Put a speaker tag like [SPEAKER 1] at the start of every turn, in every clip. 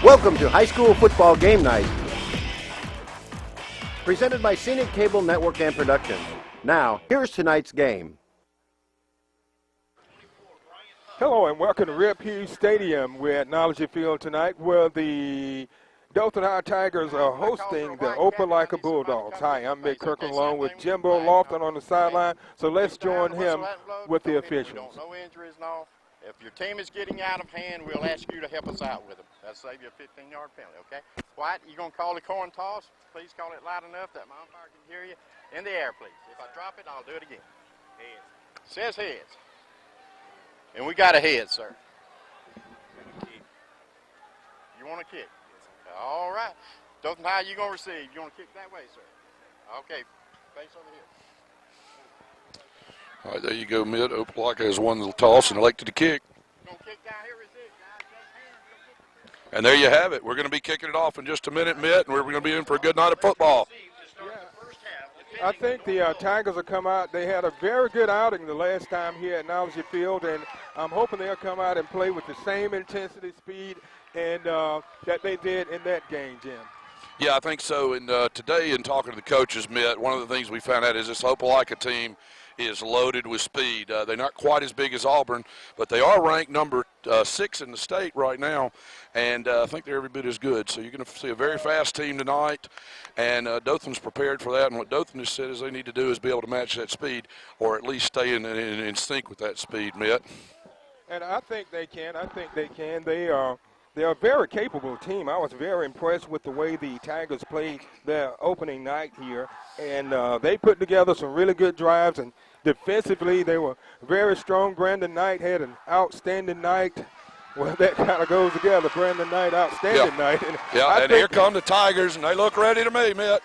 [SPEAKER 1] Welcome to High School Football Game Night, presented by Scenic Cable Network and Production. Now, here's tonight's game.
[SPEAKER 2] Hello and welcome to Rip Hughes Stadium. We're at Knowledge Field tonight where the Dothan High Tigers are hosting the Opelika Bulldogs. Hi, I'm Mick Kirkland along with Jimbo Lofton on the sideline. So let's join him with the officials.
[SPEAKER 3] No injuries, no. If your team is getting out of hand, we'll ask you to help us out with them. That'll save you a 15-yard penalty, okay? White, you going to call the coin toss? Please call it loud enough that my umpire can hear you. In the air, please. If I drop it, I'll do it again. Heads. Says heads. And we got a head, sir. You want to kick? All right. Dothan High, you going to receive. You want to kick that way, sir? Okay. Face over here.
[SPEAKER 4] All right, there you go, Mitt. Opelika has won the toss and elected to kick.
[SPEAKER 3] Gonna kick down here, receive, guys.
[SPEAKER 4] And there you have it. We're going to be kicking it off in just a minute, Mitt, and we're going to be in for a good night of football.
[SPEAKER 2] I think the Tigers will come out. They had a very good outing the last time here at Knowledge Field, and I'm hoping they'll come out and play with the same intensity, speed, and that they did in that game, Jim.
[SPEAKER 4] Yeah, I think so. And today, in talking to the coaches, Mitt, one of the things we found out is this Opelika team is loaded with speed. They're not quite as big as Auburn, but they are ranked number 6 in the state right now, and I think they're every bit as good. So you're going to see a very fast team tonight, and Dothan's prepared for that. And what Dothan has said is they need to do is be able to match that speed, or at least stay in sync with that speed, Mitt.
[SPEAKER 2] And I think they can. I think they can. They're a very capable team. I was very impressed with the way the Tigers played their opening night here. And they put together some really good drives. And defensively, they were very strong. Brandon Knight had an outstanding night. Well, that kind of goes together. Brandon Knight, outstanding night. And
[SPEAKER 4] and here come the Tigers, and they look ready to me, Mitt.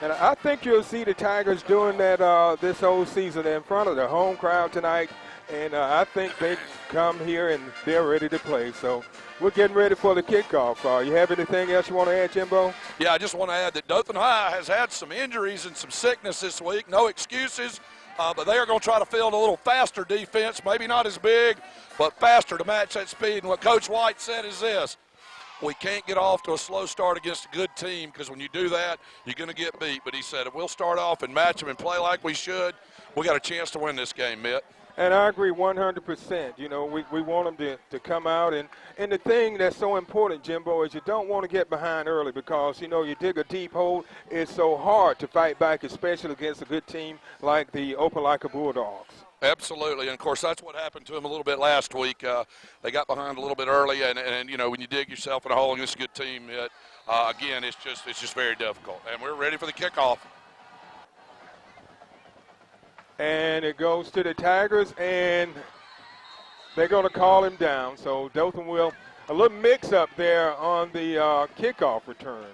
[SPEAKER 2] And I think you'll see the Tigers doing that this whole season in front of the home crowd tonight. And I think they come here and they're ready to play. So we're getting ready for the kickoff. You have anything else you want to add, Jimbo?
[SPEAKER 4] Yeah, I just want to add that Dothan High has had some injuries and some sickness this week. No excuses, but they are going to try to field a little faster defense, maybe not as big, but faster to match that speed. And what Coach White said is this: we can't get off to a slow start against a good team, because when you do that, you're going to get beat. But he said if we'll start off and match them and play like we should, we got a chance to win this game, Mitt.
[SPEAKER 2] And I agree 100%. You know, we want them to come out. And the thing that's so important, Jimbo, is you don't want to get behind early, because, you know, you dig a deep hole. It's so hard to fight back, especially against a good team like the Opelika Bulldogs.
[SPEAKER 4] Absolutely, and of course that's what happened to them a little bit last week. They got behind a little bit early, and you know, when you dig yourself in a hole against a good team, again, it's just very difficult. And we're ready for the kickoff.
[SPEAKER 2] And it goes to the Tigers, and they're going to call him down. So Dothan will, a little mix-up there on the kickoff return.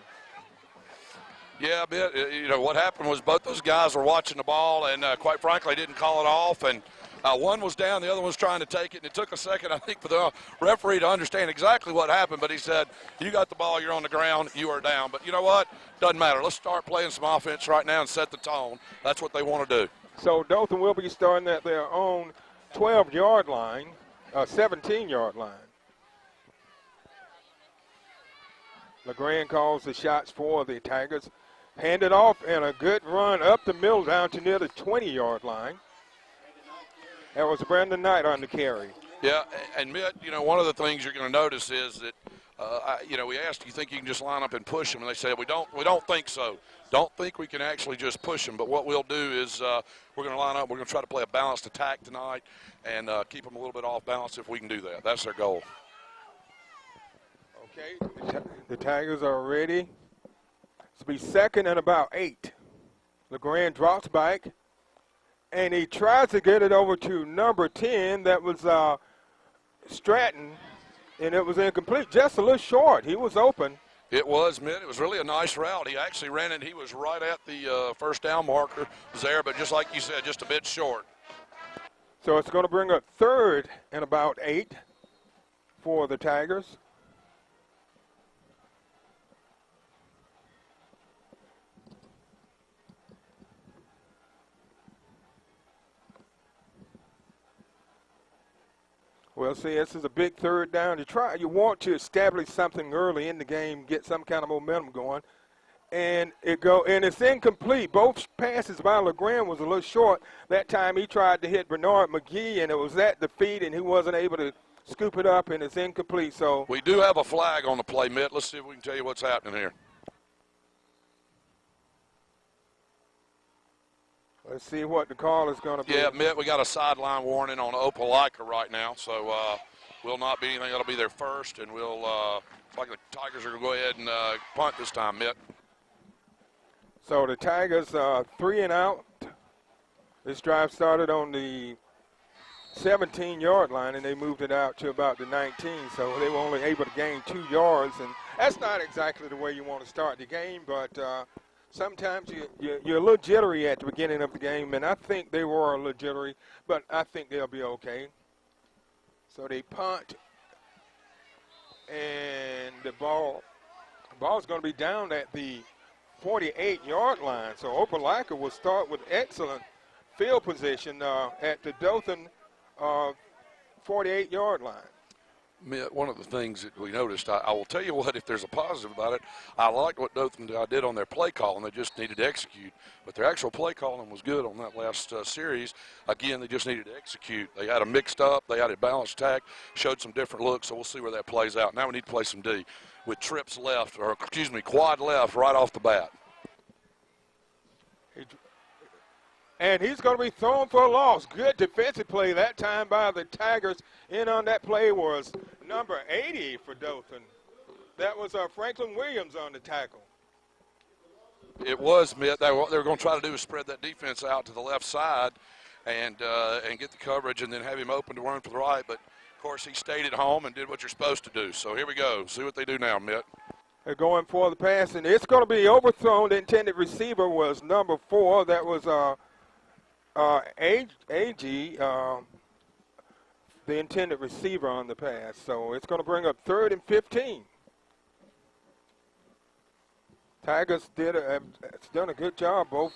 [SPEAKER 4] Yeah, a bit. You know, what happened was both those guys were watching the ball, and quite frankly, didn't call it off. And one was down, the other one was trying to take it. And it took a second, I think, for the referee to understand exactly what happened. But he said, you got the ball, you're on the ground, you are down. But you know what? Doesn't matter. Let's start playing some offense right now and set the tone. That's what they want to do.
[SPEAKER 2] So Dothan will be starting at their own 12-yard line, 17-yard line. LeGrand calls the shots for the Tigers. Handed off, and a good run up the middle down to near the 20-yard line. That was Brandon Knight on the carry.
[SPEAKER 4] Yeah, and Mitt, you know, one of the things you're going to notice is that, you know, we asked, do you think you can just line up and push them? And they said, we don't think so. Don't think we can actually just push them. But what we'll do is we're going to line up. We're going to try to play a balanced attack tonight and keep them a little bit off balance if we can do that. That's their goal.
[SPEAKER 2] Okay, the Tigers are ready. To be second and about 8. LeGrand drops back, and he tries to get it over to number 10. That was Stratton, and it was incomplete, just a little short. He was open.
[SPEAKER 4] It was, Mitt. It was really a nice route. He actually ran it. He was right at the first down marker was there, but just like you said, just a bit short.
[SPEAKER 2] So it's going to bring up third and about 8 for the Tigers. Well, see, this is a big third down. You want to establish something early in the game, get some kind of momentum going. And it's incomplete. Both passes by LeGrand was a little short. That time he tried to hit Bernard McGee, and it was at the feet, and he wasn't able to scoop it up, and it's incomplete. So
[SPEAKER 4] we do have a flag on the play, Mitt. Let's see if we can tell you what's happening here.
[SPEAKER 2] Let's see what the call is going to be.
[SPEAKER 4] Yeah, Mitt, we got a sideline warning on Opelika right now, so will not be anything. That'll be their first, and we'll it's like the Tigers are going to go ahead and punt this time, Mitt.
[SPEAKER 2] So the Tigers 3 and out. This drive started on the 17-yard line, and they moved it out to about the 19. So they were only able to gain 2 yards, and that's not exactly the way you want to start the game. But sometimes you're a little jittery at the beginning of the game, and I think they were a little jittery, but I think they'll be okay. So they punt, and the ball's going to be down at the 48-yard line. So Opelika will start with excellent field position at the Dothan 48-yard line.
[SPEAKER 4] Mitt, one of the things that we noticed, I will tell you what, if there's a positive about it, I liked what Dothan did on their play calling. They just needed to execute. But their actual play calling was good on that last series. Again, they just needed to execute. They had a mixed up. They had a balanced attack, showed some different looks, so we'll see where that plays out. Now we need to play some D with trips left, or excuse me, quad left right off the bat.
[SPEAKER 2] And he's going to be thrown for a loss. Good defensive play that time by the Tigers. In on that play was number 80 for Dothan. That was Franklin Williams on the tackle.
[SPEAKER 4] It was, Mitt. What they were going to try to do is spread that defense out to the left side and get the coverage and then have him open to run for the right. But, of course, he stayed at home and did what you're supposed to do. So here we go. See what they do now, Mitt.
[SPEAKER 2] They're going for the pass, and it's going to be overthrown. The intended receiver was number 4. That was AG, the intended receiver on the pass. So it's going to bring up 3rd and 15. Tigers it's done a good job both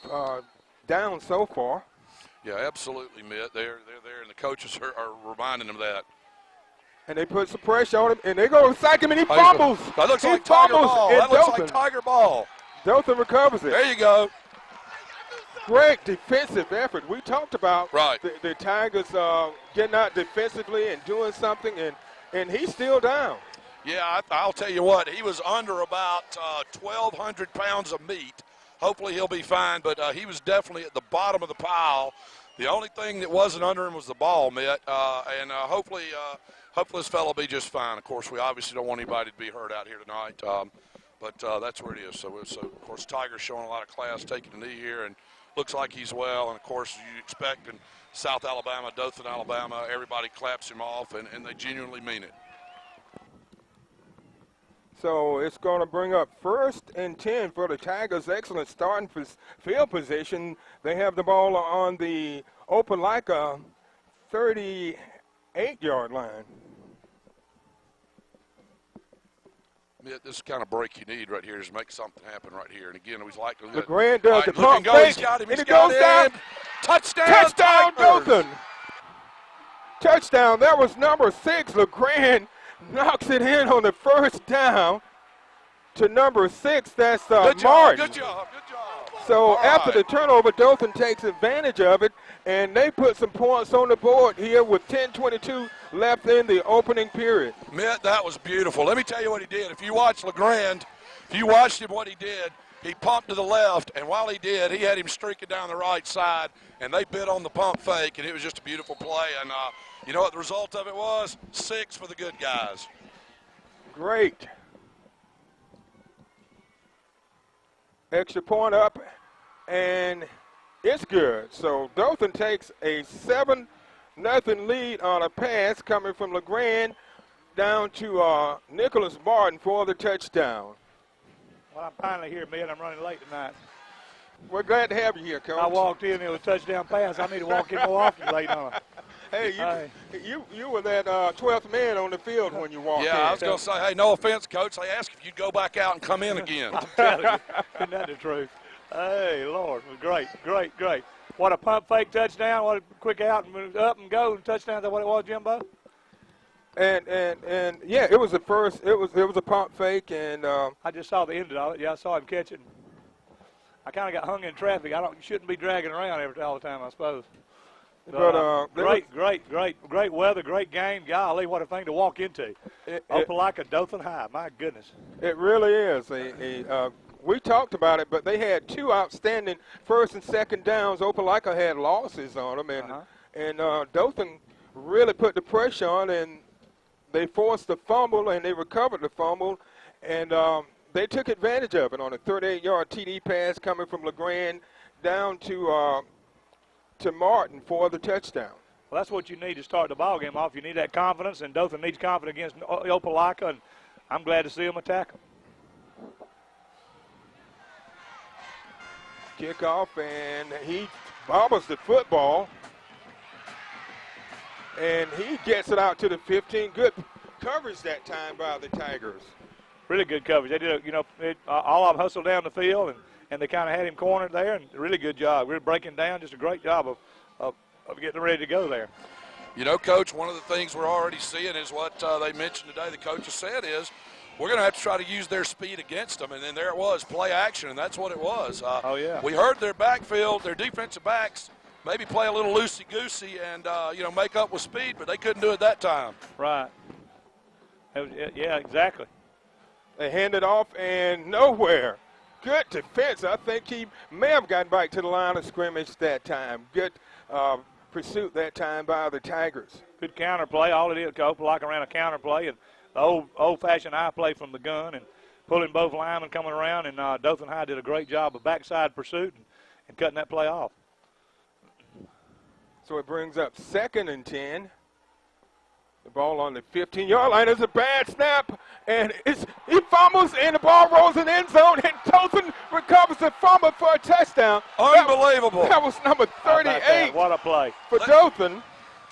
[SPEAKER 2] down so far.
[SPEAKER 4] Yeah, absolutely, Mitt. They're there, and the coaches are reminding them of that.
[SPEAKER 2] And they put some pressure on him, and they're going to sack him, and he fumbles.
[SPEAKER 4] That looks like Tiger ball. That looks like Tiger ball.
[SPEAKER 2] Dothan recovers it.
[SPEAKER 4] There you go.
[SPEAKER 2] Great defensive effort. We talked about
[SPEAKER 4] right.
[SPEAKER 2] the Tigers getting out defensively and doing something, and he's still down.
[SPEAKER 4] Yeah, I'll tell you what. He was under about 1,200 pounds of meat. Hopefully he'll be fine, but he was definitely at the bottom of the pile. The only thing that wasn't under him was the ball, Mitt, and hopefully this fellow will be just fine. Of course, we obviously don't want anybody to be hurt out here tonight, but that's where it is. So, of course, Tiger's showing a lot of class, taking a knee here, and looks like he's well. And, of course, you expect in South Alabama, Dothan, Alabama, everybody claps him off, and they genuinely mean it.
[SPEAKER 2] So it's going to bring up 1st and 10 for the Tigers. Excellent starting field position. They have the ball on the Opelika 38-yard line.
[SPEAKER 4] Mitt, this kind of break you need right here is make something happen right here. And again, he's like
[SPEAKER 2] LeGrand does the pump
[SPEAKER 4] fake.
[SPEAKER 2] He's
[SPEAKER 4] got him.
[SPEAKER 2] And it goes down.
[SPEAKER 4] Touchdown,
[SPEAKER 2] Dothan. Touchdown. That was number 6. LeGrand knocks it in on the 1st down to number 6. That's Martin.
[SPEAKER 4] Good job.
[SPEAKER 2] So after the turnover, Dothan takes advantage of it, and they put some points on the board here with 10:22 left in the opening period.
[SPEAKER 4] Mitt, that was beautiful. Let me tell you what he did. If you watch LeGrand, if you watched him, what he did, he pumped to the left, and while he did, he had him streaking down the right side, and they bid on the pump fake, and it was just a beautiful play. And you know what the result of it was? 6 for the good guys.
[SPEAKER 2] Great. Extra point up, and it's good. So Dothan takes a 7-0 lead on a pass coming from LeGrand down to Nicholas Martin for the touchdown.
[SPEAKER 5] Well, I'm finally here, Mitt. I'm running late tonight.
[SPEAKER 2] We're glad to have you here, Coach.
[SPEAKER 5] I walked in, it was a touchdown pass. I need to walk in more often late on it.
[SPEAKER 2] Hey, you were that 12th man on the field when you walked in.
[SPEAKER 4] Yeah, I was going to say, hey, no offense, Coach. They asked if you'd go back out and come in again.
[SPEAKER 5] I'm telling you, isn't that the truth? Hey, Lord, it was great. What a pump fake touchdown. What a quick out and up and go touchdown. Is that what it was, Jimbo?
[SPEAKER 2] And yeah, it was the first. It was a pump fake, and
[SPEAKER 5] I just saw the end of it. Yeah, I saw him catch it. I kind of got hung in traffic. Shouldn't be dragging around all the time, I suppose. But great weather, great game. Golly, what a thing to walk into. Opelika, Dothan High, my goodness.
[SPEAKER 2] It really is. We talked about it, but they had two outstanding first and second downs. Opelika had losses on them, and Dothan really put the pressure on, and they forced the fumble, and they recovered the fumble, and they took advantage of it on a 38-yard TD pass coming from LeGrand down to Martin for the touchdown.
[SPEAKER 5] Well, that's what you need to start the ball game off. You need that confidence, and Dothan needs confidence against Opelika, and I'm glad to see them attack them.
[SPEAKER 2] Kickoff, and he bobbles the football, and he gets it out to the 15. Good coverage that time by the Tigers.
[SPEAKER 5] Really good coverage. They did, all of them hustled down the field, and they kind of had him cornered there, and really good job. Really breaking down, just a great job of getting ready to go there.
[SPEAKER 4] You know, Coach, one of the things we're already seeing is what they mentioned today, the coach has said is, we're going to have to try to use their speed against them. And then there it was, play action, and that's what it was.
[SPEAKER 5] Oh, yeah.
[SPEAKER 4] We heard their backfield, their defensive backs, maybe play a little loosey-goosey and, make up with speed, but they couldn't do it that time.
[SPEAKER 5] Right. Yeah, exactly.
[SPEAKER 2] They hand it off, and nowhere. Good defense. I think he may have gotten back to the line of scrimmage that time. Good pursuit that time by the Tigers.
[SPEAKER 5] Good counter play. All it is, Opelika ran a counter play, and the old-fashioned eye play from the gun and pulling both linemen coming around, and Dothan High did a great job of backside pursuit and cutting that play off.
[SPEAKER 2] So it brings up 2nd and 10. The ball on the 15-yard line is a bad snap, and he fumbles, and the ball rolls in the end zone, and Dothan recovers the fumble for a touchdown.
[SPEAKER 4] Unbelievable.
[SPEAKER 2] That was number 38.
[SPEAKER 5] What a play.
[SPEAKER 2] For Dothan.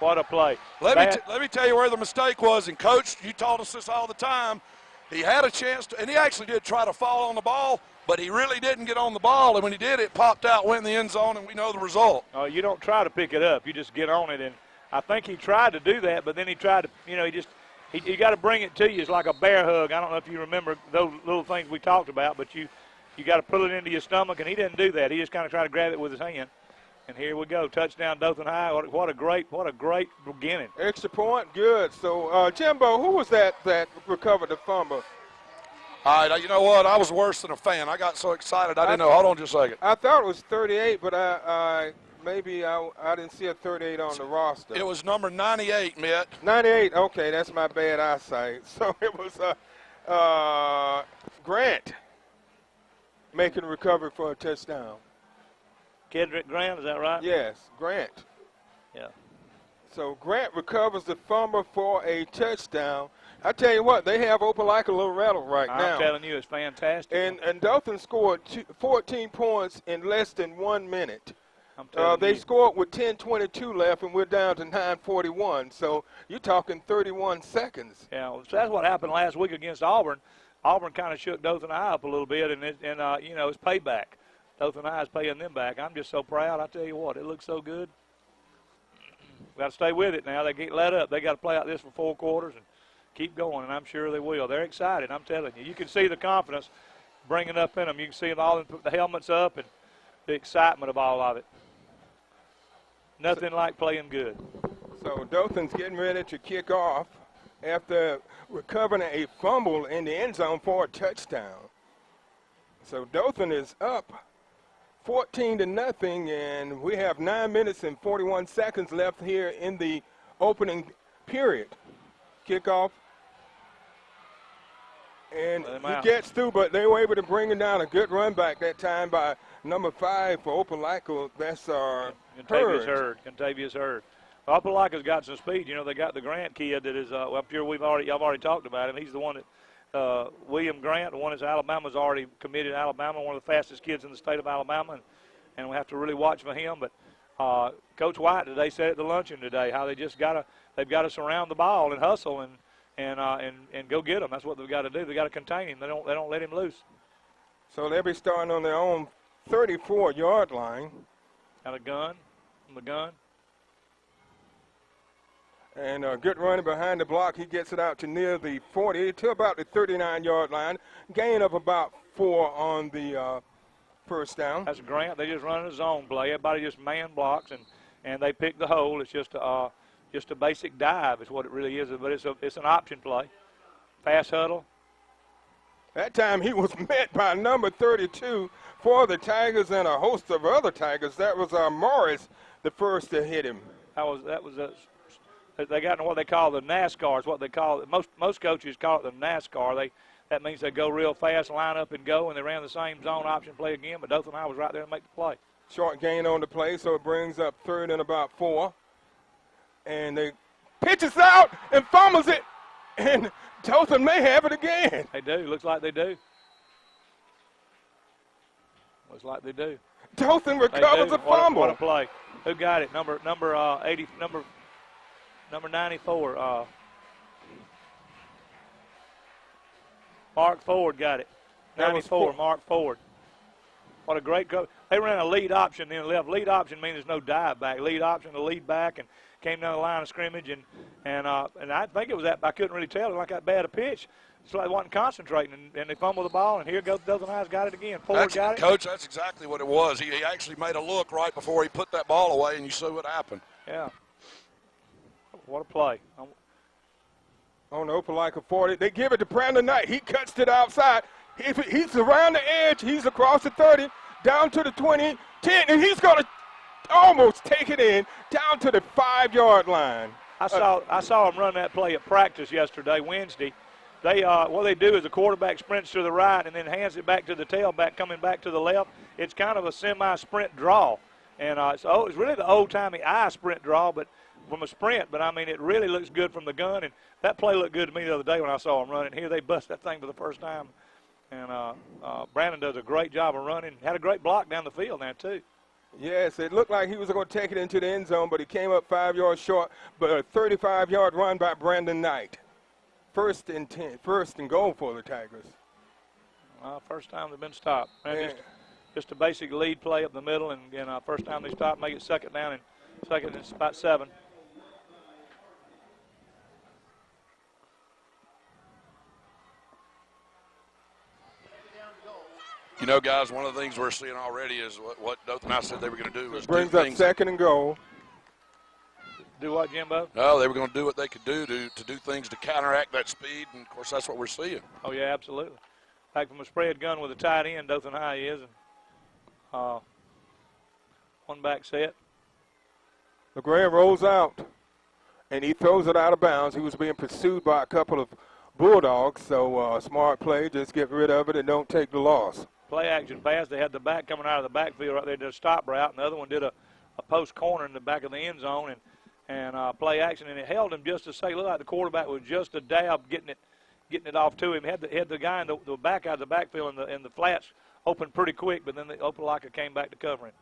[SPEAKER 5] What a play.
[SPEAKER 4] Let me tell you where the mistake was, and Coach, you taught us this all the time. He had a chance to, and he actually did try to fall on the ball, but he really didn't get on the ball, and when he did, it popped out, went in the end zone, and we know the result.
[SPEAKER 5] Oh, you don't try to pick it up. You just get on it, and I think he tried to do that, but then he tried to, he got to bring it to you. It's like a bear hug. I don't know if you remember those little things we talked about, but you got to pull it into your stomach, and he didn't do that. He just kind of tried to grab it with his hand. And here we go, touchdown Dothan High. What a great beginning.
[SPEAKER 2] Extra point, good. So, Jimbo, who was that recovered the fumble?
[SPEAKER 4] All right, you know what? I was worse than a fan. I got so excited I didn't know. Hold on just a second.
[SPEAKER 2] I thought it was 38, but I didn't see a 38 on the roster.
[SPEAKER 4] It was number 98, Mitt.
[SPEAKER 2] 98, okay, that's my bad eyesight. So it was Grant making a recovery for a touchdown.
[SPEAKER 5] Kendrick Grant, is that right?
[SPEAKER 2] Yes, Grant.
[SPEAKER 5] Yeah.
[SPEAKER 2] So Grant recovers the fumble for a touchdown. I tell you what, they have Opelika a little rattled right now.
[SPEAKER 5] I'm telling you, it's fantastic.
[SPEAKER 2] And Dothan scored 14 points in less than 1 minute. They
[SPEAKER 5] you.
[SPEAKER 2] scored with 10:22 left, and we're down to 9:41. So you're talking 31 seconds.
[SPEAKER 5] Yeah, so that's what happened last week against Auburn. Auburn kind of shook Dothan High up a little bit, and it's payback. Dothan High is paying them back. I'm just so proud. I tell you what, it looks so good. We've got to stay with it now. They get let up. They got to play out this for 4 quarters and keep going, and I'm sure they will. They're excited, I'm telling you. You can see the confidence bringing up in them. You can see them all put the helmets up and the excitement of all of it. Nothing like playing good.
[SPEAKER 2] So Dothan's getting ready to kick off after recovering a fumble in the end zone for a touchdown. So Dothan is up 14-0, and we have 9 minutes and 41 seconds left here in the opening period. Kickoff. And he gets through, but they were able to bring him down. A good run back that time by number 5 for Opelika. That's
[SPEAKER 5] Contavious Hurd. Opelika's got some speed. They got the Grant kid that is, I'm sure y'all already talked about him. He's the one that, William Grant, the one that's Alabama's already committed to Alabama, one of the fastest kids in the state of Alabama, and we have to really watch for him. But Coach White today said at the luncheon today how they've got to surround the ball and hustle and go get him. That's what they've got to do. They got to contain him. They don't let him loose.
[SPEAKER 2] So they'll be starting on their own 34-yard line.
[SPEAKER 5] Got a gun from the gun.
[SPEAKER 2] And good running behind the block. He gets it out to near the 40 to about the 39-yard line. Gain of about 4 on the first down.
[SPEAKER 5] That's a Grant. They just run a zone play. Everybody just man blocks, and they pick the hole. It's just a basic dive is what it really is. But it's an option play. Fast huddle.
[SPEAKER 2] That time he was met by number 32 for the Tigers and a host of other Tigers. That was Morris, the first to hit him.
[SPEAKER 5] They got in what they call the NASCAR. Is what they call it. Most coaches call it the NASCAR. That means they go real fast, line up and go, and they ran the same zone option play again. But Dothan was right there to make the play.
[SPEAKER 2] Short gain on the play, so it brings up 3rd and about 4. And they pitches out and fumbles it, and Dothan may have it again.
[SPEAKER 5] They do. Looks like they do. Looks like they do.
[SPEAKER 2] Dothan recovers a fumble.
[SPEAKER 5] What a play! Who got it? Number 94. Mark Ford got it. 94. Mark Ford. What a great go! They ran a lead option then left. Lead option means there's no dive back. Lead option to lead back and came down the line of scrimmage and I think it was that I couldn't really tell. It was like that bad a pitch. It's like they wasn't concentrating and they fumbled the ball and here goes Dothan High's got it again. Ford got it.
[SPEAKER 4] Coach, that's exactly what it was. He actually made a look right before he put that ball away, and you see what happened.
[SPEAKER 5] Yeah. What a play.
[SPEAKER 2] On the Opelika 40, they give it to Brandon Knight. He cuts to the outside. He's around the edge. He's across the 30, down to the 20, 10, and he's going to almost take it in down to the 5-yard line.
[SPEAKER 5] I saw him run that play at practice yesterday, Wednesday. What they do is the quarterback sprints to the right and then hands it back to the tailback coming back to the left. It's kind of a semi-sprint draw. And it's really the old-timey sprint draw, but from a sprint. But, I mean, it really looks good from the gun. And that play looked good to me the other day when I saw him running. Here they bust that thing for the first time. And Brandon does a great job of running. Had a great block down the field now, too.
[SPEAKER 2] Yes, it looked like he was going to take it into the end zone, but he came up 5 yards short. But a 35-yard run by Brandon Knight. First and goal for the Tigers.
[SPEAKER 5] First time they've been stopped. Just a basic lead play up the middle, and first time they stopped, make it second down and about 7.
[SPEAKER 4] You know, guys, one of the things we're seeing already is what Dothan said they were going to do.
[SPEAKER 2] It brings up 2nd and goal.
[SPEAKER 5] Do what, Jimbo?
[SPEAKER 4] No, they were going to do what they could do to do things to counteract that speed, and, of course, that's what we're seeing.
[SPEAKER 5] Oh, yeah, absolutely. Like from a spread gun with a tight end, Dothan High is. And one back set.
[SPEAKER 2] LeGrand rolls out, and he throws it out of bounds. He was being pursued by a couple of Bulldogs, so smart play. Just get rid of it and don't take the loss.
[SPEAKER 5] Play action pass. They had the back coming out of the backfield right there, did a stop route, and the other one did a post corner in the back of the end zone, and play action, and it held him just to say, looked like the quarterback was just a dab getting it off to him. Had the guy in the back out of the backfield and the flats opened pretty quick, but then the Opelika came back to cover him.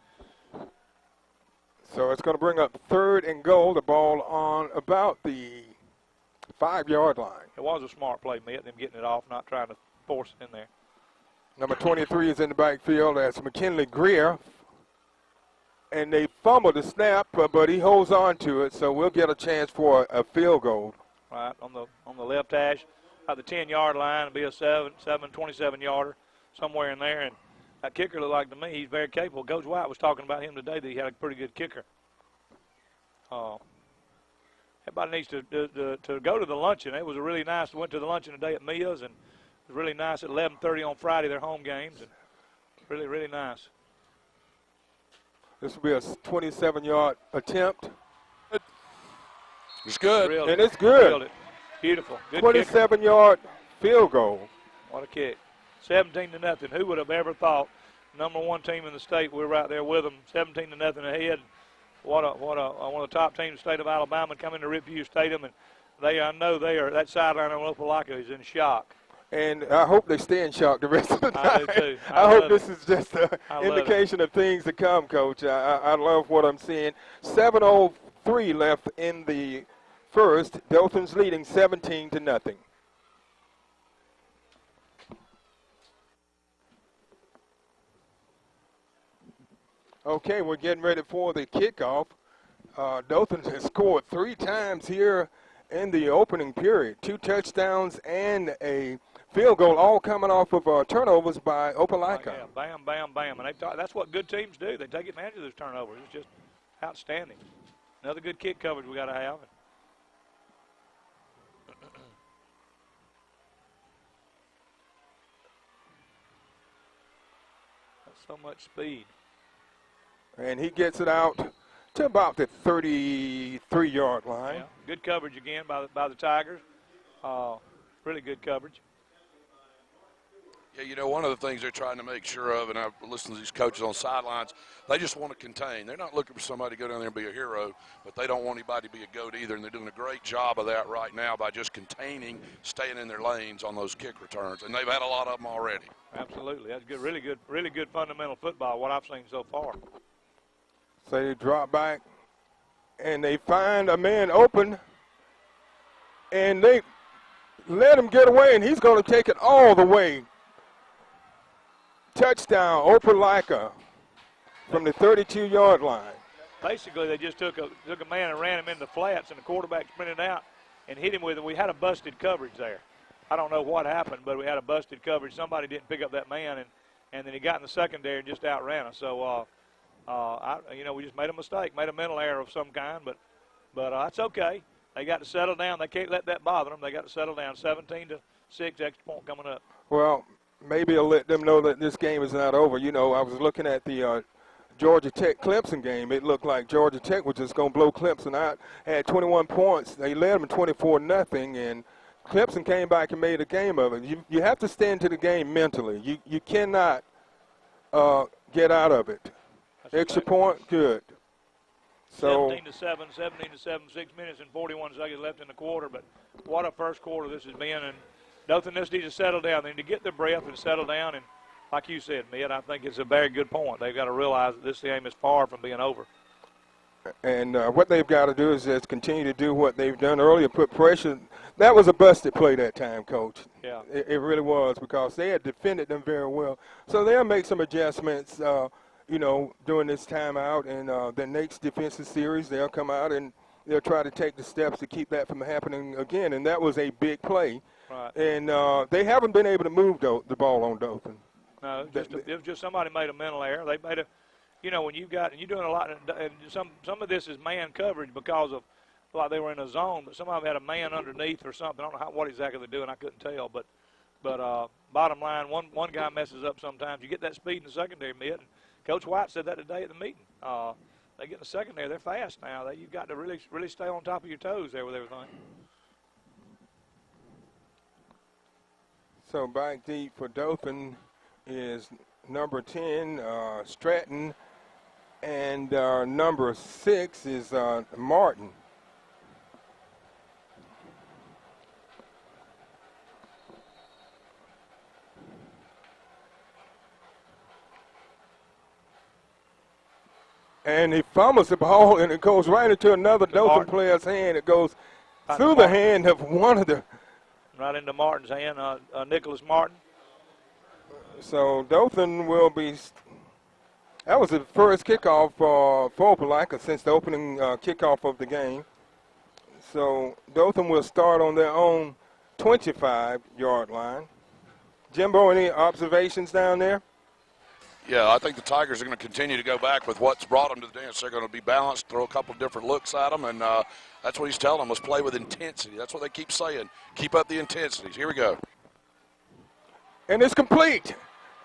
[SPEAKER 2] So it's going to bring up 3rd and goal. The ball on about the 5-yard line.
[SPEAKER 5] It was a smart play, Mitt, them getting it off, not trying to force it in there.
[SPEAKER 2] Number 23 is in the backfield. That's McKinley Greer. And they fumbled the snap, but he holds on to it, so we'll get a chance for a field goal.
[SPEAKER 5] Right, on the left hash, at the 10-yard line, it'll be a 27-yarder, somewhere in there. And that kicker looked like to me he's very capable. Coach White was talking about him today that he had a pretty good kicker. Everybody needs to go to the luncheon. It was a really nice. Went to the luncheon today at Mia's, and it was really nice at 11:30 on Friday. Their home games, and really, really nice.
[SPEAKER 2] This will be a 27-yard attempt.
[SPEAKER 4] It's good.
[SPEAKER 2] And it's good.
[SPEAKER 5] Beautiful. Good
[SPEAKER 2] 27-yard field goal.
[SPEAKER 5] What a kick. 17-0. Who would have ever thought? Number 1 team in the state, we're right there with them. 17-0 ahead. What one of the top teams in the state of Alabama coming to Ripview Stadium, and I know that sideline on Opelika is in shock.
[SPEAKER 2] And I hope they stay in shock the rest of the time.
[SPEAKER 5] I do too.
[SPEAKER 2] I hope this is just an indication of things to come, Coach. I love what I'm seeing. 7:03 left in the first. Dothan's leading 17-0. Okay, we're getting ready for the kickoff. Dothan has scored 3 times here in the opening period. 2 touchdowns and a field goal, all coming off of turnovers by Opelika.
[SPEAKER 5] Yeah, bam, bam, bam. And that's what good teams do. They take advantage of those turnovers. It's just outstanding. Another good kick coverage we got to have. That's so much speed.
[SPEAKER 2] And he gets it out to about the 33-yard line.
[SPEAKER 5] Yeah, good coverage again by the Tigers. Really good coverage.
[SPEAKER 4] Yeah, you know, one of the things they're trying to make sure of, and I've listened to these coaches on sidelines, they just want to contain. They're not looking for somebody to go down there and be a hero, but they don't want anybody to be a goat either, and they're doing a great job of that right now by just containing, staying in their lanes on those kick returns, and they've had a lot of them already.
[SPEAKER 5] Absolutely. That's good, really good fundamental football, what I've seen so far.
[SPEAKER 2] So they drop back, and they find a man open, and they let him get away, and he's going to take it all the way. Touchdown, Opelika from the 32-yard line.
[SPEAKER 5] Basically, they just took a man and ran him in the flats, and the quarterback sprinted out and hit him with it. We had a busted coverage there. I don't know what happened, but we had a busted coverage. Somebody didn't pick up that man, and then he got in the secondary and just outran us. So, we just made a mistake, made a mental error of some kind, but that's okay. They got to settle down. They can't let that bother them. They got to settle down. 17-6, extra point coming up.
[SPEAKER 2] Well, maybe it'll let them know that this game is not over. You know, I was looking at the Georgia Tech-Clemson game. It looked like Georgia Tech was just going to blow Clemson out. Had 21 points. They led them 24-0, and Clemson came back and made a game of it. You have to stay into the game mentally. You cannot get out of it.
[SPEAKER 5] That's
[SPEAKER 2] Extra point, good. So
[SPEAKER 5] 17-7, 6 minutes and 41 seconds left in the quarter. But what a first quarter this has been. And Dothan just needs to settle down. They need to get their breath and settle down. And like you said, Mitt, I think it's a very good point. They've got to realize that this game is far from being over.
[SPEAKER 2] And what they've got to do is just continue to do what they've done earlier, put pressure. That was a busted play that time, Coach.
[SPEAKER 5] Yeah.
[SPEAKER 2] It really was, because they had defended them very well. So they'll make some adjustments, during this timeout. And the next defensive series, they'll come out and they'll try to take the steps to keep that from happening again. And that was a big play.
[SPEAKER 5] Right.
[SPEAKER 2] And they haven't been able to move the ball on Dothan.
[SPEAKER 5] No, it was just somebody made a mental error. They made a, when you're doing a lot, and some of this is man coverage because of, like they were in a zone, but some of them had a man underneath or something. I don't know what exactly they're doing. I couldn't tell. But bottom line, one guy messes up sometimes. You get that speed in the secondary, Mitt. And Coach White said that today at the meeting. They get in the secondary. They're fast now. You've got to really stay on top of your toes there with everything.
[SPEAKER 2] So back deep for Dothan is number 10, Stratton, and number 6 is Martin. And he fumbles the ball, and it goes right into another Dothan player's hand. It goes through the hand of one of the.
[SPEAKER 5] Right into Martin's hand, Nicholas Martin.
[SPEAKER 2] So Dothan will be. That was the first kickoff for Opelika since the opening kickoff of the game. So Dothan will start on their own 25-yard line. Jimbo, any observations down there?
[SPEAKER 4] Yeah, I think the Tigers are going to continue to go back with what's brought them to the dance. They're going to be balanced, throw a couple of different looks at them, and that's what he's telling them, was play with intensity. That's what they keep saying. Keep up the intensities. Here we go.
[SPEAKER 2] And it's complete.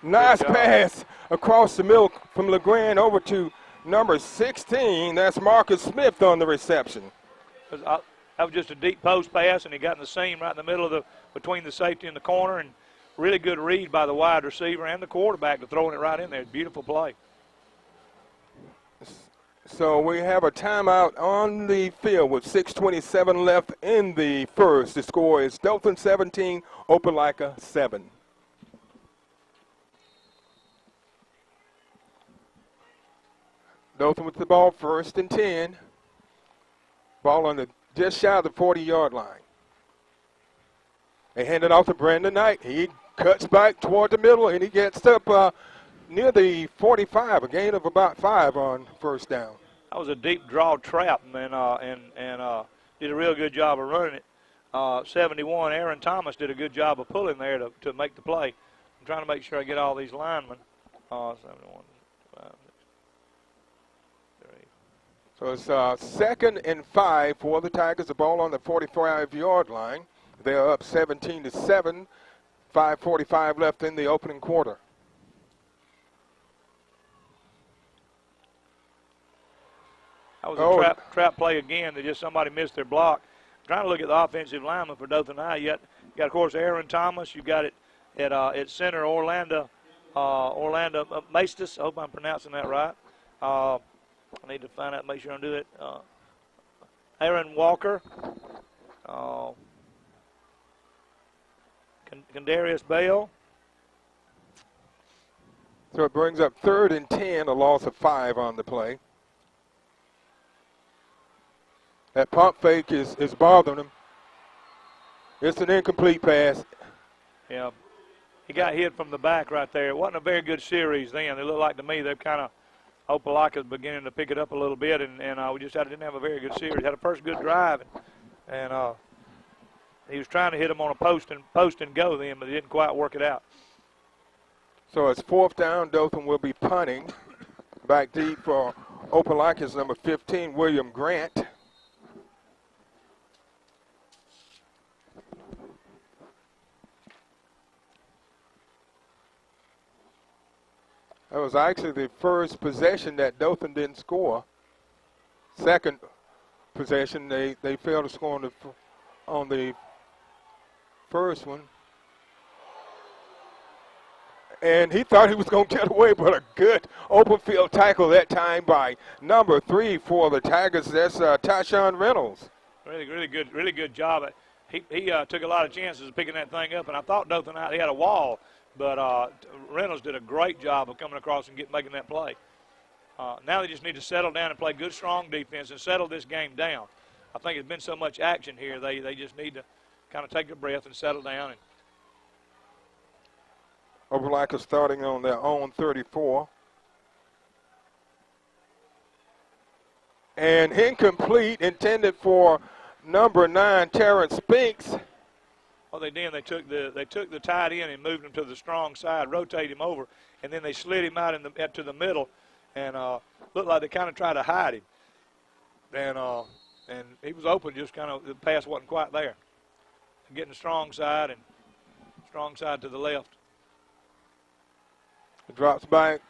[SPEAKER 2] Nice pass across the middle from LeGrand over to number 16. That's Marcus Smith on the reception.
[SPEAKER 5] That was just a deep post pass, and he got in the seam right in the middle of between the safety and the corner, and really good read by the wide receiver and the quarterback to throwing it right in there. Beautiful play.
[SPEAKER 2] So we have a timeout on the field with 6:27 left in the first. The score is Dothan 17, Opelika 7. Dothan with the ball, 1st and 10. Ball on the just shy of the 40-yard line. They hand it off to Brandon Knight. He cuts back toward the middle, and he gets up near the 45, a gain of about 5 on first down.
[SPEAKER 5] That was a deep draw trap, and did a real good job of running it. 71, Aaron Thomas did a good job of pulling there to make the play. I'm trying to make sure I get all these linemen. 71, 5, 6, 3.
[SPEAKER 2] So it's 2nd and 5 for the Tigers. The ball on the 45-yard line. They're up 17-7. 5:45 left in the opening quarter.
[SPEAKER 5] That was a trap play again. They just somebody missed their block. I'm trying to look at the offensive lineman for Dothan High. You got, of course, Aaron Thomas. You got it at center, Orlando Maestas. I hope I'm pronouncing that right. I need to find out, make sure I do it. Aaron Walker. Kendarius Bell.
[SPEAKER 2] So it brings up 3rd and 10, a loss of 5 on the play. That pump fake is bothering him. It's an incomplete pass.
[SPEAKER 5] Yeah, he got hit from the back right there. It wasn't a very good series then. It looked like to me they've kind of, Opelika's beginning to pick it up a little bit, and we just didn't have a very good series. Had a first good drive, and he was trying to hit him on a post and go then, but he didn't quite work it out.
[SPEAKER 2] So it's 4th down. Dothan will be punting. Back deep for Opelika's number 15, William Grant. That was actually the first possession that Dothan didn't score. Second possession, they failed to score on the first one. And he thought he was going to get away, but a good open field tackle that time by number 3 for the Tigers. That's Tyshawn Reynolds.
[SPEAKER 5] Really good job. He took a lot of chances of picking that thing up, and I thought Dothan he had a wall, but Reynolds did a great job of coming across and making that play. Now they just need to settle down and play good, strong defense and settle this game down. I think there's been so much action here. They just need to kind of take a breath and settle down. And
[SPEAKER 2] Opelika starting on their own 34. And incomplete, intended for number 9, Terrence Spinks.
[SPEAKER 5] What they did, they took the tight end and moved him to the strong side, rotated him over, and then they slid him out to the middle, and looked like they kind of tried to hide him. And he was open, just kind of the pass wasn't quite there. Getting the strong side to the left.
[SPEAKER 2] It drops back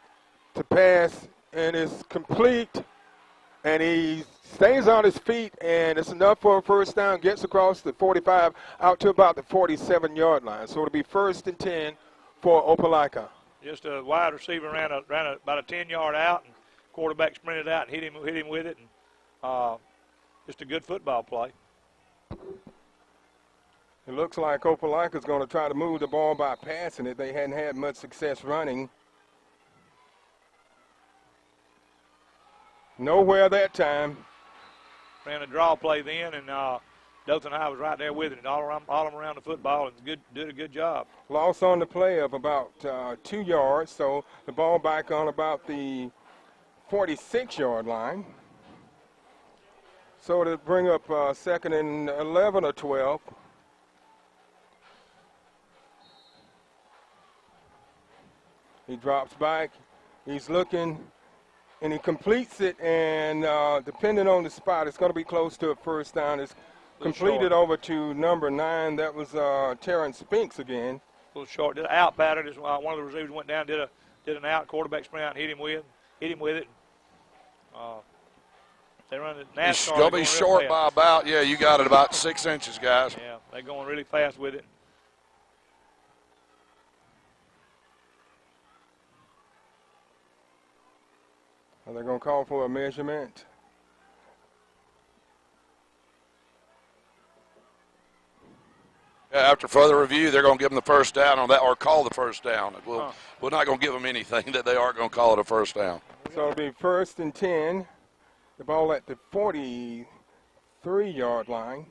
[SPEAKER 2] to pass, and it's complete. And he stays on his feet, and it's enough for a first down. Gets across the 45 out to about the 47-yard line. So it'll be 1st and 10 for Opelika.
[SPEAKER 5] Just a wide receiver ran about a 10-yard out, and quarterback sprinted out and hit him with it, and just a good football play.
[SPEAKER 2] It looks like Opelika's going to try to move the ball by passing it. They hadn't had much success running. Nowhere that time.
[SPEAKER 5] Ran a draw play then, and Dothan High was right there with it, all around the football, and did a good job.
[SPEAKER 2] Loss on the play of about 2 yards, so the ball back on about the 46-yard line. So to bring up 2nd and 11 or 12. He drops back. He's looking, and he completes it, and depending on the spot, it's going to be close to a first down. It's completed over to number 9. That was Terrence Spinks again.
[SPEAKER 5] A little short. Did an out pattern. Just one of the receivers went down, did an out. Quarterback sprint out and hit him with it. They run the NASCAR.
[SPEAKER 4] It's going to be short by about, you got it, about 6 inches, guys.
[SPEAKER 5] Yeah, they're going really fast with it.
[SPEAKER 2] Are they going to call for a measurement?
[SPEAKER 4] After further review, they're going to give them the first down on that, or call the first down. We're not going to give them anything that they aren't going to call it a first down.
[SPEAKER 2] So it'll be 1st and 10. The ball at the 43-yard line.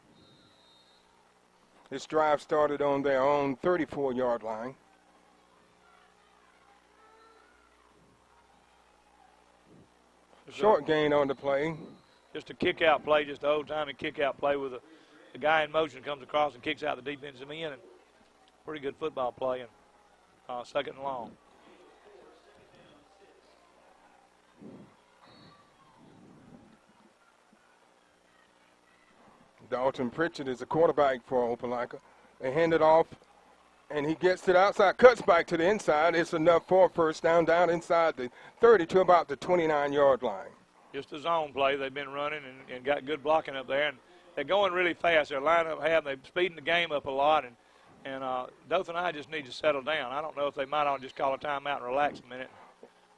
[SPEAKER 2] This drive started on their own 34-yard line. Short gain on the play.
[SPEAKER 5] Just a kick-out play, just the old-timey kick-out play with the guy in motion comes across and kicks out the defensive end. And pretty good football play, and second and long.
[SPEAKER 2] Dalton Pritchett is the quarterback for Opelika. They hand it off, and he gets to the outside, cuts back to the inside. It's enough for a first down inside the 30 to about the 29-yard line.
[SPEAKER 5] Just a zone play. They've been running and got good blocking up there, and they're going really fast. They're lining up half. They're speeding the game up a lot, and Dothan High just needs to settle down. I don't know if they might all just call a timeout and relax a minute.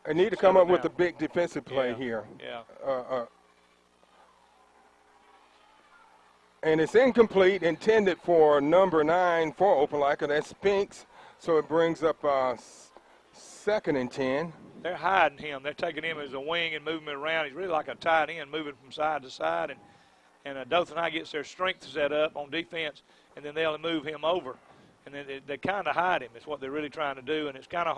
[SPEAKER 2] They need to come up with a big defensive play here.
[SPEAKER 5] Yeah.
[SPEAKER 2] And it's incomplete, intended for number 9 for Opelika. That's Spinks, so it brings up 2nd and 10.
[SPEAKER 5] They're hiding him. They're taking him as a wing and moving him around. He's really like a tight end, moving from side to side. And Dothan High gets their strength set up on defense, and then they'll move him over. And then they kind of hide him. It's what they're really trying to do, and it's kind of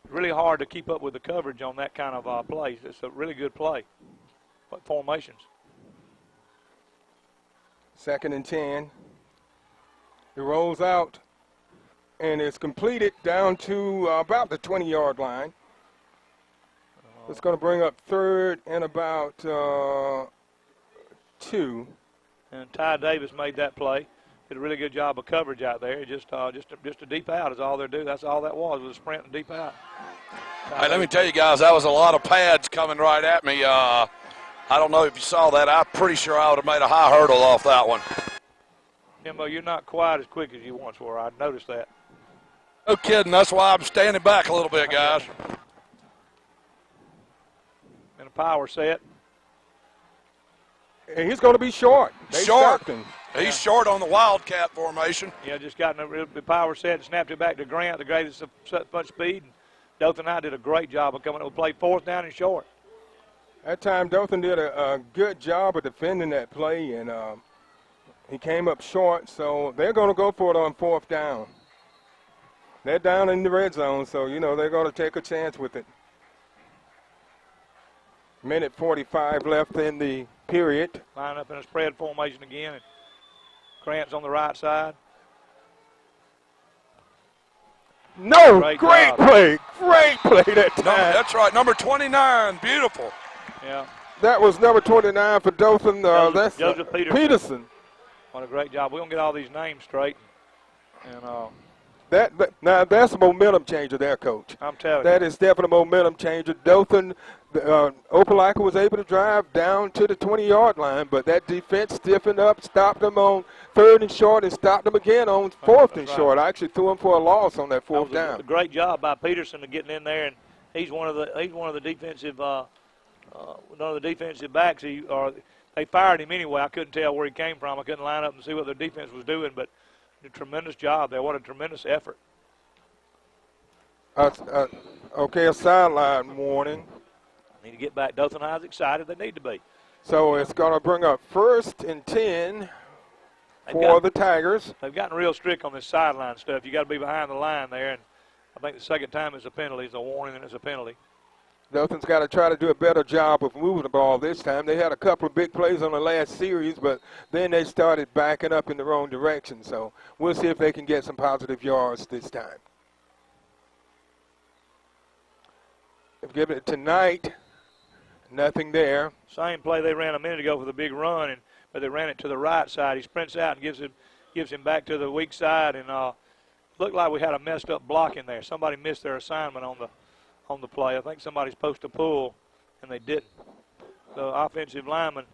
[SPEAKER 5] really hard to keep up with the coverage on that kind of play. It's a really good play. What formations?
[SPEAKER 2] 2nd and 10. It rolls out, and it's completed down to about the 20-yard line. It's going to bring up 3rd and about 2.
[SPEAKER 5] And Ty Davis made that play. Did a really good job of coverage out there. Just a deep out is all they're doing. That's all that was a sprint and deep out.
[SPEAKER 4] Hey, let me tell you guys, that was a lot of pads coming right at me. I don't know if you saw that. I'm pretty sure I would have made a high hurdle off that one.
[SPEAKER 5] Jimbo, you're not quite as quick as you once were. I noticed that.
[SPEAKER 4] No kidding. That's why I'm standing back a little bit, guys.
[SPEAKER 5] And a power set.
[SPEAKER 2] And he's going to be short. They
[SPEAKER 4] Short.
[SPEAKER 2] stopped him.
[SPEAKER 4] He's short on the Wildcat formation.
[SPEAKER 5] Yeah, just got in a real big power set and snapped it back to Grant, the greatest punch speed. And Dothan High did a great job of coming up with play 4th down and short.
[SPEAKER 2] That time, Dothan did a good job of defending that play, and he came up short, so they're going to go for it on 4th down. They're down in the red zone, so, they're going to take a chance with it. Minute 45 left in the period.
[SPEAKER 5] Line up in a spread formation again, and Grant's on the right side.
[SPEAKER 2] No,
[SPEAKER 5] Great
[SPEAKER 2] play that time.
[SPEAKER 4] That's right, number 29, beautiful.
[SPEAKER 5] Yeah.
[SPEAKER 2] That was number 29 for Dothan. That's
[SPEAKER 5] Joseph
[SPEAKER 2] Peterson.
[SPEAKER 5] What a great job. We're going to get all these names straight. And
[SPEAKER 2] Now, that's a momentum changer there, Coach.
[SPEAKER 5] I'm telling you.
[SPEAKER 2] That is definitely a momentum changer. Dothan, Opelika was able to drive down to the 20-yard line, but that defense stiffened up, stopped them on 3rd and short, and stopped them again on 4th and short. I actually threw him for a loss on that 4th down.
[SPEAKER 5] A great job by Peterson of getting in there, and he's one of the defensive backs. They fired him anyway. I couldn't tell where he came from. I couldn't line up and see what their defense was doing, but a tremendous job there. What a tremendous effort.
[SPEAKER 2] Okay, a sideline warning.
[SPEAKER 5] Need to get back. Dothan High's excited. They need to be.
[SPEAKER 2] So it's going to bring up 1st and 10 for the Tigers.
[SPEAKER 5] They've gotten real strict on this sideline stuff. You got to be behind the line there, and I think the second time is a penalty. It's a warning and it's a penalty.
[SPEAKER 2] Dothan's got to try to do a better job of moving the ball this time. They had a couple of big plays on the last series, but then they started backing up in the wrong direction. So we'll see if they can get some positive yards this time. They've given it tonight. Nothing there.
[SPEAKER 5] Same play they ran a minute ago for the big run, but they ran it to the right side. He sprints out and gives him back to the weak side, and looked like we had a messed up block in there. Somebody missed their assignment on the play. I think somebody's supposed to pull, and they didn't. The offensive lineman,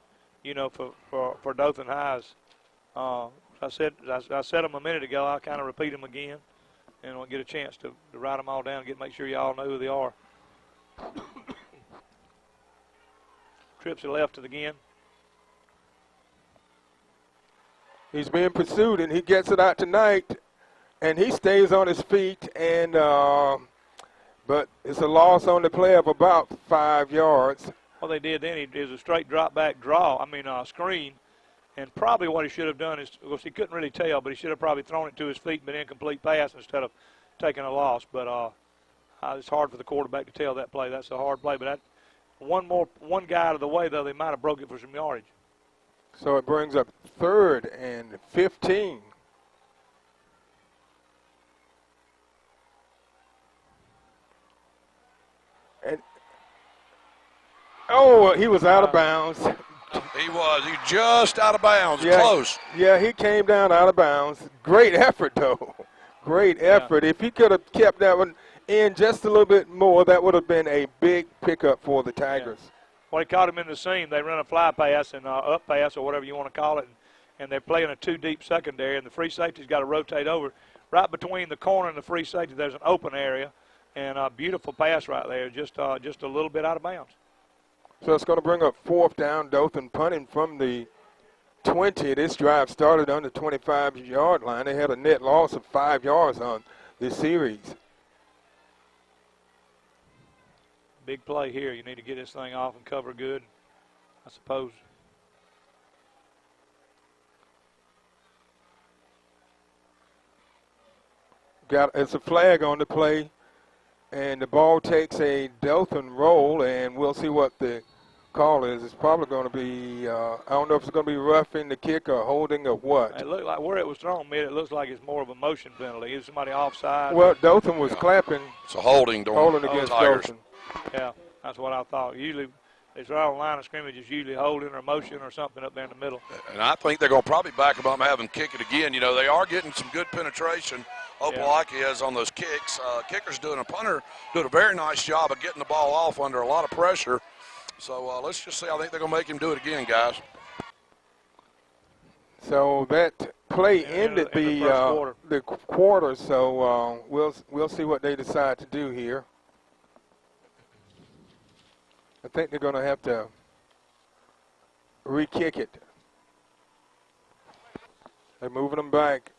[SPEAKER 5] for Dothan Highs, I said them a minute ago. I'll kind of repeat them again, and we'll get a chance to write them all down and make sure you all know who they are. Trips to left again.
[SPEAKER 2] He's being pursued, and he gets it out tonight, and he stays on his feet, and but it's a loss on the play of about 5 yards.
[SPEAKER 5] What they did then, he did a straight drop back screen, and probably what he should have done is, of course, he couldn't really tell, but he should have probably thrown it to his feet, but incomplete pass instead of taking a loss. But it's hard for the quarterback to tell that play. That's a hard play, but one guy out of the way, though, they might have broke it for some yardage.
[SPEAKER 2] So it brings up 3rd and 15. And he was out of bounds.
[SPEAKER 4] He was. He just out of bounds.
[SPEAKER 2] Yeah,
[SPEAKER 4] Close.
[SPEAKER 2] Yeah, he came down out of bounds. Great effort, though. Great effort. If he could have kept that one in just a little bit more, that would have been a big pickup for the Tigers.
[SPEAKER 5] Yeah. Well, he caught him in the seam. They run a fly pass and up pass or whatever you want to call it, and they're playing a 2-deep secondary, and the free safety's got to rotate over. Right between the corner and the free safety, there's an open area, and a beautiful pass right there, just a little bit out of bounds.
[SPEAKER 2] So it's going to bring up 4th down. Dothan punting from the 20. This drive started on the 25-yard line. They had a net loss of 5 yards on this series.
[SPEAKER 5] Big play here. You need to get this thing off and cover good, I suppose.
[SPEAKER 2] It's a flag on the play, and the ball takes a Dothan roll, and we'll see what the call is. It's probably going to be, I don't know if it's going to be roughing the kick or holding or what.
[SPEAKER 5] It looked like where it was thrown, it looks like it's more of a motion penalty. Is somebody offside?
[SPEAKER 2] Well, Dothan was clapping.
[SPEAKER 4] It's a holding
[SPEAKER 2] Against
[SPEAKER 4] Tigers.
[SPEAKER 2] Dothan.
[SPEAKER 5] Yeah, that's what I thought. Usually, it's right on the line of scrimmage. It's usually holding or motion or something up there in the middle.
[SPEAKER 4] And I think they're going to probably back them up and have them kick it again. You know, they are getting some good penetration. Opelika has on those kicks. Punter doing a very nice job of getting the ball off under a lot of pressure. So let's just see. I think they're going to make him do it again, guys.
[SPEAKER 2] So that play ended the quarter. So we'll see what they decide to do here. I think they're going to have to re-kick it. They're moving them back.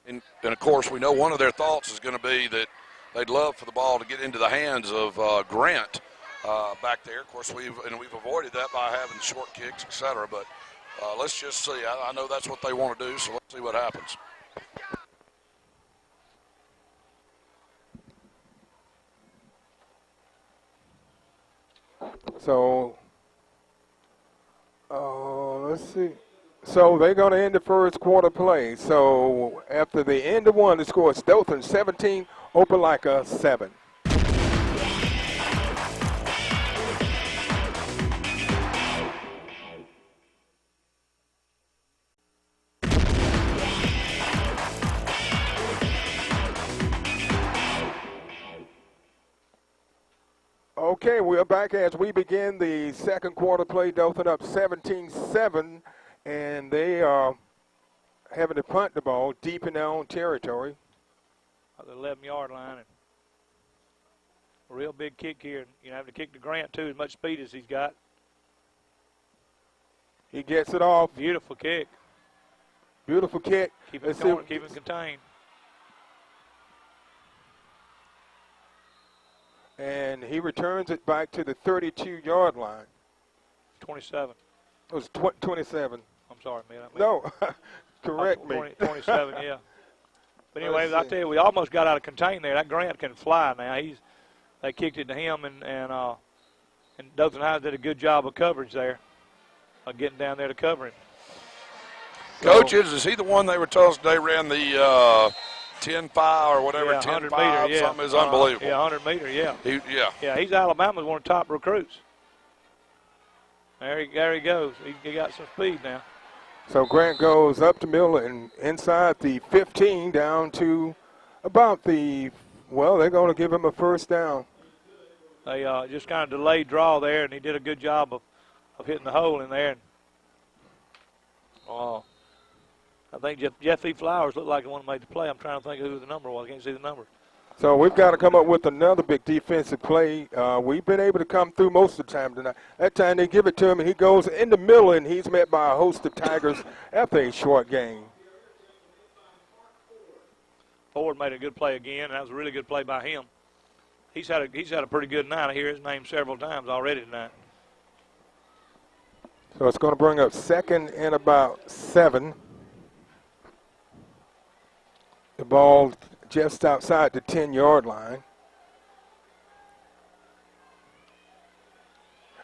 [SPEAKER 4] And of course, we know one of their thoughts is going to be that they'd love for the ball to get into the hands of Grant back there. Of course, we've avoided that by having short kicks, et cetera. But let's just see. I know that's what they want to do, so let's see what happens.
[SPEAKER 2] So, let's see. So they're going to end the first quarter play. So after the end of one, the score is Dothan 17, Opelika 7. Okay, we're back as we begin the second quarter play. Dothan up 17-7, and they are having to punt the ball deep in their own territory.
[SPEAKER 5] The 11-yard line. And a real big kick here. You know, have to kick to Grant, too, as much speed as he's got.
[SPEAKER 2] He gets it off.
[SPEAKER 5] Beautiful kick.
[SPEAKER 2] Beautiful kick.
[SPEAKER 5] Keep it contained.
[SPEAKER 2] And he returns it back to the 32-yard line.
[SPEAKER 5] 27.
[SPEAKER 2] It was 27.
[SPEAKER 5] I'm sorry, man.
[SPEAKER 2] No, correct me.
[SPEAKER 5] 27, yeah. But anyway, I tell you, we almost got out of contain there. That Grant can fly now. They kicked it to him, and Dothan High did a good job of coverage there, of getting down there to cover him.
[SPEAKER 4] Coaches, is he the one they were telling us they ran the 10-5 or whatever, 10-5,
[SPEAKER 5] yeah.
[SPEAKER 4] something is unbelievable.
[SPEAKER 5] Yeah, 100-meter, yeah.
[SPEAKER 4] Yeah,
[SPEAKER 5] he's Alabama's one of the top recruits. There he goes. He got some speed now.
[SPEAKER 2] So Grant goes up the middle and inside the 15 down to about they're going to give him a first down.
[SPEAKER 5] They just kind of delayed draw there, and he did a good job of hitting the hole in there. And, I think Jeff E. Flowers looked like the one that made the play. I'm trying to think who the number was. I can't see the number.
[SPEAKER 2] So we've got to come up with another big defensive play. We've been able to come through most of the time tonight. That time they give it to him, and he goes in the middle, and he's met by a host of Tigers after a short gain.
[SPEAKER 5] Ford made a good play again, and that was a really good play by him. He's had a pretty good night. I hear his name several times already tonight.
[SPEAKER 2] So it's going to bring up second and about 7. The ball just outside the 10-yard line.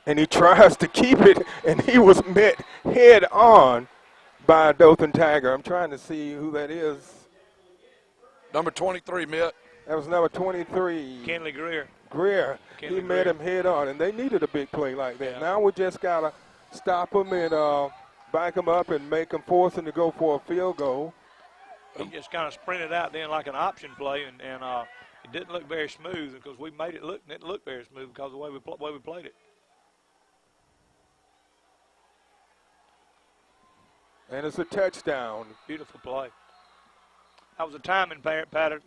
[SPEAKER 2] and he tries to keep it, and he was met head on by a Dothan Tiger. I'm trying to see who that is.
[SPEAKER 4] Number 23, Mitt.
[SPEAKER 2] That was number 23.
[SPEAKER 5] Kenley Greer.
[SPEAKER 2] He met him head on, and they needed a big play like that.
[SPEAKER 5] Yeah.
[SPEAKER 2] Now we just got to stop him and back him up and make him force him to go for a field goal.
[SPEAKER 5] He just kind of sprinted out then like an option play, and it didn't look very smooth because we made it look, and it didn't look very smooth because of the way we played it.
[SPEAKER 2] And it's a touchdown.
[SPEAKER 5] Beautiful play. That was a timing pattern.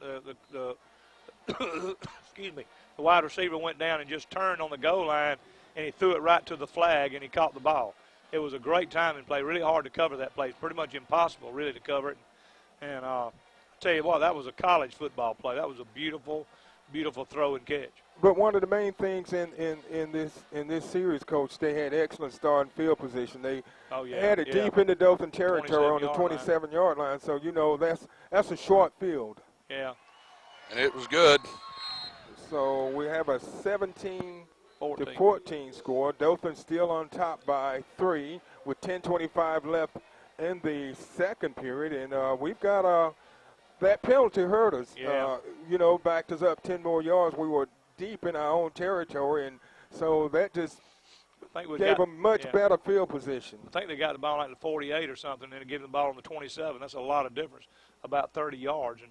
[SPEAKER 5] Excuse me. The wide receiver went down and just turned on the goal line, and he threw it right to the flag, and he caught the ball. It was a great timing play. Really hard to cover that play. It's pretty much impossible, really, to cover it. And I'll tell you what, that was a college football play. That was a beautiful, beautiful throw and catch.
[SPEAKER 2] But one of the main things in this series, Coach, they had excellent starting field position. They had it deep into Dothan territory on the 27-yard line. So, you know, that's a short field.
[SPEAKER 5] Yeah.
[SPEAKER 4] And it was good.
[SPEAKER 2] So we have a 17-14 score. Dothan still on top by 3 with 10:25 left in the second period. And we've got that penalty hurt us.
[SPEAKER 5] Yeah.
[SPEAKER 2] Backed us up 10 more yards. We were deep in our own territory, and so that just gave them much better field position.
[SPEAKER 5] I think they got the ball like the 48 or something, and gave them the ball on the 27. That's a lot of difference, about 30 yards.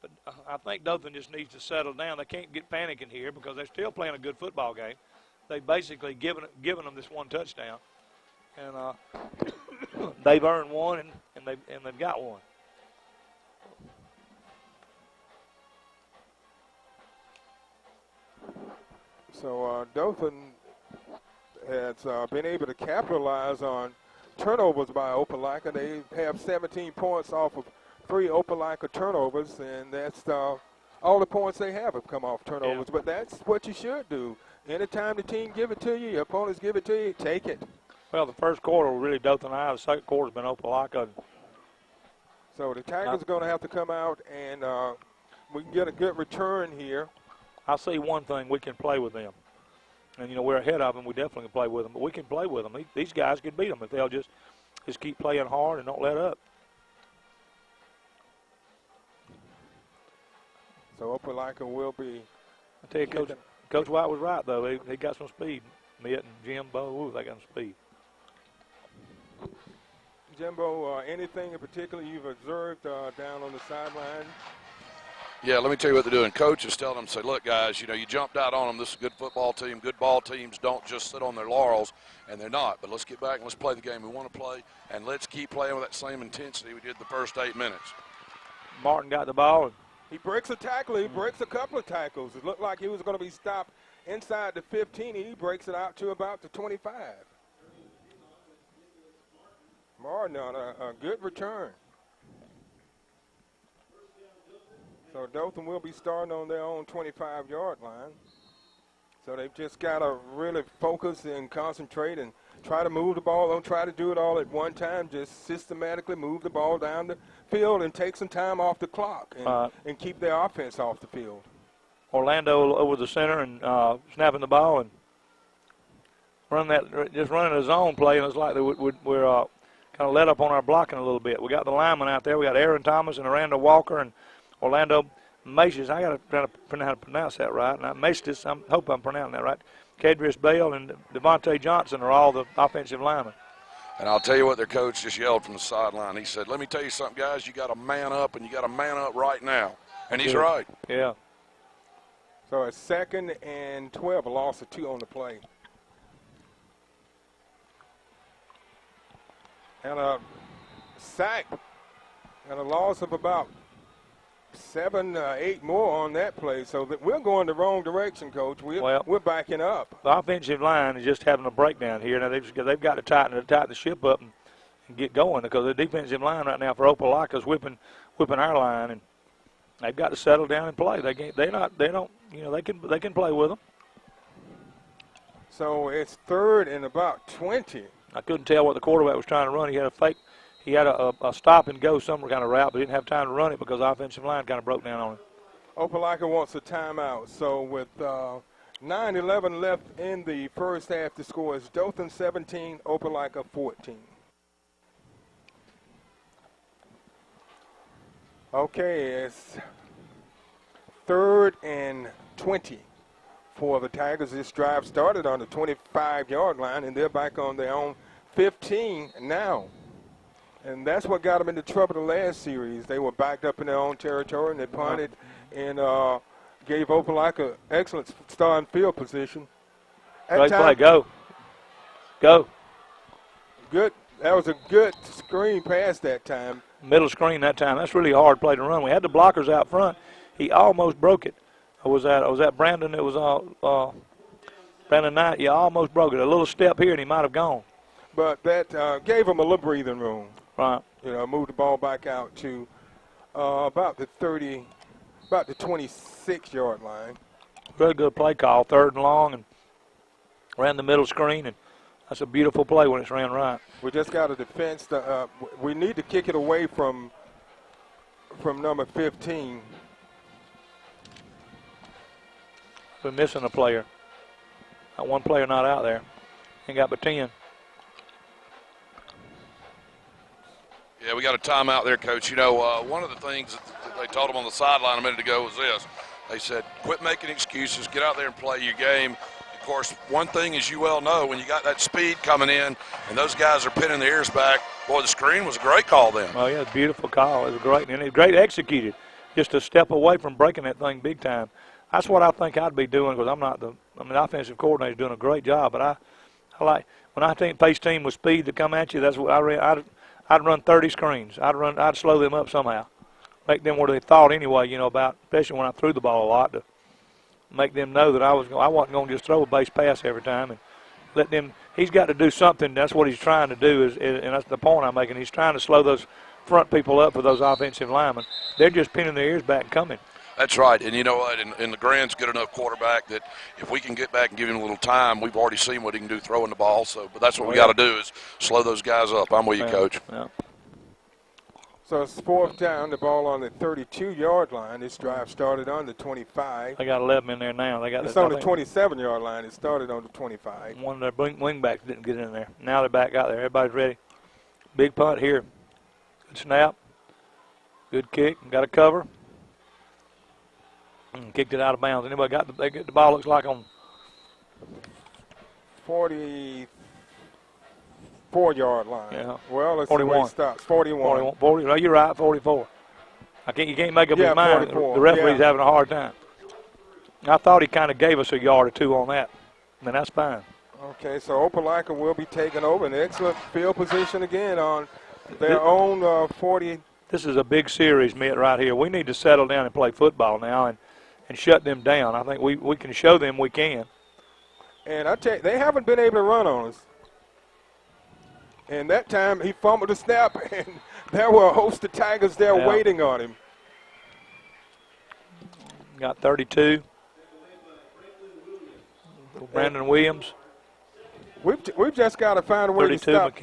[SPEAKER 5] But I think Dothan just needs to settle down. They can't get panicking here because they're still playing a good football game. They've basically given them this one touchdown, and they've earned one, and they've got one.
[SPEAKER 2] So Dothan has been able to capitalize on turnovers by Opelika. They have 17 points off of 3 Opelika turnovers, and that's all the points they have come off turnovers. Yeah. But that's what you should do. Anytime the team give it to you, your opponents give it to you, take it.
[SPEAKER 5] Well, the first quarter was really Dothan High. The second quarter's been Opelika.
[SPEAKER 2] So the Tigers are going to have to come out, and we can get a good return here.
[SPEAKER 5] I see one thing, we can play with them. And, we're ahead of them. We definitely can play with them. But we can play with them. These guys can beat them if they'll just keep playing hard and don't let up.
[SPEAKER 2] So Opelika will be.
[SPEAKER 5] I tell you, Coach White was right, though. They got some speed. Mitt and Jimbo, they got some speed.
[SPEAKER 2] Jimbo, anything in particular you've observed down on the sideline?
[SPEAKER 4] Yeah, let me tell you what they're doing. Coach is telling them, say, look, guys, you jumped out on them. This is a good football team. Good ball teams don't just sit on their laurels, and they're not. But let's get back and let's play the game we want to play, and let's keep playing with that same intensity we did the first 8 minutes.
[SPEAKER 5] Martin got the ball. And
[SPEAKER 2] he breaks a tackle. He breaks a couple of tackles. It looked like he was going to be stopped inside the 15. He breaks it out to about the 25. Martin on a good return. So Dothan will be starting on their own 25-yard line. So they've just got to really focus and concentrate and try to move the ball. Don't try to do it all at one time. Just systematically move the ball down the field and take some time off the clock and keep their offense off the field.
[SPEAKER 5] Orlando over the center and snapping the ball and running a zone play, and it's like we're kind of let up on our blocking a little bit. We got the linemen out there. We got Aaron Thomas and Aranda Walker and Orlando Macias. I got to try to how to pronounce that right. And Macias, I hope I'm pronouncing that right. Cadrius Bell and Devontae Johnson are all the offensive linemen.
[SPEAKER 4] And I'll tell you what, their coach just yelled from the sideline. He said, let me tell you something, guys. You got to man up, and you got to man up right now. And he's right.
[SPEAKER 5] Yeah.
[SPEAKER 2] So it's 2nd and 12, a loss of 2 on the play. And a sack and a loss of about 7, 8 more on that play. So that we're going the wrong direction, Coach. We're backing up.
[SPEAKER 5] The offensive line is just having a breakdown here. Now they've got to tighten the ship up and get going because the defensive line right now for Opelika is whipping our line, and they've got to settle down and play. They can play with them.
[SPEAKER 2] So it's 3rd and about 20.
[SPEAKER 5] I couldn't tell what the quarterback was trying to run. He had a fake. He had a stop and go somewhere kind of route, but didn't have time to run it because the offensive line kind of broke down on him.
[SPEAKER 2] Opelika wants a timeout. So with 9:11 left in the first half. The score is Dothan 17, Opelika 14. Okay, it's 3rd and 20 for the Tigers. This drive started on the 25-yard line, and they're back on their own 15 now. And that's what got them into trouble the last series. They were backed up in their own territory, and they punted and gave Opelika excellent starting field position.
[SPEAKER 5] Great play. Go.
[SPEAKER 2] Good. That was a good screen pass that time.
[SPEAKER 5] Middle screen that time. That's really a hard play to run. We had the blockers out front. He almost broke it. Was that Brandon? It was Brandon Knight. Yeah, almost broke it. A little step here, and he might have gone.
[SPEAKER 2] But that gave him a little breathing room.
[SPEAKER 5] Right.
[SPEAKER 2] You know, moved the ball back out to about the 26-yard line.
[SPEAKER 5] Really good play call, 3rd and long, and ran the middle screen, and that's a beautiful play when it's ran right.
[SPEAKER 2] We just got a defense. We need to kick it away from number 15.
[SPEAKER 5] We're missing a player. Got one player not out there. Ain't got but 10.
[SPEAKER 4] Yeah, we got a timeout there, Coach. You know, one of the things that they told them on the sideline a minute ago was this. They said, quit making excuses, get out there and play your game. Of course, one thing, as you well know, when you got that speed coming in and those guys are pinning their ears back, boy, the screen was a great call then.
[SPEAKER 5] Oh, yeah, beautiful call. It was great, and it was great executed. Just a step away from breaking that thing big time. That's what I think I'd be doing because I'm not the offensive coordinator's doing a great job, but I like when I face team with speed to come at you, that's what I'd run 30 screens. I'd slow them up somehow. Make them what they thought anyway, you know, about, especially when I threw the ball a lot, to make them know that I wasn't going to just throw a base pass every time and let them. He's got to do something. That's what he's trying to do, and that's the point I'm making. He's trying to slow those front people up for those offensive linemen. They're just pinning their ears back and coming.
[SPEAKER 4] That's right, and you know what, and LeGrand's good enough quarterback that if we can get back and give him a little time, we've already seen what he can do throwing the ball. So, but that's what we got to do is slow those guys up. I'm with you, Coach.
[SPEAKER 5] Yeah.
[SPEAKER 2] So it's 4th down, the ball on the 32-yard line. This drive started on the 25.
[SPEAKER 5] They got 11 in there now.
[SPEAKER 2] It's on the 27-yard line. It started on the 25.
[SPEAKER 5] One of their wingbacks didn't get in there. Now they're back out there. Everybody's ready. Big punt here. Good snap. Good kick. Got a cover. Kicked it out of bounds. Anybody got the ball? Looks like on
[SPEAKER 2] 44-yard line.
[SPEAKER 5] Yeah.
[SPEAKER 2] Well, let's
[SPEAKER 5] 41.
[SPEAKER 2] see where he stops. 41.
[SPEAKER 5] 40. No, you're right. 44. You can't make up his mind.
[SPEAKER 2] 44.
[SPEAKER 5] The referee's having a hard time. I thought he kind of gave us a yard or two on that. I mean, that's fine.
[SPEAKER 2] Okay, so Opelika will be taking over. An excellent field position again on their own 40.
[SPEAKER 5] This is a big series, Mitt, right here. We need to settle down and play football now and shut them down. I think we can show them we can.
[SPEAKER 2] And I tell you, they haven't been able to run on us. And that time he fumbled the snap, and there were a host of Tigers there waiting on him.
[SPEAKER 5] Got 32. Brandon Williams.
[SPEAKER 2] We've just got to find a way to stop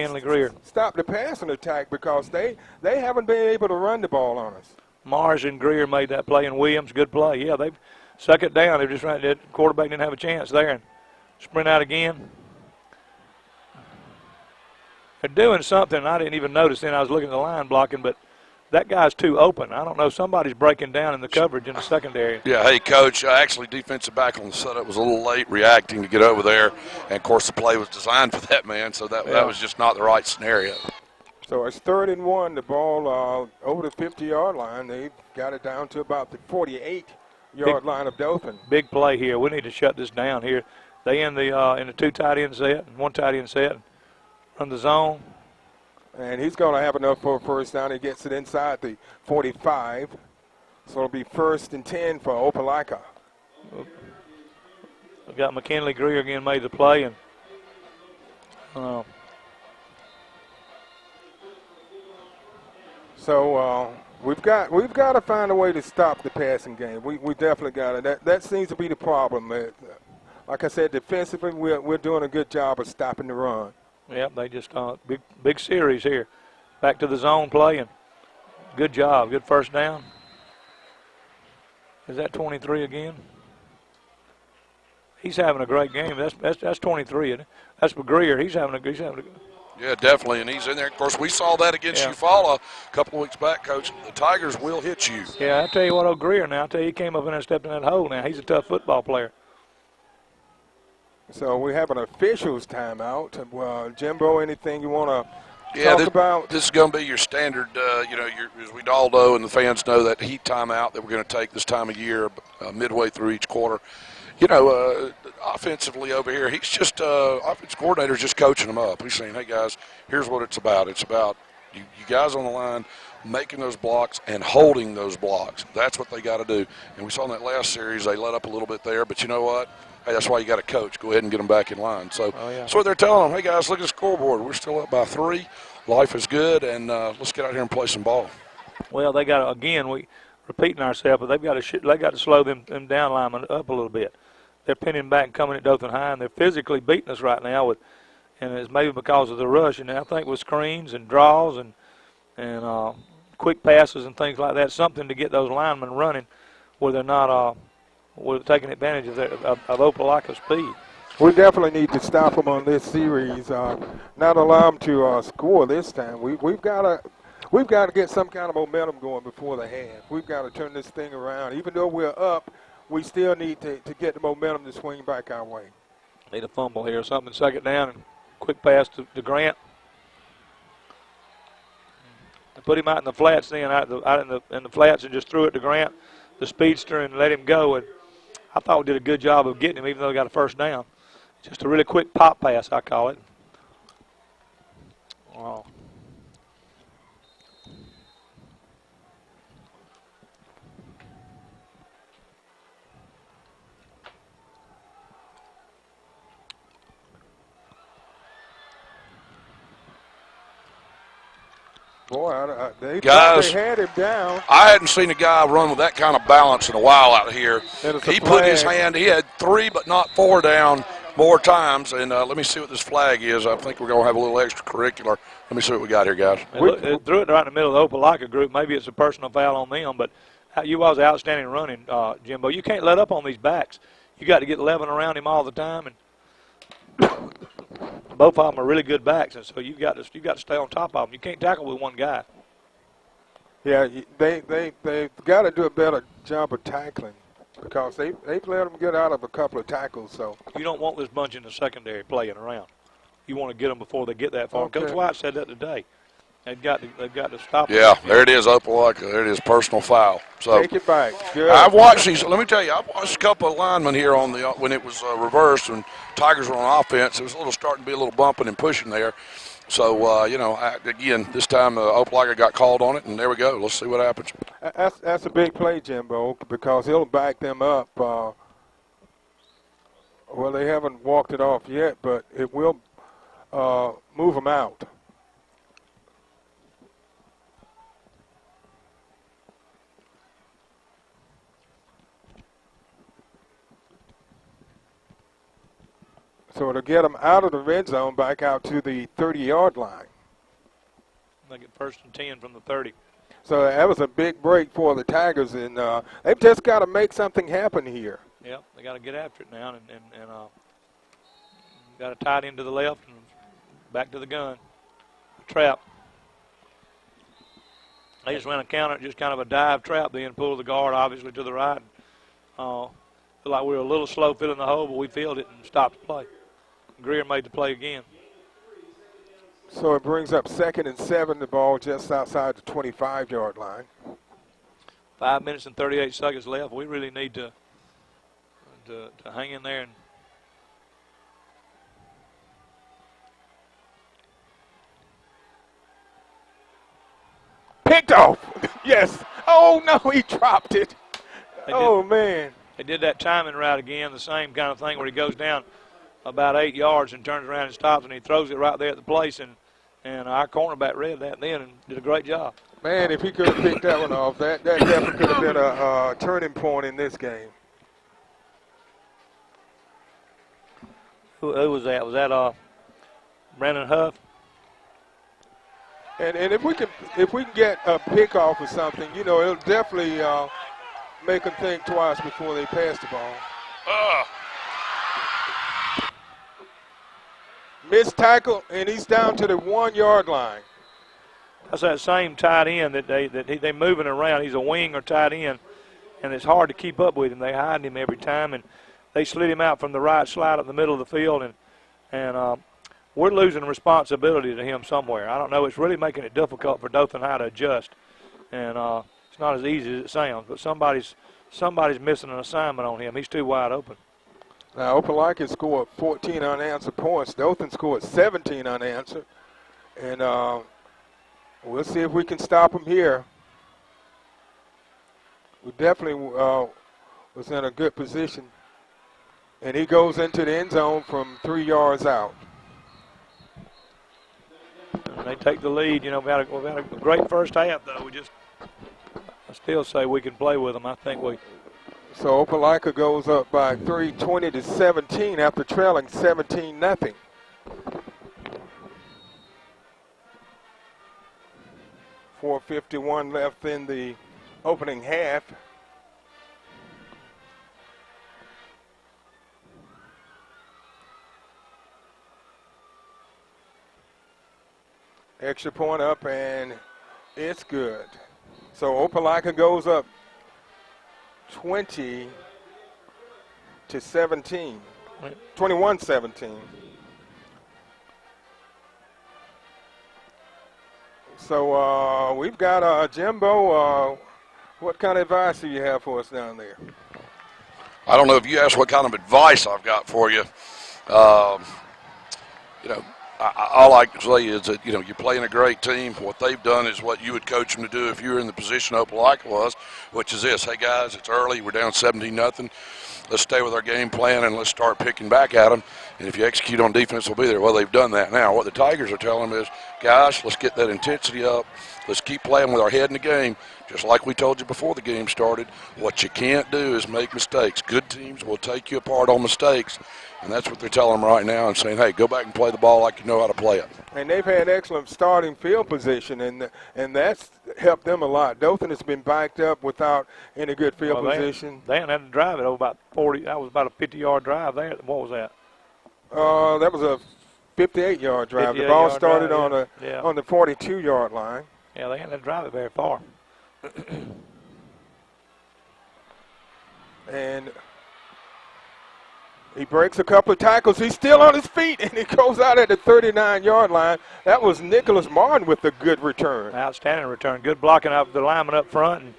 [SPEAKER 2] the passing attack because they haven't been able to run the ball on us.
[SPEAKER 5] Mars and Greer made that play, and Williams, good play. Yeah, they've suck it down. They're just right. The quarterback didn't have a chance there. And sprint out again. They're doing something I didn't even notice then. I was looking at the line blocking, but that guy's too open. I don't know. Somebody's breaking down in the coverage in the secondary.
[SPEAKER 4] Yeah, hey, Coach, actually defensive back on the setup was a little late reacting to get over there. And, of course, the play was designed for that man, so that was just not the right scenario.
[SPEAKER 2] So it's 3rd and 1. The ball over the 50-yard line. They got it down to about the 48-yard line of Dothan.
[SPEAKER 5] Big play here. We need to shut this down here. They in the 2 tight end set and 1 tight end set. Run the zone.
[SPEAKER 2] And he's going to have enough for a first down. He gets it inside the 45. So it'll be 1st and 10 for Opelika.
[SPEAKER 5] We've got McKinley Greer again made the play. And
[SPEAKER 2] so we've got to find a way to stop the passing game. We definitely got it. That seems to be the problem. Like I said, defensively, we're doing a good job of stopping the run.
[SPEAKER 5] Yep, they just big series here. Back to the zone play, and good job. Good first down. Is that 23 again? He's having a great game. That's 23, isn't it? That's Greer. He's having a
[SPEAKER 4] Yeah, definitely, and he's in there. Of course, we saw that against Eufaula a couple of weeks back, Coach. The Tigers will hit you.
[SPEAKER 5] Yeah, I tell you what, old Greer now, I tell you, he came up in there and stepped in that hole now. He's a tough football player.
[SPEAKER 2] So we have an officials timeout. Jimbo, anything you want to talk about?
[SPEAKER 4] This is going to be your standard, as we all know and the fans know, that heat timeout that we're going to take this time of year midway through each quarter. Offensively over here, he's just offense coordinator's just coaching them up. He's saying, hey, guys, here's what it's about. It's about you guys on the line making those blocks and holding those blocks. That's what they got to do. And we saw in that last series they let up a little bit there, but you know what? Hey, that's why you got to coach. Go ahead and get them back in line. So that's what they're telling them. Hey, guys, look at the scoreboard. We're still up by 3. Life is good, and let's get out here and play some ball.
[SPEAKER 5] Well, they got to, again, we repeating ourselves, but they got to slow them down linemen up a little bit. They're pinning back and coming at Dothan High, and they're physically beating us right now and it's maybe because of the rush. And I think with screens and draws and quick passes and things like that, something to get those linemen running where they're not taking advantage of Opelika's speed.
[SPEAKER 2] We definitely need to stop them on this series, not allow them to score this time. We've got to get some kind of momentum going before the half. We've got to turn this thing around. Even though we're up, we still need to get the momentum to swing back our way.
[SPEAKER 5] Need a fumble here or something. Second down and quick pass to Grant. They put him out in the flats then, out in the flats, and just threw it to Grant, the speedster, and let him go. And I thought we did a good job of getting him, even though we got a first down. Just a really quick pop pass, I call it. Wow.
[SPEAKER 2] Boy, they
[SPEAKER 4] guys,
[SPEAKER 2] had him down.
[SPEAKER 4] I hadn't seen a guy run with that kind of balance in a while out here. He put his hand, he had 3 but not 4 down more times. And let me see what this flag is. I think we're going to have a little extracurricular. Let me see what we got here, guys.
[SPEAKER 5] They threw it right in the middle of the Opelika group. Maybe it's a personal foul on them, but you was outstanding running, Jimbo. You can't let up on these backs. You got to get 11 around him all the time, and both of them are really good backs, and so you've got to stay on top of them. You can't tackle with one guy.
[SPEAKER 2] Yeah, they've got to do a better job of tackling because they've let them get out of a couple of tackles. So
[SPEAKER 5] you don't want this bunch in the secondary playing around. You want to get them before they get that far.
[SPEAKER 2] Okay.
[SPEAKER 5] Coach White said that today. They've got to stop.
[SPEAKER 4] Yeah, there it is, Opelika. There it is, personal foul. So
[SPEAKER 2] take it back. Good.
[SPEAKER 4] I've watched these. Let me tell you, I've watched a couple of linemen here on when it was reversed and Tigers were on offense. It was starting to be a little bumping and pushing there. So again, this time Opelika got called on it, and there we go. Let's see what happens.
[SPEAKER 2] That's a big play, Jimbo, because he'll back them up. Well, they haven't walked it off yet, but it will move them out. So to get them out of the red zone, back out to the 30-yard line.
[SPEAKER 5] They get 1st and 10 from the 30.
[SPEAKER 2] So that was a big break for the Tigers, and they've just got to make something happen here.
[SPEAKER 5] Yep, they got to get after it now, and got to tie it into the left and back to the gun. Trap. They just ran a counter, just kind of a dive trap, then pulled the guard obviously to the right. Feel like we were a little slow filling the hole, but we filled it and stopped the play. Greer made the play again.
[SPEAKER 2] So it brings up 2nd and 7, the ball just outside the 25-yard line.
[SPEAKER 5] 5 minutes and 38 seconds left. We really need to hang in there and
[SPEAKER 2] picked off. Yes. Oh no, he dropped it. Man.
[SPEAKER 5] They did that timing right again, the same kind of thing where he goes down about 8 yards and turns around and stops, and he throws it right there at the place, and our cornerback read that then and did a great job.
[SPEAKER 2] Man, if he could have picked that one off, that definitely could have been a turning point in this game.
[SPEAKER 5] Who was that? Was that Brandon Huff?
[SPEAKER 2] And if we can get a pick off or something, it'll definitely make them think twice before they pass the ball. missed tackle, and he's down to the 1-yard line.
[SPEAKER 5] That's that same tight end that they moving around. He's a wing or tight end, and it's hard to keep up with him. They hide him every time, and they slid him out from the right slide up the middle of the field, and we're losing responsibility to him somewhere. I don't know. It's really making it difficult for Dothan High to adjust, and it's not as easy as it sounds. But somebody's missing an assignment on him. He's too wide open.
[SPEAKER 2] Now, Opelika scored 14 unanswered points. Dothan scored 17 unanswered, and we'll see if we can stop him here. We definitely was in a good position, and he goes into the end zone from 3 yards out.
[SPEAKER 5] And they take the lead. You know, we've had a great first half, though. I still say we can play with them. I think we.
[SPEAKER 2] So Opelika goes up by 3, 20-17 after trailing 17-0. .451 left in the opening half. Extra point up, and it's good. So Opelika goes up 20-17, 21-17. So we've got Jimbo. What kind of advice do you have for us down there?
[SPEAKER 4] I don't know if you asked what kind of advice I've got for you. You know, all I can say is that, you know, you're playing a great team. What they've done is what you would coach them to do if you were in the position Opelika was, which is this: hey guys, it's early, we're down 17-0. Let's stay with our game plan and let's start picking back at them. And if you execute on defense, we'll be there. Well, they've done that. Now, what the Tigers are telling them is, guys, let's get that intensity up. Let's keep playing with our head in the game, just like we told you before the game started. What you can't do is make mistakes. Good teams will take you apart on mistakes, and that's what they're telling them right now and saying, hey, go back and play the ball like you know how to play it.
[SPEAKER 2] And they've had excellent starting field position, and that's helped them a lot. Dothan has been backed up without any good field position.
[SPEAKER 5] They hadn't had to drive it over about 40. That was about a 50-yard drive there. What was that?
[SPEAKER 2] That was a 58-yard drive. The ball started on the 42-yard line.
[SPEAKER 5] Yeah, they hadn't had to drive it very far.
[SPEAKER 2] And he breaks a couple of tackles. He's still on his feet, and he goes out at the 39-yard line. That was Nicholas Martin with a good return.
[SPEAKER 5] Outstanding return. Good blocking up the lineman up front,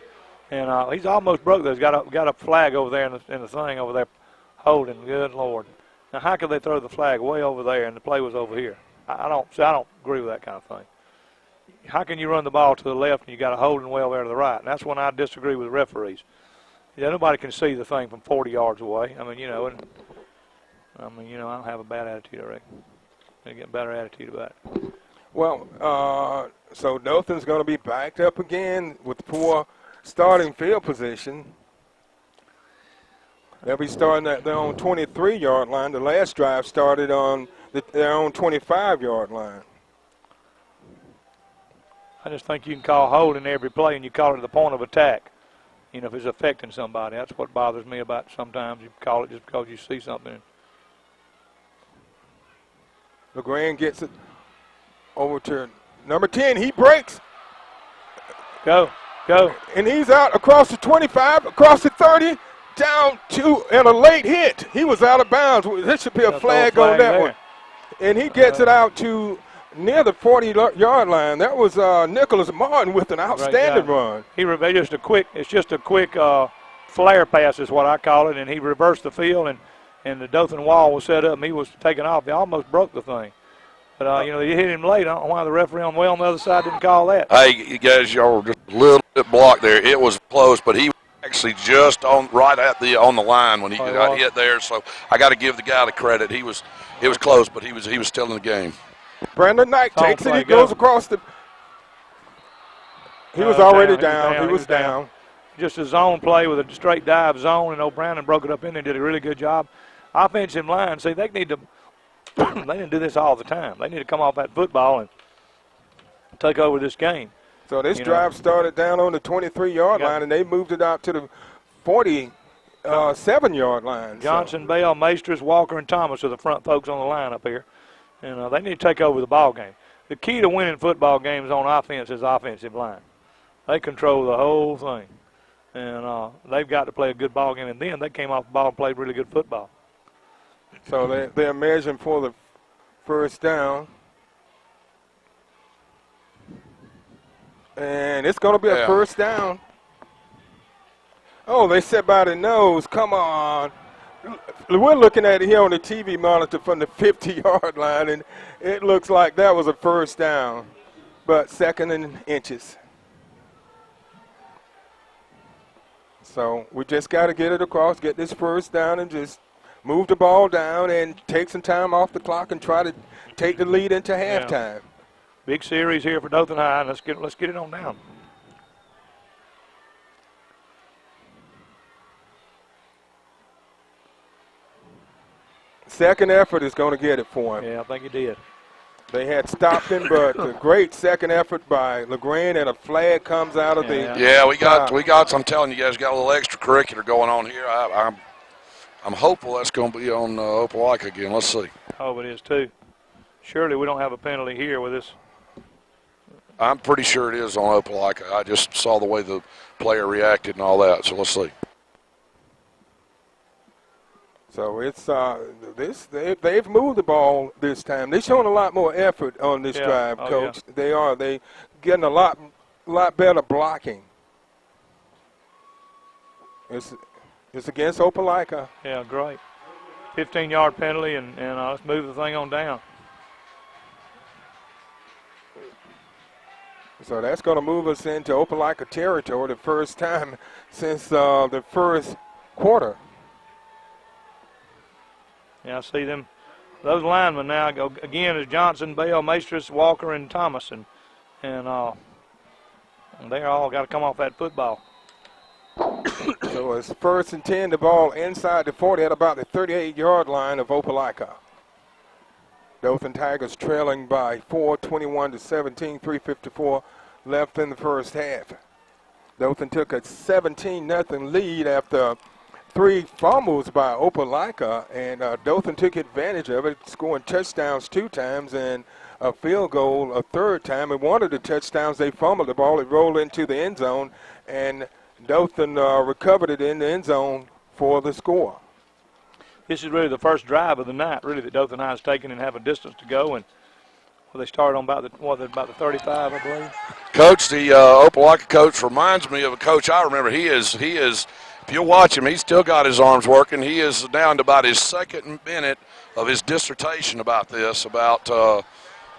[SPEAKER 5] and he's almost broke those. Got a flag over there in the thing over there, holding. Good Lord. Now, how could they throw the flag way over there and the play was over here? I don't agree with that kind of thing. How can you run the ball to the left and you got a holding well there to the right? And that's when I disagree with referees. Yeah, nobody can see the thing from 40 yards away. I mean, I don't have a bad attitude, I reckon. I get a better attitude about it.
[SPEAKER 2] Well, so Dothan's going to be backed up again with poor starting field position. They'll be starting at their own 23-yard line. The last drive started on their own 25-yard line.
[SPEAKER 5] I just think you can call holding every play, and you call it at the point of attack. You know, if it's affecting somebody. That's what bothers me about sometimes. You call it just because you see something.
[SPEAKER 2] LeGrand gets it over to number 10. He breaks.
[SPEAKER 5] Go.
[SPEAKER 2] And he's out across the 25, across the 30, down to, and a late hit. He was out of bounds. There should be a flag on that one. And he gets it out to near the 40-yard line. That was Nicholas Martin with an outstanding run.
[SPEAKER 5] It's just a quick flare pass is what I call it, and he reversed the field, and the Dothan wall was set up, and he was taking off. He almost broke the thing. But, they hit him late. I don't know why the referee on the other side didn't call that.
[SPEAKER 4] Hey, you guys, y'all were just a little bit blocked there. It was close, but he was actually just on the line when he got hit there. So I got to give the guy the credit. It was close, but he was still in the game.
[SPEAKER 2] Brandon Knight takes it. He goes across the – he was already down. He was down.
[SPEAKER 5] Just a zone play with a straight dive zone, and O'Brien broke it up in there and did a really good job. Offensive line, see, they need to – they didn't do this all the time. They need to come off that football and take over this game.
[SPEAKER 2] So this drive started down on the 23-yard line, and they moved it out to the 47-yard line.
[SPEAKER 5] Johnson, Bell, Maestris, Walker, and Thomas are the front folks on the line up here. And they need to take over the ball game. The key to winning football games on offense is offensive line. They control the whole thing. And they've got to play a good ball game. And then they came off the ball and played really good football.
[SPEAKER 2] So they're measuring for the first down. And it's going to be a first down. Oh, they set by the nose. Come on. We're looking at it here on the TV monitor from the 50-yard line, and it looks like that was a first down, but second and inches. So we just got to get it across, get this first down, and just move the ball down and take some time off the clock and try to take the lead into halftime.
[SPEAKER 5] Yeah. Big series here for Dothan High. Let's get it on down.
[SPEAKER 2] Second effort is going to get it for him.
[SPEAKER 5] Yeah, I think he did.
[SPEAKER 2] They had stopped him, but a great second effort by LeGrand, and a flag comes out of the.
[SPEAKER 4] Yeah, we got. I'm telling you guys, got a little extracurricular going on here. I'm hopeful that's going to be on Opelika again. Let's see.
[SPEAKER 5] Oh, it is too. Surely we don't have a penalty here with this.
[SPEAKER 4] I'm pretty sure it is on Opelika. I just saw the way the player reacted and all that. So let's see.
[SPEAKER 2] So it's they've moved the ball this time. They're showing a lot more effort on this drive, Coach. Yeah. They getting a lot better blocking. It's against Opelika.
[SPEAKER 5] Yeah, great. 15-yard penalty, and let's move the thing on down.
[SPEAKER 2] So that's going to move us into Opelika territory the first time since the first quarter.
[SPEAKER 5] Yeah, I see them. Those linemen now go again is Johnson, Bell, Maestris, Walker, and Thomas, and they all got to come off that football.
[SPEAKER 2] So it's first and 10. The ball inside the 40 at about the 38-yard line of Opelika. Dothan Tigers trailing by 4, 21-17, 3:54 left in the first half. Dothan took a 17-0 lead after 3 fumbles by Opelika, and Dothan took advantage of it, scoring touchdowns 2 times and a field goal a third time. And one of the touchdowns, they fumbled the ball. It rolled into the end zone, and Dothan recovered it in the end zone for the score.
[SPEAKER 5] This is really the first drive of the night, really, that Dothan High has taken and have a distance to go. And they started on about the 35, I believe.
[SPEAKER 4] Coach, the Opelika coach reminds me of a coach I remember. He is. If you watch him, he's still got his arms working. He is down to about his second minute of his dissertation about this,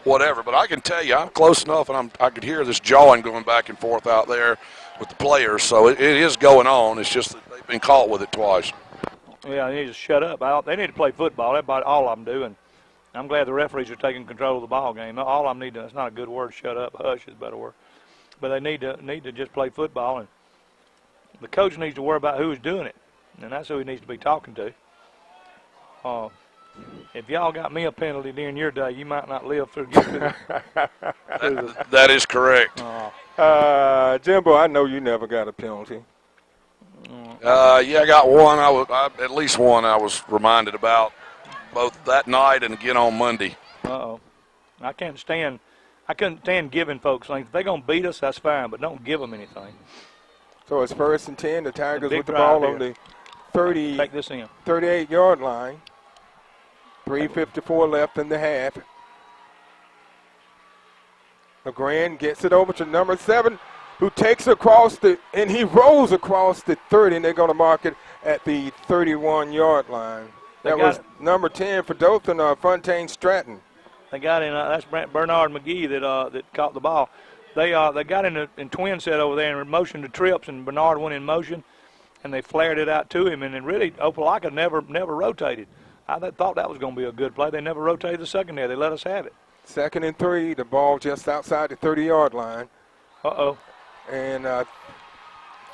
[SPEAKER 4] whatever. But I can tell you, I'm close enough, and I could hear this jawing going back and forth out there with the players. So it is going on. It's just that they've been caught with it twice.
[SPEAKER 5] Yeah, they need to shut up. They need to play football. That's about all I'm doing. I'm glad the referees are taking control of the ball game. All I'm need to, it's not a good word, shut up, hush is a better word. But they need to just play football, and the coach needs to worry about who's doing it, and that's who he needs to be talking to. If y'all got me a penalty during your day, you might not live through
[SPEAKER 4] That is correct.
[SPEAKER 2] Jimbo, I know you never got a penalty.
[SPEAKER 4] Yeah, I got one. At least one I was reminded about, both that night and again on Monday.
[SPEAKER 5] I couldn't stand giving folks things. If they're going to beat us, that's fine, but don't give them anything.
[SPEAKER 2] So it's first and 10. The Tigers with the ball on the 38-yard line. 3:54 left in the half. LeGrand gets it over to number 7, who takes across and he rolls across the 30, and they're going to mark it at the 31-yard line. That was number 10 for Dothan, Fontaine Stratton.
[SPEAKER 5] They got in. That's Bernard McGee that caught the ball. They got in twin set over there and motioned to trips, and Bernard went in motion, and they flared it out to him. And then really, Opelika never rotated. I thought that was going to be a good play. They never rotated the secondary. They let us have it.
[SPEAKER 2] 2nd and 3. The ball just outside the 30-yard line. And I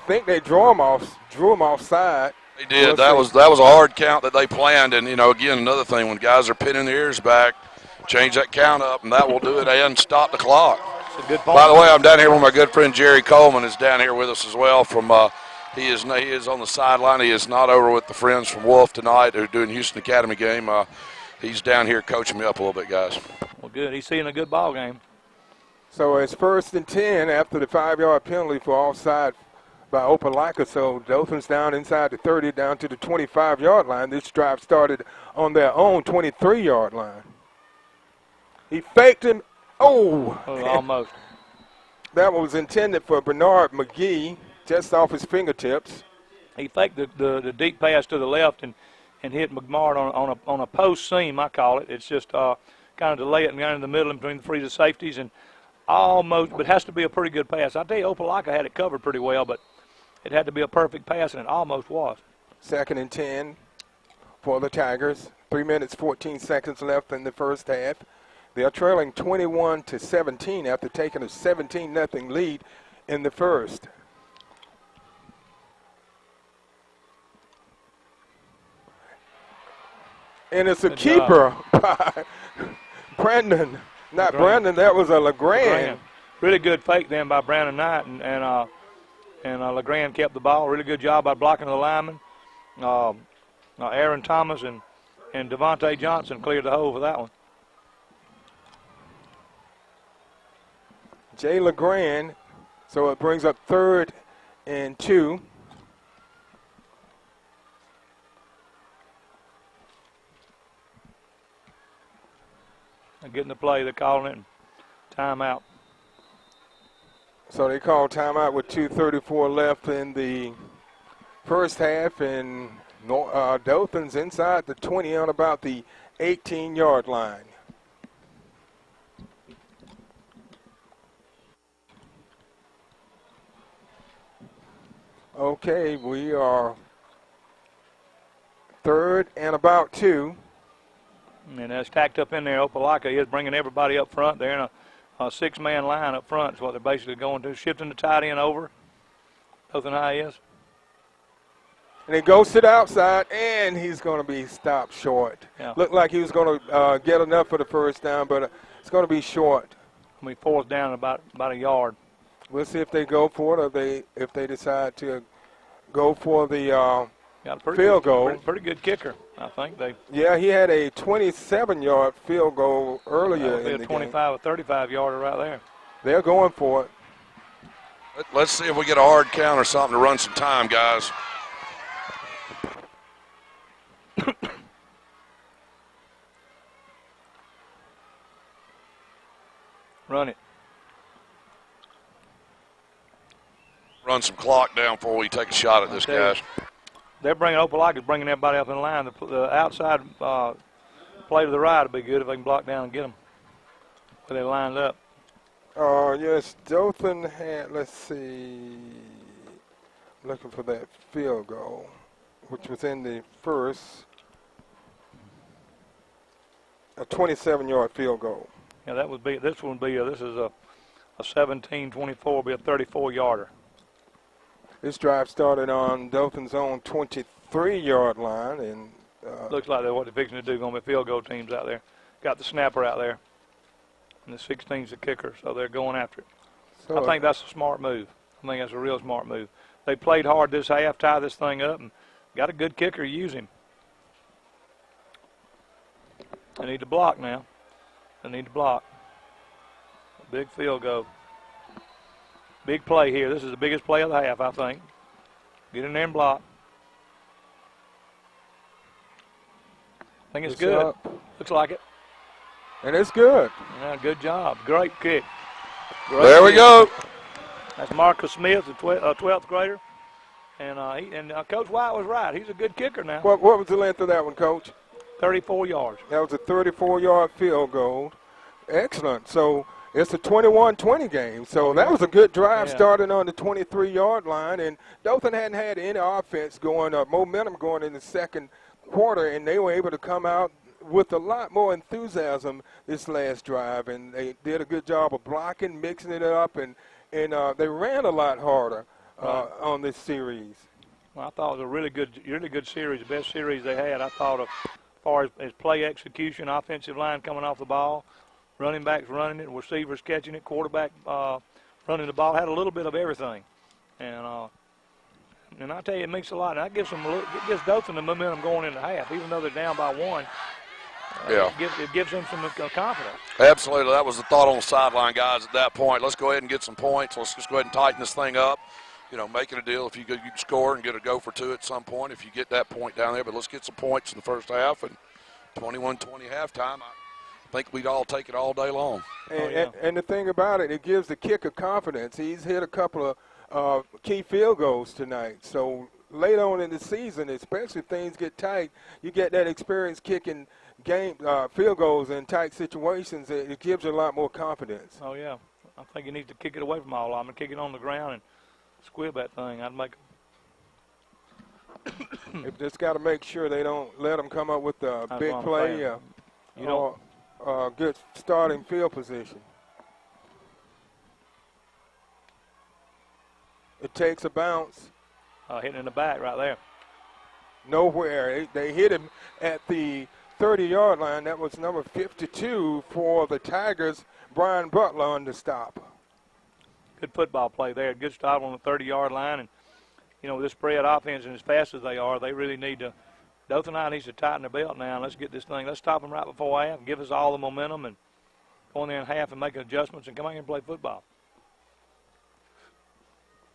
[SPEAKER 2] think they drew him offside.
[SPEAKER 4] They did. That was a hard count that they planned. And again, another thing, when guys are pinning their ears back, change that count up, and that will do it and stop the clock.
[SPEAKER 5] That's a good point.
[SPEAKER 4] By the way, I'm down here with my good friend Jerry Coleman is down here with us as well. He is on the sideline. He is not over with the friends from Wolf tonight. They're doing Houston Academy game. he's down here coaching me up a little bit, guys.
[SPEAKER 5] Well, good. He's seeing a good ball game.
[SPEAKER 2] So it's 1st and 10 after the 5-yard penalty for offside by Opelika. So Dothan's down inside the 30, down to the 25-yard line. This drive started on their own 23-yard line. He faked him. Oh,
[SPEAKER 5] almost.
[SPEAKER 2] That was intended for Bernard McGee, just off his fingertips.
[SPEAKER 5] He faked the deep pass to the left and hit McMahon on a post seam, I call it. It's just kind of delay it and got in the middle between the three safeties and almost, but it has to be a pretty good pass. I tell you, Opelika had it covered pretty well, but it had to be a perfect pass, and it almost was.
[SPEAKER 2] 2nd and 10 for the Tigers. 3 minutes, 14 seconds left in the first half. They are trailing 21-17 after taking a 17-0 lead in the first. And it's a
[SPEAKER 5] Good
[SPEAKER 2] keeper by Brandon. Not Brandon, that was a LeGrand.
[SPEAKER 5] Really good fake then by Brandon Knight, and LeGrand kept the ball. Really good job by blocking the lineman. Aaron Thomas and Devontae Johnson cleared the hole for that one.
[SPEAKER 2] Jay LeGrand, so it brings up 3rd and 2.
[SPEAKER 5] Getting the play, they're calling it. Timeout.
[SPEAKER 2] So they call timeout with 2:34 left in the first half, and Dothan's inside the 20 on about the 18-yard line. Okay, we are 3rd and about 2.
[SPEAKER 5] And that's tacked up in there. Opelika is bringing everybody up front. They're in a 6-man line up front is what they're basically going to. Shifting the tight end over. Dothan High is.
[SPEAKER 2] And he goes to the outside, and he's going to be stopped short.
[SPEAKER 5] Yeah.
[SPEAKER 2] Looked like he was going to get enough for the first down, but it's going to be short.
[SPEAKER 5] I mean, 4th down about a yard.
[SPEAKER 2] We'll see if they go for it or if they decide to go for the field goal.
[SPEAKER 5] Pretty good kicker, I think.
[SPEAKER 2] Yeah, he had a 27-yard field goal earlier in the
[SPEAKER 5] 25 or 35-yarder right there.
[SPEAKER 2] They're going for it.
[SPEAKER 4] Let's see if we get a hard count or something to run some time, guys.
[SPEAKER 5] Run it.
[SPEAKER 2] run some clock down before we take a shot at this, guys.
[SPEAKER 5] They're bringing Opelika's bringing everybody up in line. The outside play to the right would be good if they can block down and get them where they lined up.
[SPEAKER 2] Yes, Dothan had, let's see, looking for that field goal, which was in the first, a 27-yard field goal.
[SPEAKER 5] Yeah, that would be, this one would be, this is a 17-24, be a 34-yarder.
[SPEAKER 2] This drive started on Dothan's own 23-yard line, and
[SPEAKER 5] looks like what they're fixing to do. Going to be field goal teams out there. Got the snapper out there, and the 16's the kicker, so they're going after it.
[SPEAKER 2] so
[SPEAKER 5] I think that's a smart move. I think that's a real smart move. They played hard this half, tie this thing up, and got a good kicker. Use him. They need to block now. They need to block. A big field goal. Big play here. This is the biggest play of the half, I think. Get in there and block. I think it's good. Looks like it.
[SPEAKER 2] And it's good.
[SPEAKER 5] Yeah, good job. Great kick.
[SPEAKER 2] There we go.
[SPEAKER 5] That's Marcus Smith, the 12th grader. And Coach White was right. He's a good kicker now.
[SPEAKER 2] What was the length of that one, Coach?
[SPEAKER 5] 34 yards.
[SPEAKER 2] That was a 34-yard field goal. Excellent. So it's a 21-20 game. So that was a good drive starting on the 23-yard line. And Dothan hadn't had any offense going up, momentum going in the second quarter, and they were able to come out with a lot more enthusiasm this last drive. And they did a good job of blocking, mixing it up, and they ran a lot harder on this series.
[SPEAKER 5] Well, I thought it was a really good series, the best series they had. I thought as far as play execution, offensive line coming off the ball, running backs running it, receivers catching it, quarterback running the ball, had a little bit of everything. And I tell you, it makes a lot. And that gives Dothan the momentum going into half, even though they're down by one.
[SPEAKER 4] Yeah.
[SPEAKER 5] It gives them some confidence.
[SPEAKER 4] Absolutely. That was the thought on the sideline, guys, at that point. Let's go ahead and get some points. Let's just go ahead and tighten this thing up. You know, make it a deal if you can score and get a go for two at some point if you get that point down there. But let's get some points in the first half, and 21-20 halftime. I think we'd all take it all day long.
[SPEAKER 2] And the thing about it, it gives the kicker confidence. He's hit a couple of key field goals tonight. So late on in the season, especially if things get tight, you get that experience kicking field goals in tight situations. It gives you a lot more confidence.
[SPEAKER 5] Oh, yeah. I think you need to kick it away from all of them and kick it on the ground and squib that thing. I'd make
[SPEAKER 2] They've just got to make sure they don't let them come up with a big play or good starting field position. It takes a bounce.
[SPEAKER 5] Hitting in the back right there.
[SPEAKER 2] Nowhere. They hit him at the 30-yard line. That was number 52 for the Tigers, Brian Butler, on the stop.
[SPEAKER 5] Good football play there. Good stop on the 30-yard line. And, you know, with this spread offense and as fast as they are, they really need to – Dothan High needs to tighten their belt now. Let's get this thing – let's stop them right before half and give us all the momentum and go in there in half and make adjustments and come out here and play football.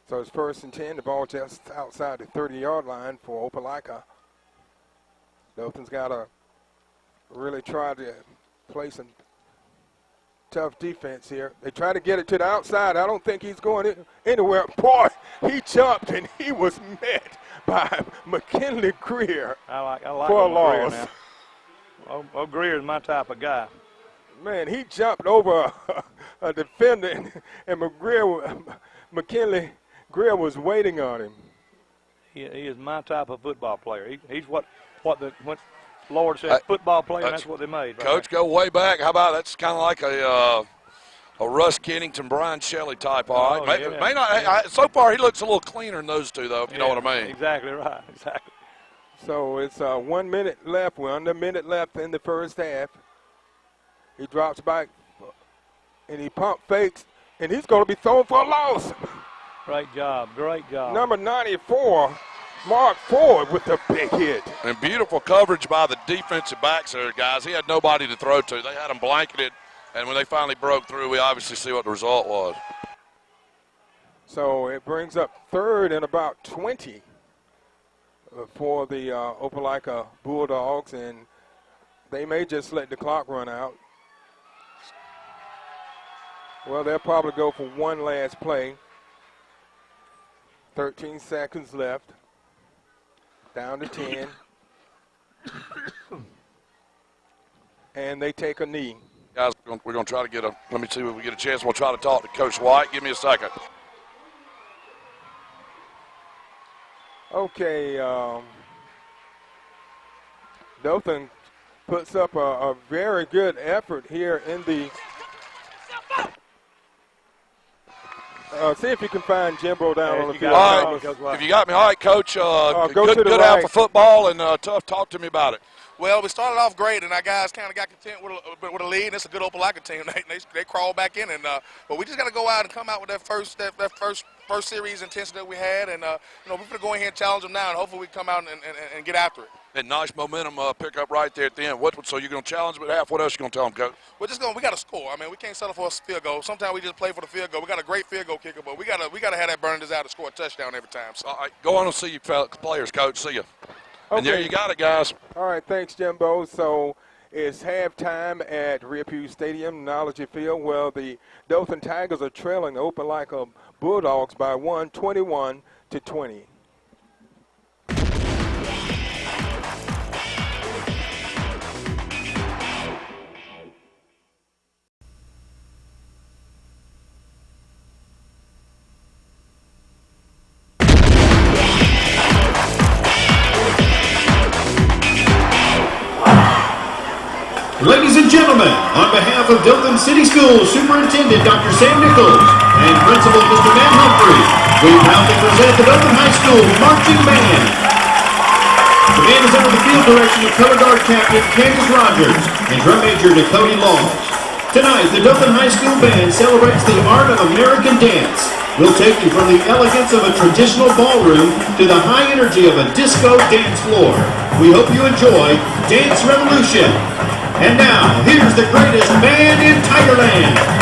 [SPEAKER 2] So it's 1st and 10. The ball just outside the 30-yard line for Opelika. Dothan's got to really try to play some tough defense here. They try to get it to the outside. I don't think he's going anywhere. Boy, he jumped and he was met by McKinley Greer
[SPEAKER 5] I like
[SPEAKER 2] for a loss.
[SPEAKER 5] Greer is my type of guy.
[SPEAKER 2] Man, he jumped over a defender, and McKinley Greer was waiting on him.
[SPEAKER 5] He is my type of football player. He's what Lord said, football player, and that's what they made.
[SPEAKER 4] Coach, go way back. How about that's kind of like a Russ Kennington, Brian Shelley type. All right. May not. So far, he looks a little cleaner than those two, though. If you know what I mean.
[SPEAKER 5] Exactly right. Exactly.
[SPEAKER 2] So it's 1 minute left. We're under a minute left in the first half. He drops back, and he pump fakes, and he's going to be thrown for a loss.
[SPEAKER 5] Great job. Great job.
[SPEAKER 2] Number 94. Mark Ford with the big hit.
[SPEAKER 4] And beautiful coverage by the defensive backs there, guys. He had nobody to throw to. They had him blanketed, and when they finally broke through, we obviously see what the result was.
[SPEAKER 2] So it brings up 3rd and about 20 for the Opelika Bulldogs, and they may just let the clock run out. Well, they'll probably go for one last play. 13 seconds left. Down to 10. And they take a knee.
[SPEAKER 4] Guys, we're going to try to get let me see if we get a chance. We'll try to talk to Coach White. Give me a second.
[SPEAKER 2] Okay. Dothan puts up a very good effort here in the see if you can find Jimbo down on the field.
[SPEAKER 4] All right. If you got me, all right, Coach. Good
[SPEAKER 2] right.
[SPEAKER 4] half of football and tough. Talk to me about it.
[SPEAKER 6] Well, we started off great, and our guys kind of got content with a lead. And it's a good Opelika team. They crawled back in, and but we just got to go out and come out with that first series intensity that we had, and we're going to go in here and challenge them now, and hopefully we can come out and get after it.
[SPEAKER 4] And nice momentum pick up right there at the end. So you're going to challenge them at half. What else you going to tell them, Coach?
[SPEAKER 6] We got to score. I mean, we can't settle for a field goal. Sometimes we just play for the field goal. We got a great field goal kicker, but we got to have that burning desire to score a touchdown every time. So.
[SPEAKER 4] All right, go on and see you players, Coach. See you.
[SPEAKER 2] Okay.
[SPEAKER 4] And there you got it, guys.
[SPEAKER 2] All right, thanks, Jimbo. So it's halftime at Repuse Stadium, Knowledge Field. Well, the Dothan Tigers are trailing Opelika Bulldogs by 21-20.
[SPEAKER 7] Ladies and gentlemen, on behalf of Dothan City Schools Superintendent Dr. Sam Nichols and Principal Mr. Matt Humphrey, we proudly present the Dothan High School Marching Band. The band is under the field direction of Color Guard Captain Candace Rogers and Drum Major Cody Laws. Tonight, the Dothan High School Band celebrates the art of American dance We'll take you from the elegance of a traditional ballroom to the high energy of a disco dance floor. We hope you enjoy Dance Revolution. And now, here's the greatest band in Tigerland.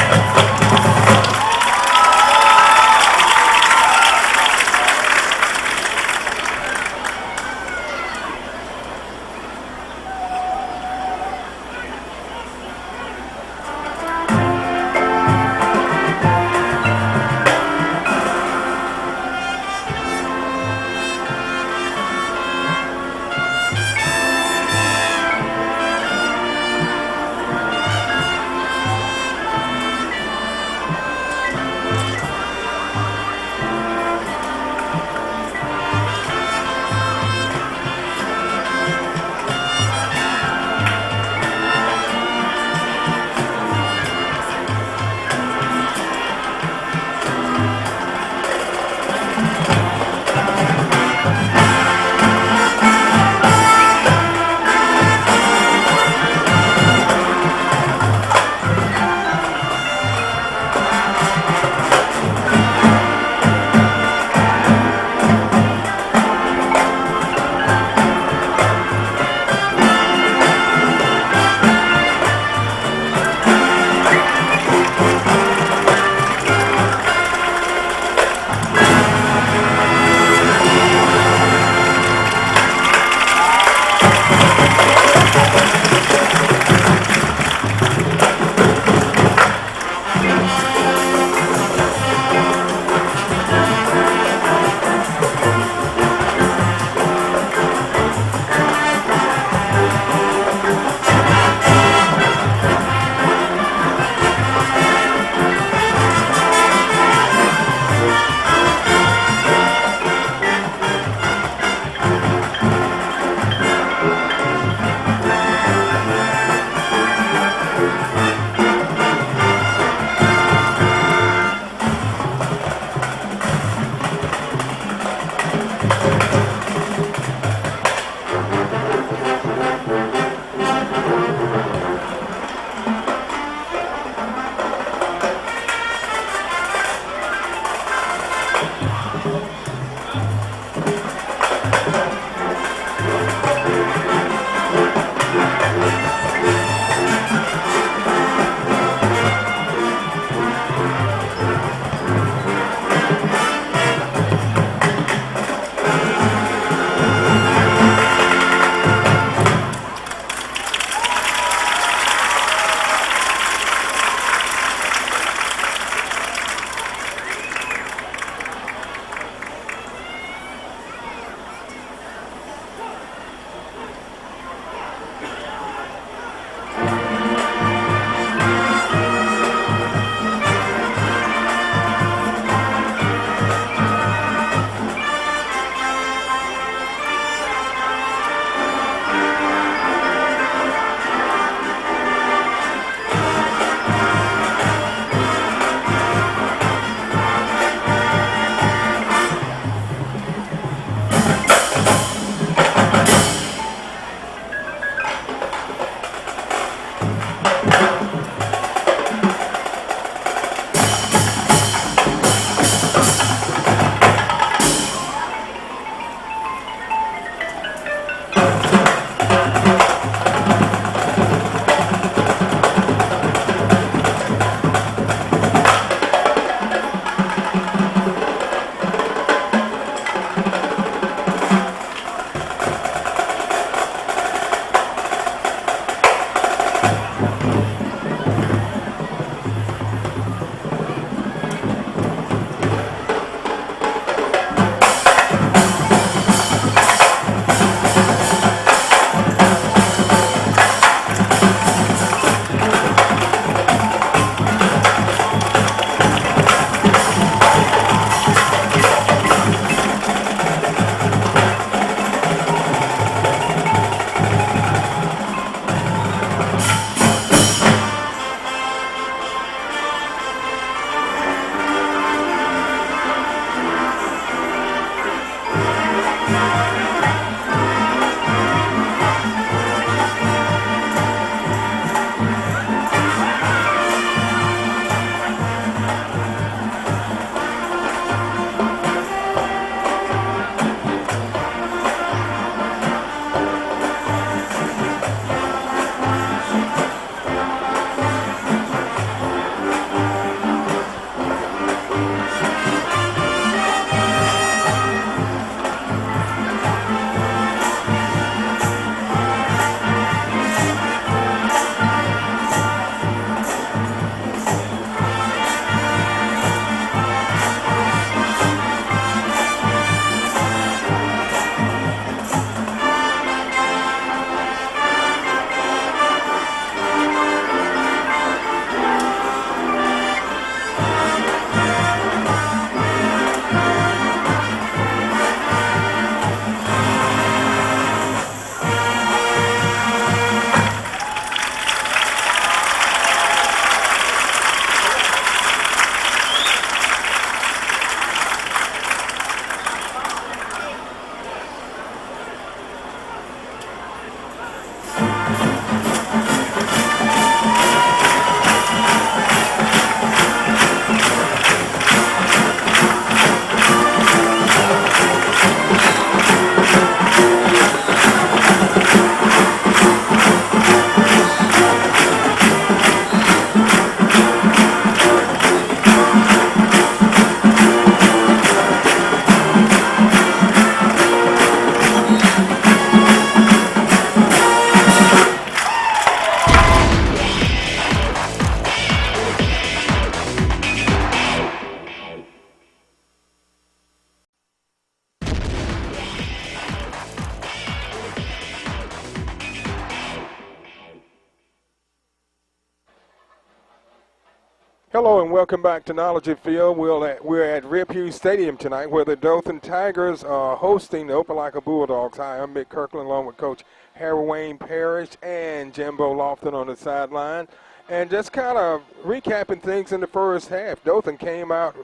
[SPEAKER 2] Hello and welcome back to Knowledge Field. We're at Rip Hughes Stadium tonight where the Dothan Tigers are hosting the Opelika Bulldogs. Hi, I'm Mick Kirkland along with Coach Harry Wayne Parrish and Jimbo Lofton on the sideline. And just kind of recapping things in the first half. Dothan came out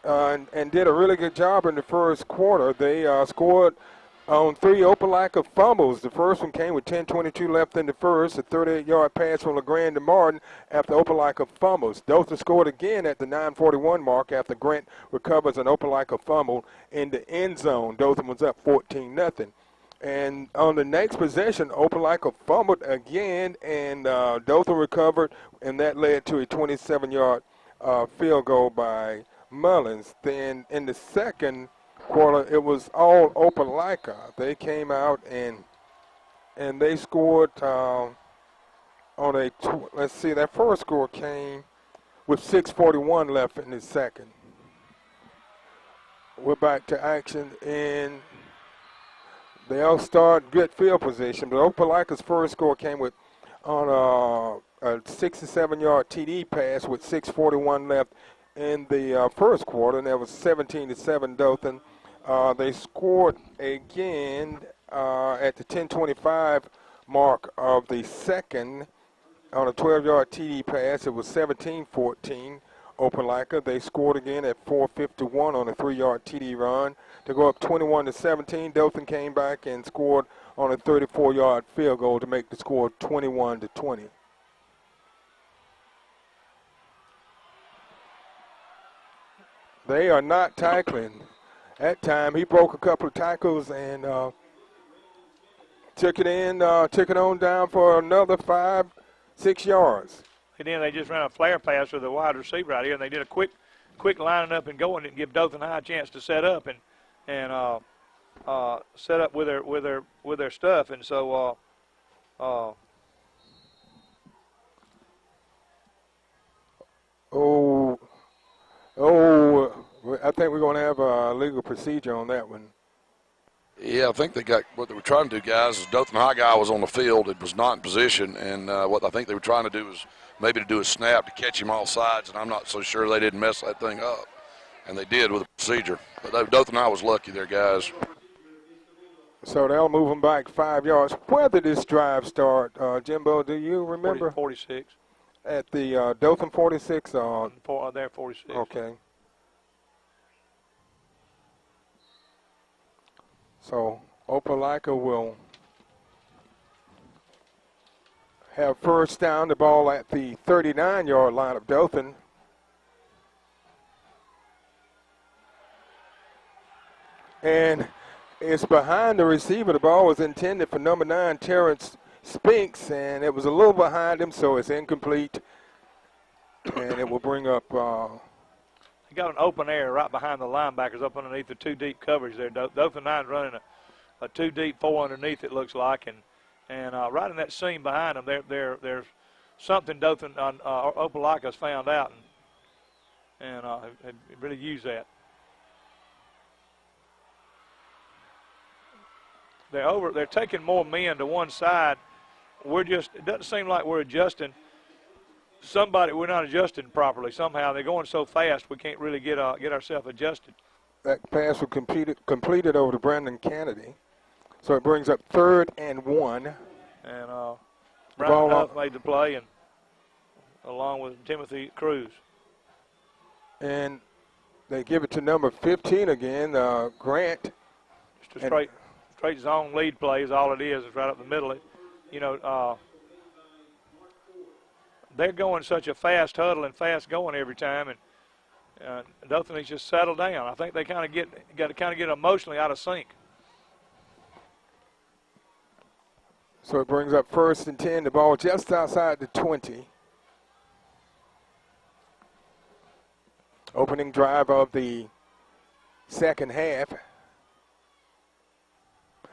[SPEAKER 2] and did a really good job in the first quarter. They scored on 3 Opelika fumbles. The first one came with 10:22 left in the first, a 38-yard pass from LeGrand to Martin after Opelika fumbles. Dothan scored again at the 9:41 mark after Grant recovers an Opelika fumble in the end zone. Dothan was up 14-0. And on the next possession, Opelika fumbled again, and Dothan recovered, and that led to a 27-yard field goal by Mullins. Then in the second quarter, it was all Opelika. They came out and they scored on a, let's see, that first score came with 6:41 left in the second. We're back to action, and they all start good field position, but Opelika's first score came with on a 67-yard TD pass with 6:41 left in the first quarter, and that was 17-7 Dothan. They scored again at the 10:25 mark of the second on a 12-yard TD pass. It was 17-14 Opelika. They scored again at 4:51 on a 3-yard TD run to go up 21-17. Dothan came back and scored on a 34-yard field goal to make the score 21-20. They are not tackling. That time he broke a couple of tackles and took it on down for another 5-6 yards.
[SPEAKER 5] And then they just ran a flare pass with the wide receiver out here, and they did a quick lining up and going and give Dothan High a chance to set up and set up with their stuff. And so
[SPEAKER 2] I think we're going to have a legal procedure on that one.
[SPEAKER 4] Yeah, I think they got what they were trying to do, guys, is Dothan High guy was on the field. It was not in position, and what I think they were trying to do was maybe to do a snap to catch him all sides, and I'm not so sure they didn't mess that thing up. And they did with the procedure. But Dothan High was lucky there, guys.
[SPEAKER 2] So they'll move them back 5 yards. Where did this drive start, Jimbo? Do you remember?
[SPEAKER 5] 46.
[SPEAKER 2] At the Dothan 46?
[SPEAKER 5] There, 46.
[SPEAKER 2] Okay. So Opelika will have first down, the ball at the 39-yard line of Dothan. And it's behind the receiver. The ball was intended for number 9, Terrence Spinks, and it was a little behind him, so it's incomplete. And it will bring up
[SPEAKER 5] He got an open area right behind the linebackers up underneath the 2 deep coverage there. Dothan Nine's running a 2 deep, 4 underneath, it looks like, and right in that seam behind them, there's something Dothan Opelika's found out and have really used that. They're taking more men to one side. It doesn't seem like we're adjusting. We're not adjusting properly. Somehow they're going so fast we can't really get ourselves adjusted.
[SPEAKER 2] That pass was completed over to Brandon Kennedy. So it brings up 3rd and 1.
[SPEAKER 5] And Brian Huff made the play, and along with Timothy Cruz.
[SPEAKER 2] And they give it to number 15 again, Grant.
[SPEAKER 5] Just a straight zone lead play is all it is. It's right up the middle. They're going such a fast huddle and fast going every time, and Dothan needs just settle down. I think they got to get emotionally out of sync.
[SPEAKER 2] So it brings up 1st and 10. The ball just outside the 20. Opening drive of the second half.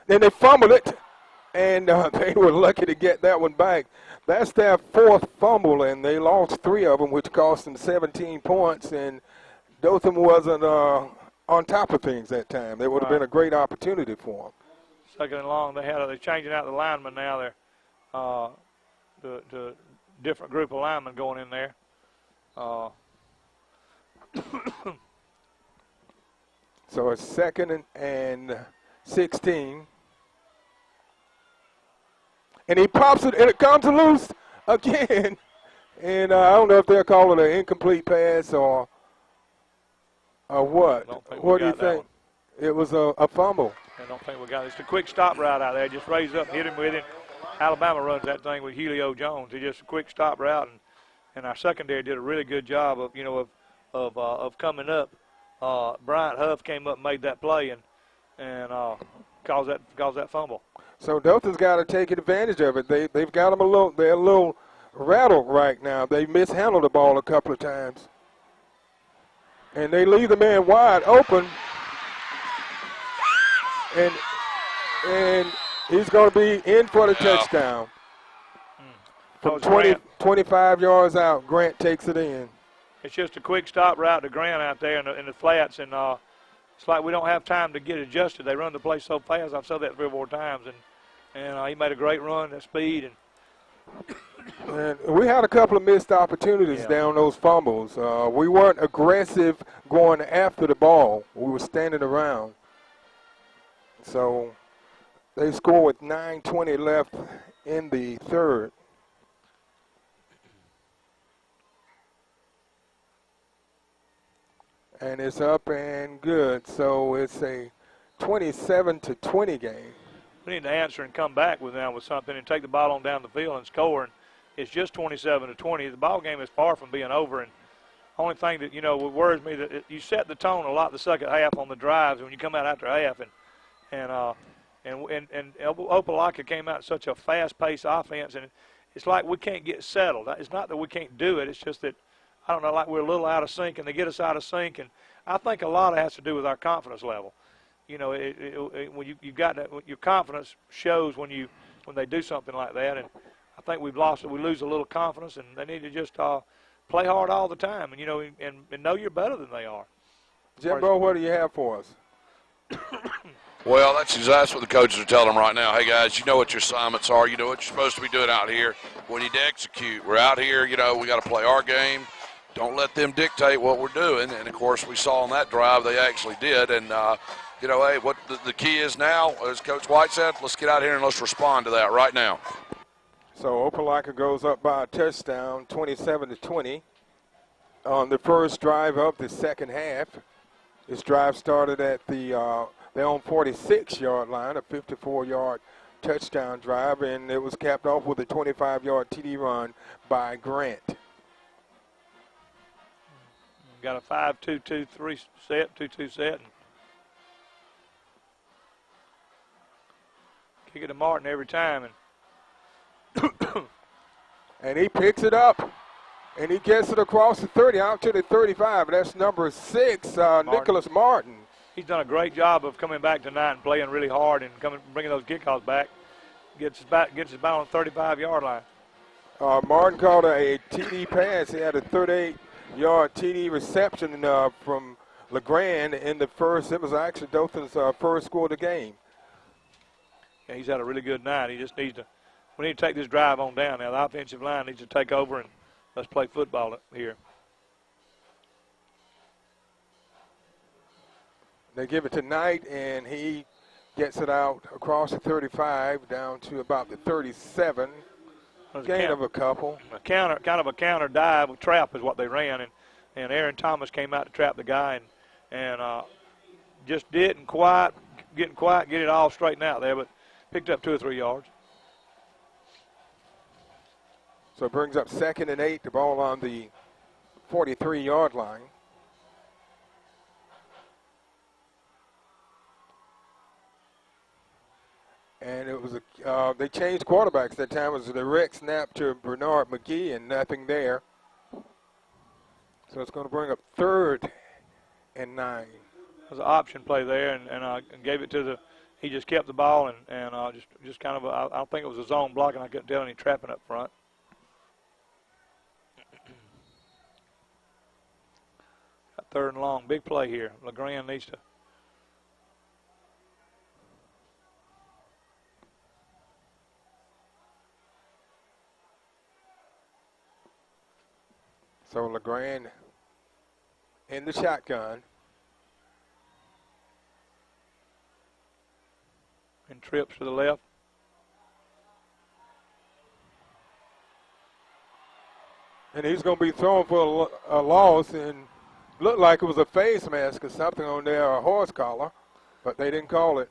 [SPEAKER 2] Then they fumbled it, and they were lucky to get that one back. That's their 4th fumble, and they lost 3 of them, which cost them 17 points. And Dothan wasn't on top of things that time. That would have been a great opportunity for them.
[SPEAKER 5] 2nd and long. They're changing out the linemen now. They're the different group of linemen going in there.
[SPEAKER 2] So it's 2nd and 16. And he pops it, and it comes loose again. And I don't know if they're calling it an incomplete pass or what. What do you think? It was a fumble.
[SPEAKER 5] I don't think we got it. It's a quick stop route out there. Just raise up, hit him with it. Alabama runs that thing with Helio Jones. It's just a quick stop route, and our secondary did a really good job of coming up. Bryant Huff came up and made that play and caused that fumble.
[SPEAKER 2] So Dothan's got to take advantage of it. They've got them they're a little rattled right now. They mishandled the ball a couple of times. And they leave the man wide open. And he's going to be in for the touchdown. From 25 yards out, Grant takes it in.
[SPEAKER 5] It's just a quick stop route to Grant out there in the flats, and it's like we don't have time to get adjusted. They run the play so fast. I've said that 3 or 4 times, and he made a great run at speed.
[SPEAKER 2] And we had a couple of missed opportunities down those fumbles. We weren't aggressive going after the ball. We were standing around. So they score with 9:20 left in the third. And it's up and good. So it's a 27-20 game.
[SPEAKER 5] We need to answer and come back with something and take the ball on down the field and score. And it's just 27-20. The ball game is far from being over. And only thing that what worries me that you set the tone a lot the second half on the drives when you come out after half and Opelika came out in such a fast-paced offense, and it's like we can't get settled. It's not that we can't do it. It's just that I don't know, like we're a little out of sync, and they get us out of sync. And I think a lot of it has to do with our confidence level. When you've got that, your confidence shows when they do something like that. And I think we've lost it. We lose a little confidence, and they need to just play hard all the time, and know you're better than they are.
[SPEAKER 2] Jimbo, what do you have for us?
[SPEAKER 4] Well, that's what the coaches are telling them right now. Hey, guys, you know what your assignments are. You know what you're supposed to be doing out here. We need to execute. We're out here, we got to play our game. Don't let them dictate what we're doing. And, of course, we saw on that drive they actually did. And, hey, what the key is now, as Coach White said, let's get out here and let's respond to that right now.
[SPEAKER 2] So Opelika goes up by a touchdown, 27-20, on the first drive of the second half. This drive started at their own 46-yard line, a 54-yard touchdown drive, and it was capped off with a 25-yard TD run by Grant.
[SPEAKER 5] Got a 5-2-2-3 set, 2-2 set. Kick it to Martin every time.
[SPEAKER 2] And he picks it up, and he gets it across the 30 out to the 35. That's number 6, Nicholas Martin.
[SPEAKER 5] He's done a great job of coming back tonight and playing really hard and bringing those kickoffs back. Gets his ball on the 35-yard line.
[SPEAKER 2] Martin called a TD pass. He had a 38-yard TD reception from LeGrand in the first. It was actually Dothan's first score of the game.
[SPEAKER 5] Yeah, he's had a really good night. He just needs to. We need to take this drive on down now. The offensive line needs to take over and let's play football here.
[SPEAKER 2] They give it to Knight, and he gets it out across the 35 down to about the 37. Gain of a couple.
[SPEAKER 5] Kind of a counter dive, trap is what they ran, and Aaron Thomas came out to trap the guy and just didn't quite get it all straightened out there, but picked up 2 or 3 yards.
[SPEAKER 2] So it brings up 2nd and 8, the ball on the 43-yard line. And it was they changed quarterbacks that time. It was a direct snap to Bernard McGee and nothing there. So it's going to bring up 3rd and 9.
[SPEAKER 5] It was an option play there, and gave it to he just kept the ball and just kind of I don't think it was a zone block, and I couldn't tell any trapping up front. Got 3rd and long, big play here. LeGrand needs to. So
[SPEAKER 2] LeGrand in the shotgun.
[SPEAKER 5] And trips to the left.
[SPEAKER 2] And he's going to be thrown for a loss, and looked like it was a face mask or something on their horse collar, but they didn't call it.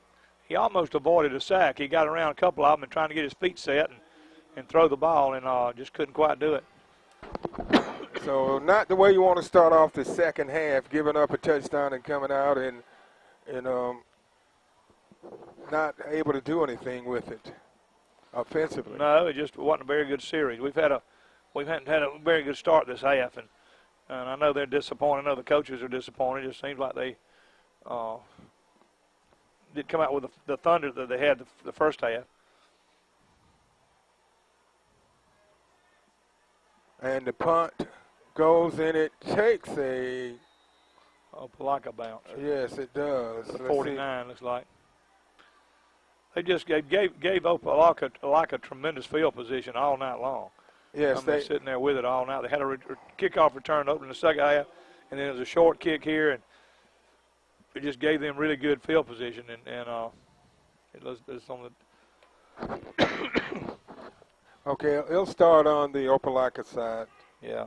[SPEAKER 5] He almost avoided a sack. He got around a couple of them and trying to get his feet set and throw the ball, and just couldn't quite do it.
[SPEAKER 2] So not the way you want to start off the second half, giving up a touchdown and coming out and not able to do anything with it offensively.
[SPEAKER 5] No, it just wasn't a very good series. We hadn't had a very good start this half, and I know they're disappointed. I know the coaches are disappointed. It just seems like they did come out with the thunder that they had the first half.
[SPEAKER 2] And the punt goes, and it takes a
[SPEAKER 5] Opelika bounce.
[SPEAKER 2] Yes, it does.
[SPEAKER 5] The 49 looks like. They just gave Opelika tremendous field position all night long.
[SPEAKER 2] Yes,
[SPEAKER 5] they're sitting there with it all night. They had a kickoff return open in the second half, and then it was a short kick here, and it just gave them really good field position, and it was on the.
[SPEAKER 2] Okay, it'll start on the Opelika side.
[SPEAKER 5] Yeah.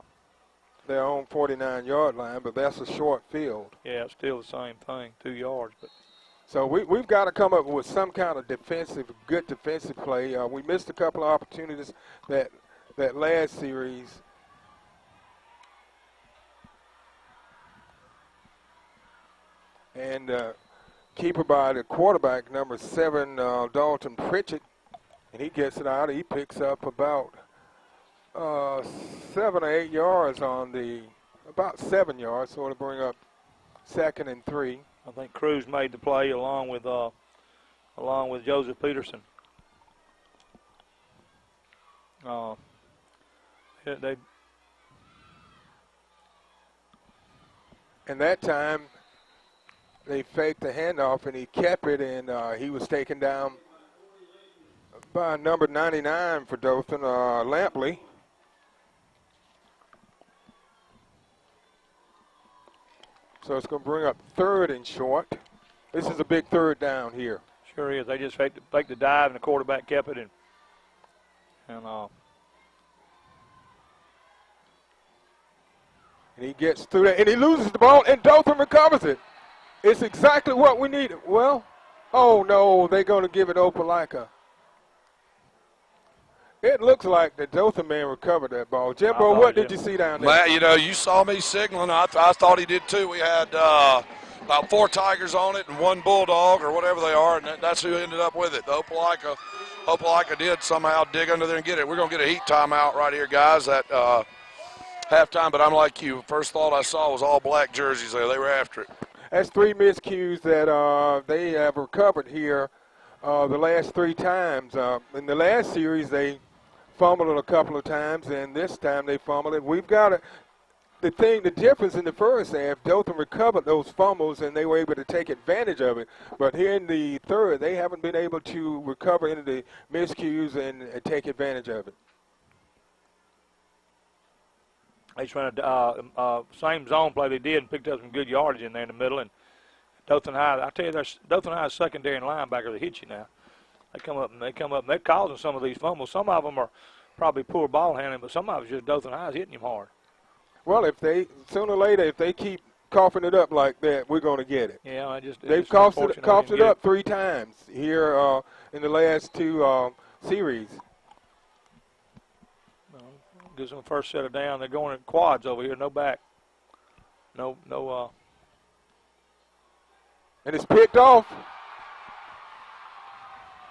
[SPEAKER 2] Their own 49-yard line, but that's a short field.
[SPEAKER 5] Yeah, it's still the same thing, 2 yards. But
[SPEAKER 2] so we've got to come up with some kind of good defensive play. We missed a couple of opportunities that last series. And keeper by the quarterback, number 7, Dalton Pritchett, and he gets it out. He picks up about 7 or 8 yards about 7 yards, so it'll bring up 2nd and 3.
[SPEAKER 5] I think Cruz made the play along with Joseph Peterson.
[SPEAKER 2] And that time they faked the handoff, and he kept it, and he was taken down by number 99 for Dothan, Lampley. So it's going to bring up 3rd and short. This is a big 3rd down here.
[SPEAKER 5] Sure is. They just faked the dive, and the quarterback kept it, and
[SPEAKER 2] he gets through that, and he loses the ball, and Dothan recovers it. It's exactly what we needed. Well, oh no, they're going to give it Opelika. It looks like the Dothan man recovered that ball. Jimbo, what did you see down there?
[SPEAKER 4] Matt, you saw me signaling. I thought he did too. We had about 4 Tigers on it and 1 Bulldog or whatever they are, and that's who ended up with it. The Opelika did somehow dig under there and get it. We're going to get a heat timeout right here, guys, at halftime, but I'm like you. First thought I saw was all black jerseys there. They were after it.
[SPEAKER 2] That's 3 miscues that they have recovered here the last 3 times. In the last series, they fumbled it a couple of times, and this time they fumbled it. We've got the difference in the first half, Dothan recovered those fumbles, and they were able to take advantage of it. But here in the third, they haven't been able to recover any of the miscues and take advantage of it.
[SPEAKER 5] They just ran a same zone play they did and picked up some good yardage in there in the middle. And Dothan High, I tell you, Dothan High's secondary and linebacker, they hit you now. They come up and they're causing some of these fumbles. Some of them are probably poor ball handling, but some of it's just Dothan High's hitting him hard.
[SPEAKER 2] Well, sooner or later, if they keep coughing it up like that, we're going to get it.
[SPEAKER 5] Yeah,
[SPEAKER 2] they've coughed it up 3 times here in the last 2 series.
[SPEAKER 5] Gives them the first set of down. They're going in quads over here, no back. No.
[SPEAKER 2] And it's picked off.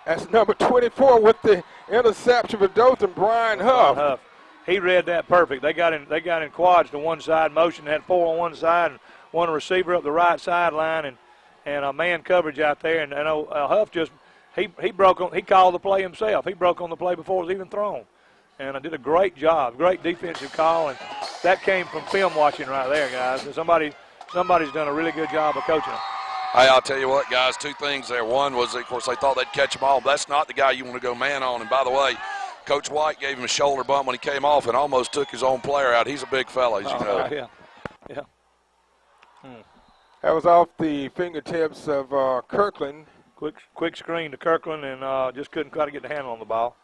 [SPEAKER 2] That's number 24 with the interception for Dothan, Brian Huff.
[SPEAKER 5] He read that perfect. They got in quads to one side motion, had 4 on one side and one receiver up the right sideline and a man coverage out there. And Huff just he called the play himself. He broke on the play before it was even thrown. And I did a great job, great defensive call, and that came from film watching right there, guys. And somebody's done a really good job of coaching them.
[SPEAKER 4] Hey, I'll tell you what, guys, 2 things there. One was, of course, they thought they'd catch them all. But that's not the guy you want to go man on. And, by the way, Coach White gave him a shoulder bump when he came off and almost took his own player out. He's a big fella, as you know.
[SPEAKER 5] Yeah.
[SPEAKER 2] That was off the fingertips of Kirkland.
[SPEAKER 5] Quick screen to Kirkland, and just couldn't quite get the handle on the ball.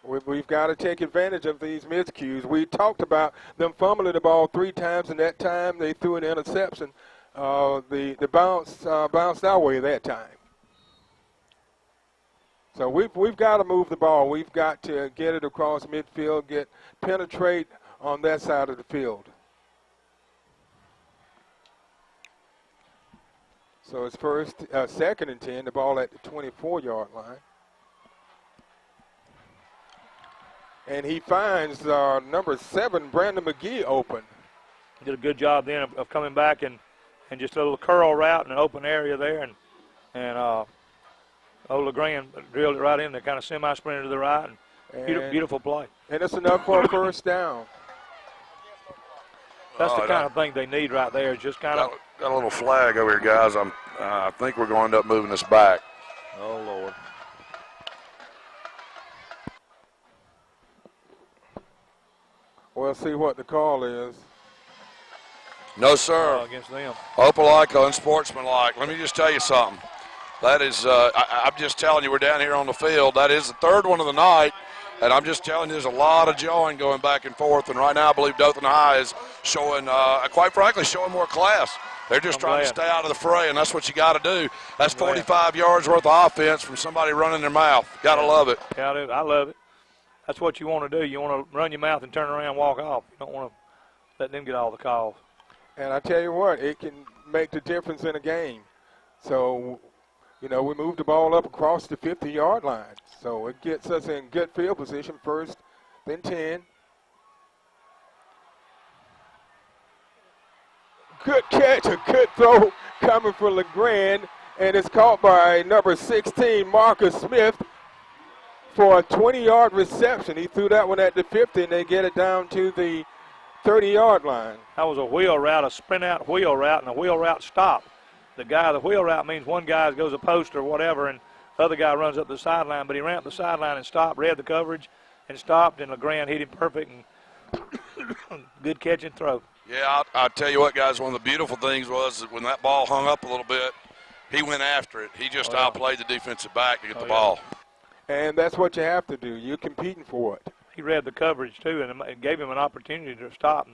[SPEAKER 2] We've got to take advantage of these miscues. We talked about them fumbling the ball 3 times, and that time they threw an interception. The bounce bounced our way that time. So we've got to move the ball. We've got to get it across midfield, penetrate on that side of the field. So it's second and 10, the ball at the 24-yard line. And he finds number 7, Brandon McGee, open.
[SPEAKER 5] Did a good job then of coming back and just a little curl route in an open area there. And LeGrand drilled it right in there, kind of semi-sprinted to the right. And beautiful play.
[SPEAKER 2] And it's enough for a first down.
[SPEAKER 5] That's the kind of thing they need right there. Just kind of
[SPEAKER 4] got a little flag over here, guys. I think we're going to end up moving this back.
[SPEAKER 1] Oh, Lord.
[SPEAKER 2] We'll see what the call is.
[SPEAKER 4] No, sir.
[SPEAKER 5] Against them.
[SPEAKER 4] Opelika unsportsmanlike. Let me just tell you something. That is, I'm just telling you, we're down here on the field. That is the 3rd one of the night. And I'm just telling you, there's a lot of join going back and forth. And right now, I believe Dothan High is showing, quite frankly, showing more class. They're just trying to stay out of the fray, and that's what you got to do. That's 45 yards worth of offense from somebody running their mouth. Got to love it.
[SPEAKER 5] Yeah, I love it. That's what you want to do. You want to run your mouth and turn around and walk off. You don't want to let them get all the calls.
[SPEAKER 2] And I tell you what, it can make the difference in a game. So, we moved the ball up across the 50-yard line. So it gets us in good field position first, then 10. Good catch, a good throw coming for LeGrand, and it's caught by number 16, Marcus Smith, for a 20-yard reception. He threw that one at the 50, and they get it down to the 30-yard line.
[SPEAKER 5] That was a wheel route, a sprint-out wheel route, and a wheel route stop. The wheel route means one guy goes a post or whatever, and the other guy runs up the sideline, but he ran up the sideline and stopped, read the coverage, and stopped, and LeGrand hit him perfect, and good catch and throw.
[SPEAKER 4] Yeah, I'll tell you what, guys, one of the beautiful things was that when that ball hung up a little bit, he went after it. He just outplayed the defensive back to get the ball.
[SPEAKER 2] And that's what you have to do. You're competing for it.
[SPEAKER 5] He read the coverage, too, and it gave him an opportunity to stop.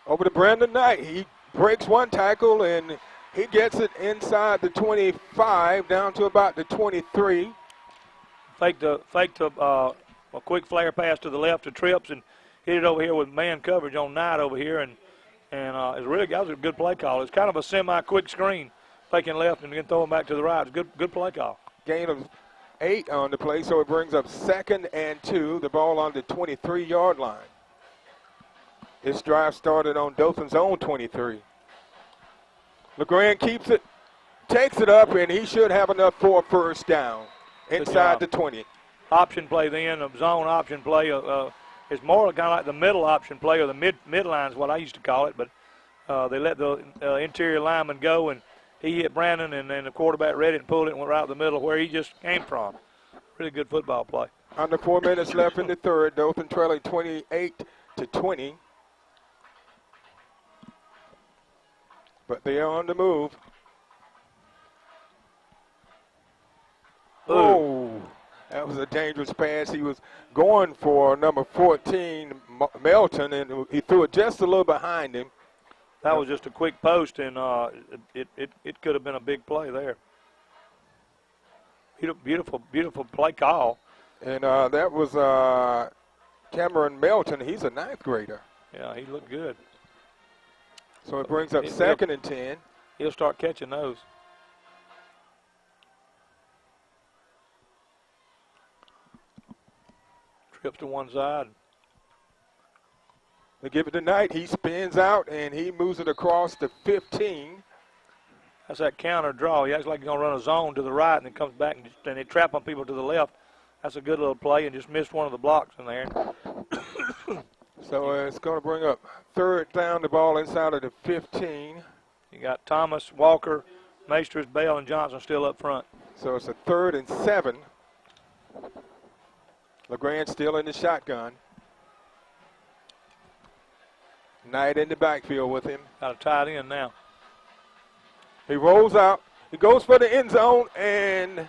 [SPEAKER 2] Over to Brandon Knight. He breaks one tackle, and he gets it inside the 25, down to about the 23.
[SPEAKER 5] Faked a quick flare pass to the left to Trips and hit it over here with man coverage on Knight over here. And that was a good play call. It's kind of a semi-quick screen, faking left and then throwing back to the right. It's good play call.
[SPEAKER 2] Gain of 8 on the play, so it brings up 2nd and 2. The ball on the 23-yard line. This drive started on Dothan's own 23. LeGrand keeps it, takes it up, and he should have enough for a first down inside the 20.
[SPEAKER 5] Option play then, a zone option play. It's more kind of like the middle option play, or the midline is what I used to call it, but they let the interior lineman go, and he hit Brandon, and then the quarterback read it and pulled it and went right out the middle where he just came from. Really good football play.
[SPEAKER 2] Under 4 minutes left in the third. Dothan trailing 28-20. But they are on the move. Oh, that was a dangerous pass. He was going for number 14, Melton, and he threw it just a little behind him.
[SPEAKER 5] That was just a quick post, and it could have been a big play there. Beautiful play call.
[SPEAKER 2] And that was Cameron Melton. He's a 9th grader.
[SPEAKER 5] Yeah, he looked good.
[SPEAKER 2] So it brings up 2nd and 10.
[SPEAKER 5] He'll start catching those. Trips to one side.
[SPEAKER 2] They give it to Knight. He spins out, and he moves it across the 15.
[SPEAKER 5] That's that counter draw. He acts like he's going to run a zone to the right, and then comes back, and they trap on people to the left. That's a good little play, and just missed one of the blocks in there.
[SPEAKER 2] So it's going to bring up 3rd down, the ball inside of the 15.
[SPEAKER 5] You got Thomas, Walker, Maesters, Bell, and Johnson still up front.
[SPEAKER 2] So it's a 3rd and 7. LeGrand still in the shotgun. Knight in the backfield with him.
[SPEAKER 5] Got a tight end now.
[SPEAKER 2] He rolls out. He goes for the end zone, and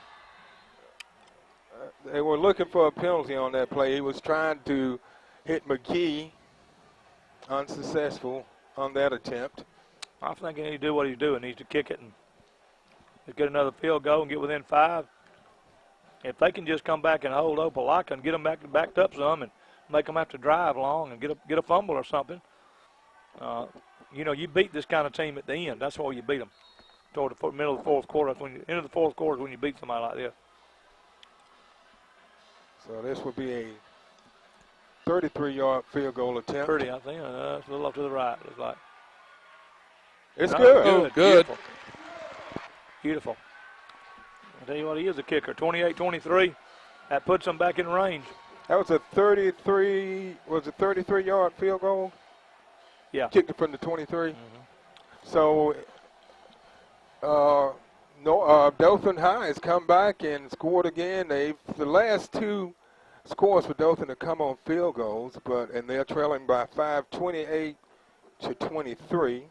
[SPEAKER 2] they were looking for a penalty on that play. He was trying to hit McKee, unsuccessful on that attempt.
[SPEAKER 5] I think he needs to do what he's doing. He needs to kick it and get another field goal and get within 5. If they can just come back and hold Opelika and get them backed up some and make them have to drive long and get a fumble or something, you beat this kind of team at the end. That's why you beat them. Toward the middle of the fourth quarter, into the fourth quarter is when you beat somebody like this.
[SPEAKER 2] So this would be a 33-yard field goal attempt.
[SPEAKER 5] 30, I think. It's a little up to the right, looks like.
[SPEAKER 2] It's good.
[SPEAKER 4] Good.
[SPEAKER 5] Beautiful. Beautiful. I'll tell you what, he is a kicker. 28-23. That puts him back in range.
[SPEAKER 2] That was a 33-yard field goal?
[SPEAKER 5] Yeah.
[SPEAKER 2] Kicked it from the 23. So, Dothan High has come back and scored again. The last 2 scores for Dothan have come on field goals, and they're trailing by 5, 28-23,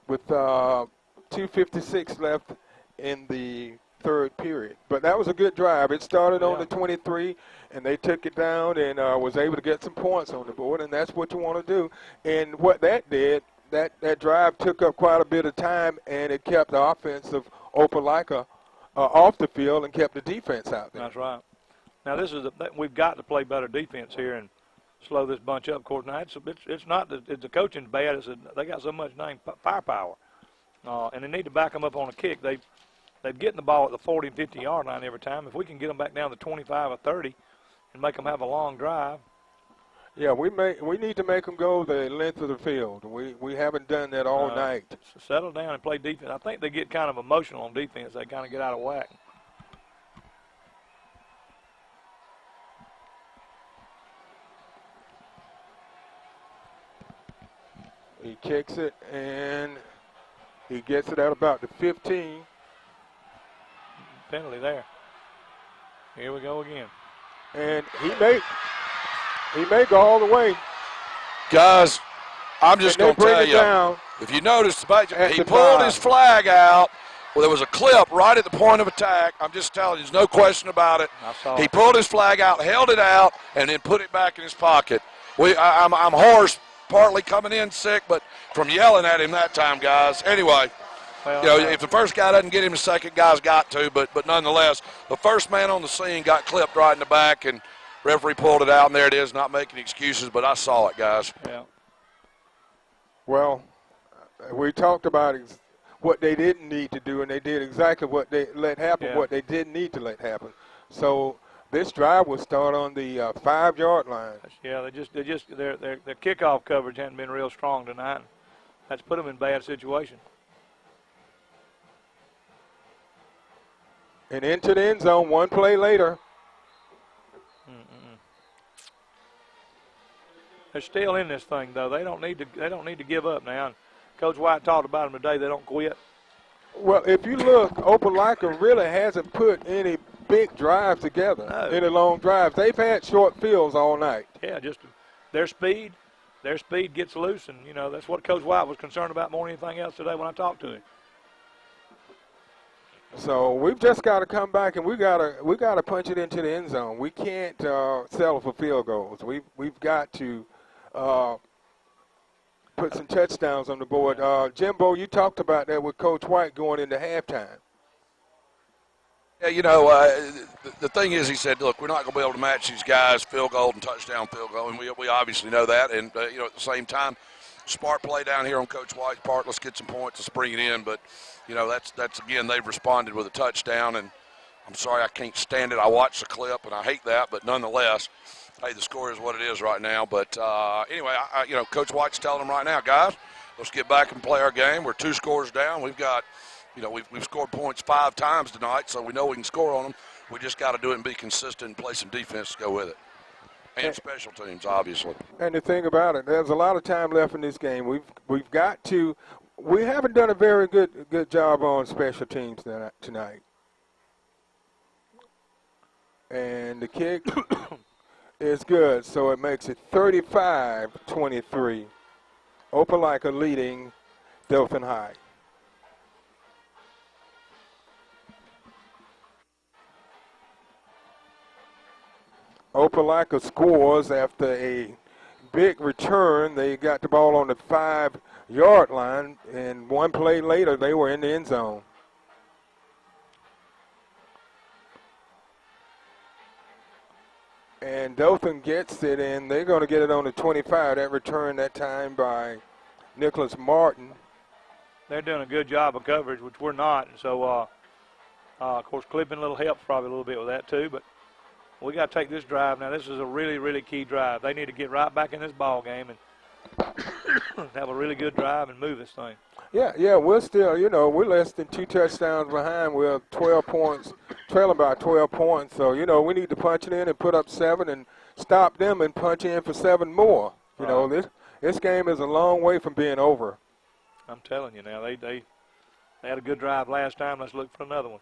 [SPEAKER 2] with 2:56 left in the third period. But that was a good drive. It started on the 23, and they took it down and was able to get some points on the board, and that's what you want to do. And what that did, that drive took up quite a bit of time, and it kept the offense of Opelika off the field and kept the defense out there.
[SPEAKER 5] That's right. Now, we've got to play better defense here and slow this bunch up. Of course, now it's not that the coaching's bad. They got so much firepower. And they need to back them up on a kick. They're getting the ball at the 40 and 50-yard line every time. If we can get them back down to 25 or 30 and make them have a long drive.
[SPEAKER 2] Yeah, we need to make them go the length of the field. We haven't done that all night.
[SPEAKER 5] So settle down and play defense. I think they get kind of emotional on defense. They kind of get out of whack.
[SPEAKER 2] He kicks it, and he gets it at about the 15.
[SPEAKER 5] Penalty there. Here we go again.
[SPEAKER 2] And he may go all the way.
[SPEAKER 4] Guys, I'm just going to tell you, if you notice, he pulled his flag out. Well, there was a clip right at the point of attack. I'm just telling you, there's no question about it. He pulled his flag out, held it out, and then put it back in his pocket. I'm hoarse, partly coming in sick, but from yelling at him that time, guys. Anyway, if the first guy doesn't get him, the second guy's got to. But nonetheless, the first man on the scene got clipped right in the back, and referee pulled it out, and there it is. Not making excuses, but I saw it, guys.
[SPEAKER 5] Yeah.
[SPEAKER 2] Well, we talked about what they didn't need to do, and they did exactly what they let happen, what they didn't need to let happen. So this drive will start on the 5-yard line.
[SPEAKER 5] Yeah, their kickoff coverage hasn't been real strong tonight. That's put them in bad situation.
[SPEAKER 2] And into the end zone, one play later.
[SPEAKER 5] They're still in this thing, though. They don't need to give up now. And Coach White talked about them today. They don't quit.
[SPEAKER 2] Well, if you look, Opelika really hasn't put any big drives together, any long drives. They've had short fields all night.
[SPEAKER 5] Yeah, just their speed gets loose, and that's what Coach White was concerned about more than anything else today when I talked to him.
[SPEAKER 2] So we've just got to come back, and we got to punch it into the end zone. We can't settle for field goals. We've got to put some touchdowns on the board. Jimbo, you talked about that with Coach White going into halftime.
[SPEAKER 4] Yeah, the thing is, he said, look, we're not going to be able to match these guys field goal and touchdown field goal, and we obviously know that. And, at the same time, smart play down here on Coach White's part. Let's get some points and spring it in. But, that's again, they've responded with a touchdown, and I'm sorry I can't stand it. I watched the clip, and I hate that. But nonetheless, hey, the score is what it is right now. But anyway, Coach White's telling them right now, guys, let's get back and play our game. We're 2 scores down. We've got – we've scored points 5 times tonight, so we know we can score on them. We just got to do it and be consistent and play some defense to go with it. And special teams, obviously.
[SPEAKER 2] And the thing about it, there's a lot of time left in this game. We've got to – we haven't done a very good job on special teams tonight. And the kick is good, so it makes it 35-23. Opelika leading Dothan High. Opelika scores after a big return. They got the ball on the 5-yard line, and one play later they were in the end zone. And Dothan gets it, and they're going to get it on the 25. That return that time by Nicholas Martin.
[SPEAKER 5] They're doing a good job of coverage, which we're not. And so, of course, clipping a little helps probably a little bit with that too. But we got to take this drive now. This is a really, really key drive. They need to get right back in this ball game and have a really good drive and move this thing.
[SPEAKER 2] Yeah, we're still, we're less than 2 touchdowns behind. We're 12 points, trailing by 12 points. So, we need to punch it in and put up 7 and stop them and punch in for 7 more. This game is a long way from being over.
[SPEAKER 5] I'm telling you now, they had a good drive last time. Let's look for another one.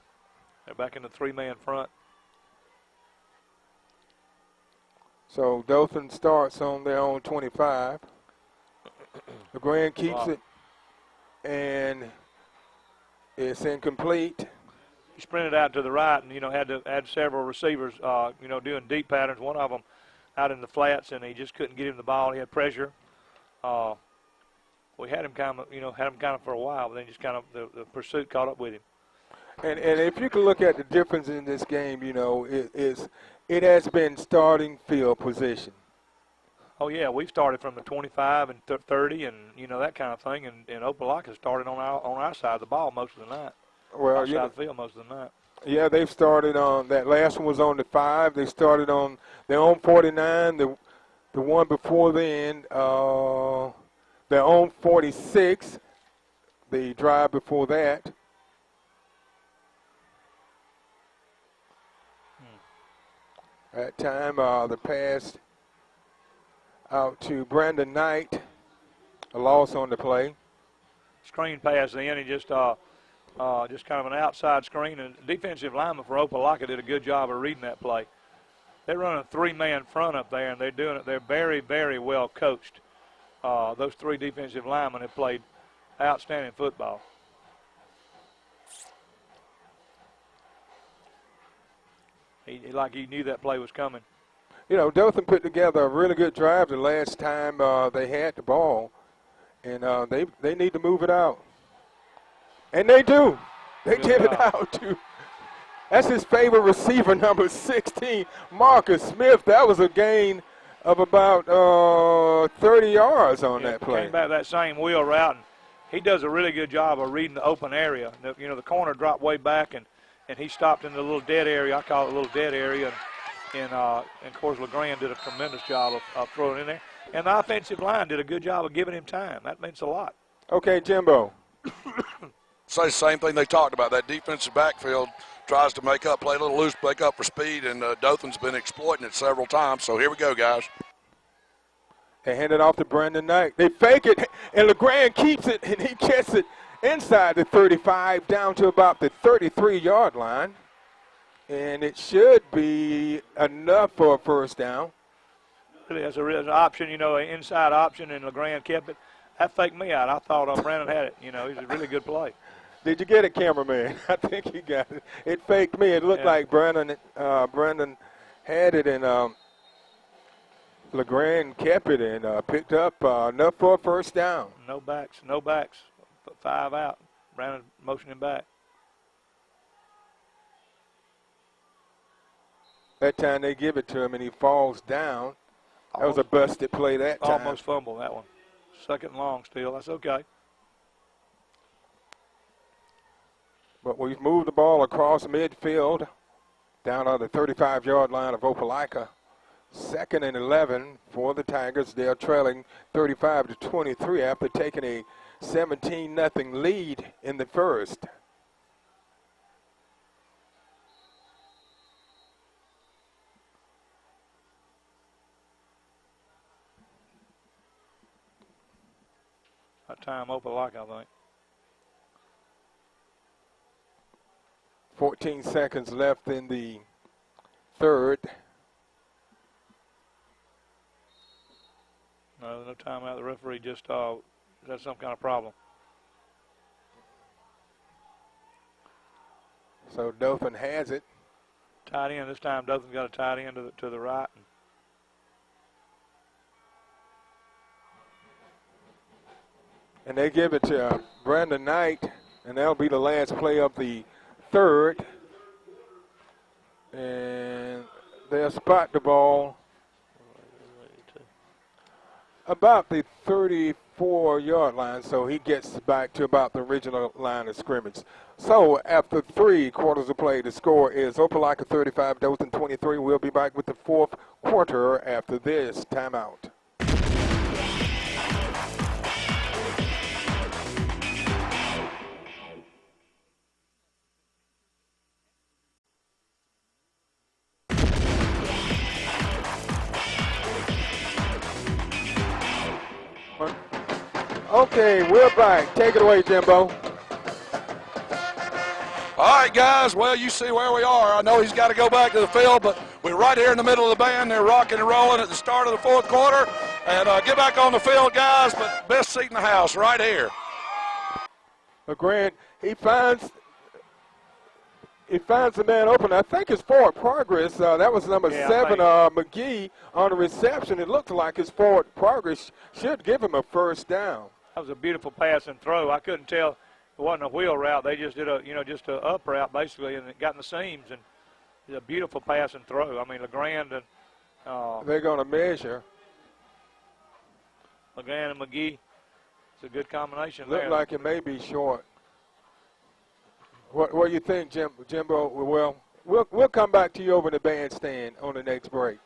[SPEAKER 5] They're back in the 3-man front.
[SPEAKER 2] So Dothan starts on their own 25. LeGrand keeps it, and it's incomplete.
[SPEAKER 5] He sprinted out to the right and, had several receivers, doing deep patterns. One of them out in the flats, and he just couldn't get him the ball. He had pressure. We had him kind of for a while, but then just kind of the pursuit caught up with him.
[SPEAKER 2] And if you can look at the difference in this game, it has been starting field position.
[SPEAKER 5] Oh, yeah, we've started from the 25 and 30 and, that kind of thing, and Opelika started on our side of the ball most of the night.
[SPEAKER 2] Well,
[SPEAKER 5] our side of the field most of the night.
[SPEAKER 2] Yeah, they've started on, that last one was on the 5. They started on their own 49, the one before then, their own 46, the drive before that. That time, the pass out to Brandon Knight, a loss on the play.
[SPEAKER 5] Screen pass in, he just kind of an outside screen, and the defensive lineman for Opelika did a good job of reading that play. They're running a 3-man front up there, and they're doing it. They're very, very well coached. Those 3 defensive linemen have played outstanding football. He knew that play was coming.
[SPEAKER 2] Dothan put together a really good drive the last time they had the ball, and they need to move it out. And they do. They get it out to. That's his favorite receiver, number 16, Marcus Smith. That was a gain of about 30 yards on that play.
[SPEAKER 5] Came back that same wheel route, and he does a really good job of reading the open area. The corner dropped way back, and he stopped in the little dead area. I call it a little dead area. And of course, LeGrand did a tremendous job of throwing in there. And the offensive line did a good job of giving him time. That means a lot.
[SPEAKER 2] Okay, Jimbo.
[SPEAKER 4] Say the same thing they talked about. That defensive backfield tries to make up, play a little loose, make up for speed, and Dothan's been exploiting it several times. So here we go, guys.
[SPEAKER 2] They hand it off to Brandon Knight. They fake it, and LeGrand keeps it, and he gets it inside the 35 down to about the 33-yard line. And it should be enough for a first down.
[SPEAKER 5] Really, as an option, an inside option, and LeGrand kept it. That faked me out. I thought Brandon had it. It was a really good play.
[SPEAKER 2] Did you get it, cameraman? I think he got it. It faked me. It looked like Brandon had it, and LeGrand kept it and picked up enough for a first down.
[SPEAKER 5] No backs. 5 out. Brandon motioning back.
[SPEAKER 2] That time they give it to him, and he falls down. That was a busted play that time.
[SPEAKER 5] Almost fumble that one. 2nd and long still. That's okay.
[SPEAKER 2] But we've moved the ball across midfield down on the 35-yard line of Opelika. 2nd and 11 for the Tigers. They're trailing 35-23 after taking a 17-0 lead in the first.
[SPEAKER 5] That time Opelika, I think.
[SPEAKER 2] 14 seconds left in the third.
[SPEAKER 5] No timeout. The referee just had some kind of problem.
[SPEAKER 2] So Dothan has it.
[SPEAKER 5] Tight end this time. Dothan's got a tight end to the right.
[SPEAKER 2] And they give it to Brandon Knight, and that'll be the last play of the third. And they'll spot the ball about the 34-yard line, so he gets back to about the original line of scrimmage. So after 3 quarters of play, the score is Opelika 35, Dothan 23. We'll be back with the fourth quarter after this timeout. Okay, we're back. Take it away, Jimbo.
[SPEAKER 4] All right, guys. Well, you see where we are. I know he's got to go back to the field, but we're right here in the middle of the band. They're rocking and rolling at the start of the fourth quarter. And get back on the field, guys, but best seat in the house right here.
[SPEAKER 2] LeGrand, he finds the man open. I think it's forward progress. That was number 7, McGee, on the reception. It looked like his forward progress should give him a first down.
[SPEAKER 5] That was a beautiful pass and throw. I couldn't tell it wasn't a wheel route. They just did just a up route basically, and it got in the seams. And it's a beautiful pass and throw. I mean, LeGrand and
[SPEAKER 2] they're going to measure.
[SPEAKER 5] LeGrand and McGee. It's a good combination.
[SPEAKER 2] Look like it may be short. What do you think, Jimbo? Well, we'll come back to you over in the bandstand on the next break.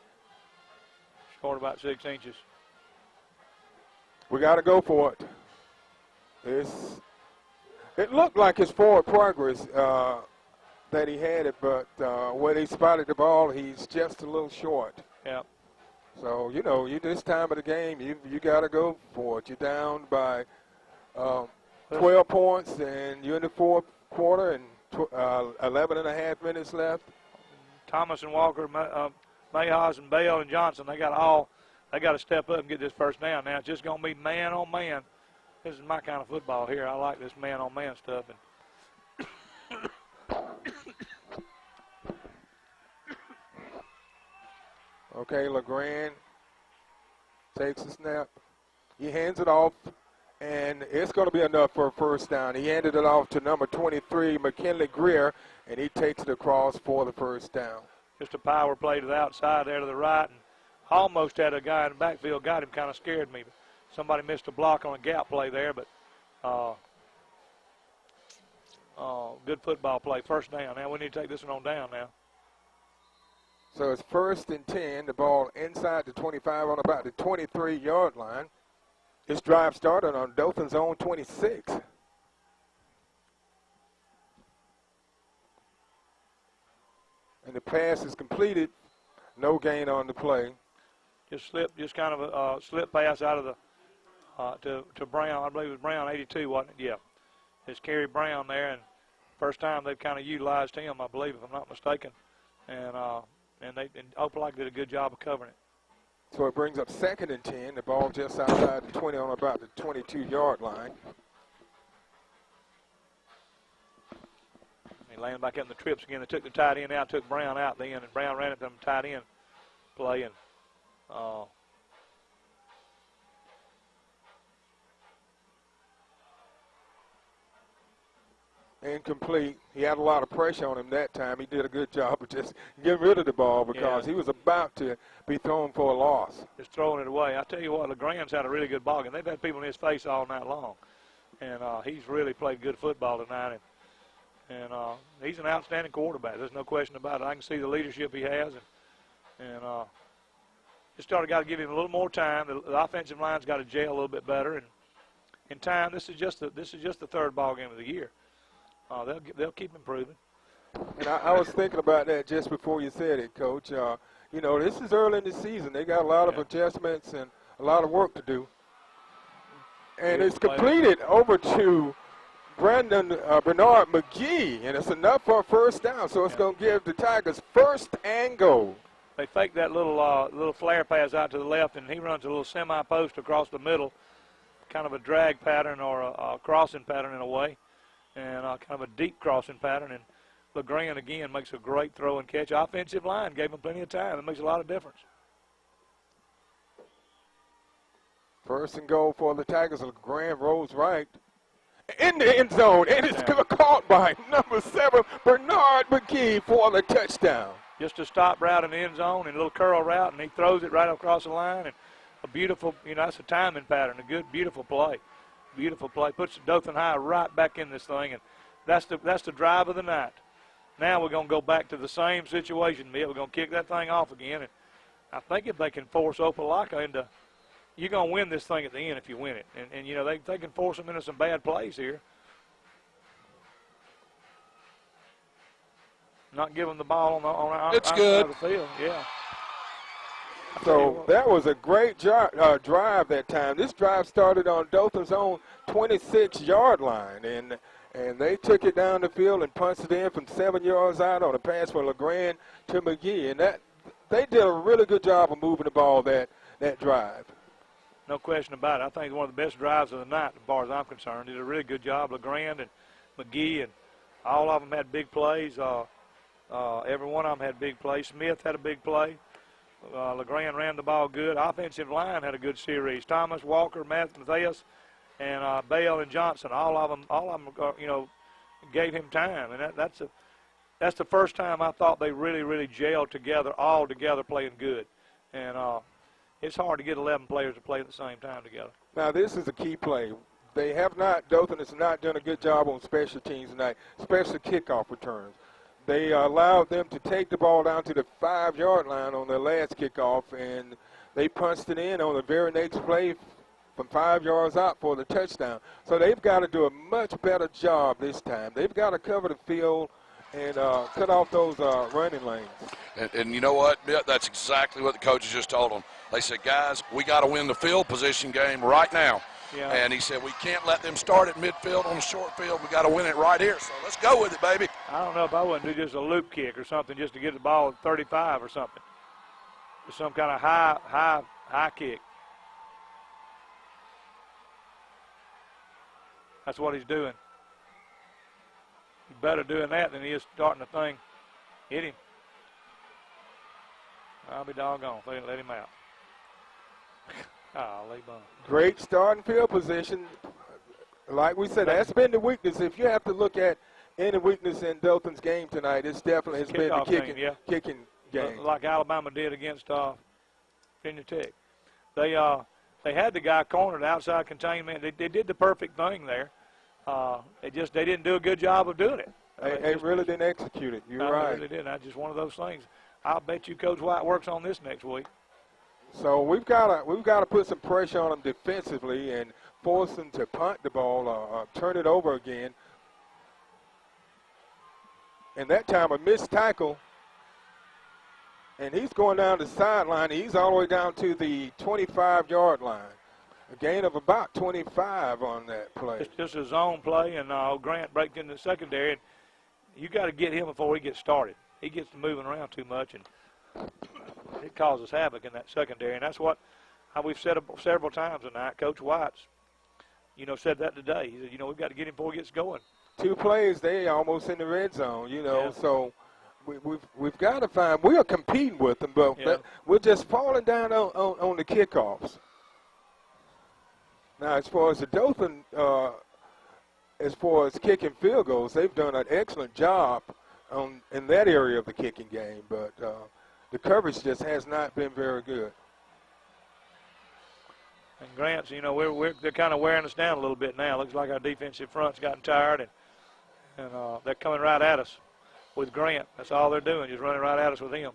[SPEAKER 5] Short about 6 inches.
[SPEAKER 2] We got to go for it. It looked like his forward progress that he had it, but when he spotted the ball, he's just a little short.
[SPEAKER 5] Yeah.
[SPEAKER 2] So, you this time of the game, you got to go for it. You're down by 12 points, and you're in the fourth quarter, and 11 and a half minutes left.
[SPEAKER 5] Thomas and Walker, Mayhaws and Bell and Johnson, they got to step up and get this first down. Now it's just going to be man on man. This is my kind of football here. I like this man on man stuff.
[SPEAKER 2] Okay, LeGrand takes a snap. He hands it off, and it's going to be enough for a first down. He handed it off to number 23, McKinley Greer, and he takes it across for the first down.
[SPEAKER 5] Just a power play to the outside there to the right, and almost had a guy in the backfield, got him, kind of scared me. But somebody missed a block on a gap play there, but good football play. First down. Now we need to take this one on down now.
[SPEAKER 2] So it's 1st and 10. The ball inside the 25 on about the 23-yard line. This drive started on Dothan's own 26. And the pass is completed. No gain on the play.
[SPEAKER 5] Just kind of a slip pass out of the to Brown. I believe it was Brown, 82, wasn't it? Yeah. It's Kerry Brown there, and first time they've kind of utilized him, I believe, if I'm not mistaken. And Opelika did a good job of covering it.
[SPEAKER 2] So it brings up 2nd and 10. The ball just outside the 20 on about the 22-yard line.
[SPEAKER 5] He landed back up in the trips again. They took the tight end out, took Brown out then, and Brown ran it to them tight end play. And
[SPEAKER 2] incomplete. He had a lot of pressure on him that time. He did a good job of just getting rid of the ball because he was about to be thrown for a loss.
[SPEAKER 5] Just throwing it away. I tell you what, LeGrand's had a really good ball game. They've had people in his face all night long. And he's really played good football tonight. And he's an outstanding quarterback. There's no question about it. I can see the leadership he has. And just got to give him a little more time. The offensive line's got to gel a little bit better. And in time, this is just the third ball game of the year. They'll keep improving.
[SPEAKER 2] And I was thinking about that just before you said it, Coach. This is early in the season. They got a lot of adjustments and a lot of work to do. And it's completed over to Bernard McGee, and it's enough for a first down. So it's going to give the Tigers 1st and goal.
[SPEAKER 5] They fake that little flare pass out to the left, and he runs a little semi-post across the middle, kind of a drag pattern or a crossing pattern in a way, and kind of a deep crossing pattern. And LeGrand, again, makes a great throw and catch. Offensive line gave him plenty of time. It makes a lot of difference.
[SPEAKER 2] First and goal for the Tigers. LeGrand rolls right in the end zone, and it's caught by number 7, Bernard McGee, for the touchdown.
[SPEAKER 5] Just a stop route in the end zone and a little curl route, and he throws it right across the line. And a beautiful, that's a timing pattern, a good, beautiful play. Beautiful play. Puts Dothan High right back in this thing, and that's the drive of the night. Now we're going to go back to the same situation, Mitt. We're going to kick that thing off again, and I think if they can force Opelika into – you're going to win this thing at the end if you win it. And they can force them into some bad plays here. Not give them the ball on our outside of the field. Yeah.
[SPEAKER 2] So that was a great drive that time. This drive started on Dothan's own 26-yard line, and they took it down the field and punched it in from 7 yards out on a pass from LeGrand to McGee. And they did a really good job of moving the ball that drive.
[SPEAKER 5] No question about it. I think it's one of the best drives of the night, as far as I'm concerned. Did a really good job. LeGrand and McGee, and all of them had big plays. Every one of them had big plays. Smith had a big play. LeGrand ran the ball good. Offensive line had a good series. Thomas, Walker, Matthias, and Bale and Johnson. All of them, gave him time. And that's the first time I thought they really, really gelled together, all together, playing good. And it's hard to get 11 players to play at the same time together.
[SPEAKER 2] Now, this is a key play. Dothan has not done a good job on special teams tonight, especially kickoff returns. They allowed them to take the ball down to the 5-yard line on their last kickoff, and they punched it in on the very next play from 5 yards out for the touchdown. So they've got to do a much better job this time. They've got to cover the field and cut off those running lanes.
[SPEAKER 4] And you know what? That's exactly what the coaches just told them. They said, guys, we got to win the field position game right now.
[SPEAKER 5] Yeah.
[SPEAKER 4] And he said, we can't let them start at midfield on the short field. We got to win it right here. So let's go with it, baby.
[SPEAKER 5] I don't know if I wouldn't do just a loop kick or something just to get the ball at 35 or something. Just some kind of high kick. That's what he's doing. He's better doing that than he is starting the thing. Hit him. I'll be doggone. Let him out.
[SPEAKER 2] Great starting field position. Like we said, that's been the weakness. If you have to look at any weakness in Dothan's game tonight, it's definitely has been the kicking game.
[SPEAKER 5] Like Alabama did against Virginia Tech. They had the guy cornered outside containment. They did the perfect thing there. They didn't do a good job of doing it.
[SPEAKER 2] They really didn't execute it. You're right.
[SPEAKER 5] They really didn't. That's just one of those things. I'll bet you Coach White works on this next week.
[SPEAKER 2] So we've got to put some pressure on them defensively and force them to punt the ball or turn it over again. And that time a missed tackle, and he's going down the sideline. He's all the way down to the 25-yard line. A gain of about 25 on that play.
[SPEAKER 5] It's just a zone play, and Grant breaks into the secondary. And you got to get him before he gets started. He gets to moving around too much, and it causes havoc in that secondary. And that's how we've said it several times tonight. Coach White's, said that today. He said, we've got to get him before he gets going.
[SPEAKER 2] 2 plays, they almost in the red zone, so we've got to find. We are competing with them, but we're just falling down on the kickoffs. Now, as far as the Dothan, as far as kicking field goals, they've done an excellent job in that area of the kicking game, but the coverage just has not been very good.
[SPEAKER 5] And Grant's, they're kind of wearing us down a little bit now. Looks like our defensive front's gotten tired, and they're coming right at us with Grant. That's all they're doing, just running right at us with him.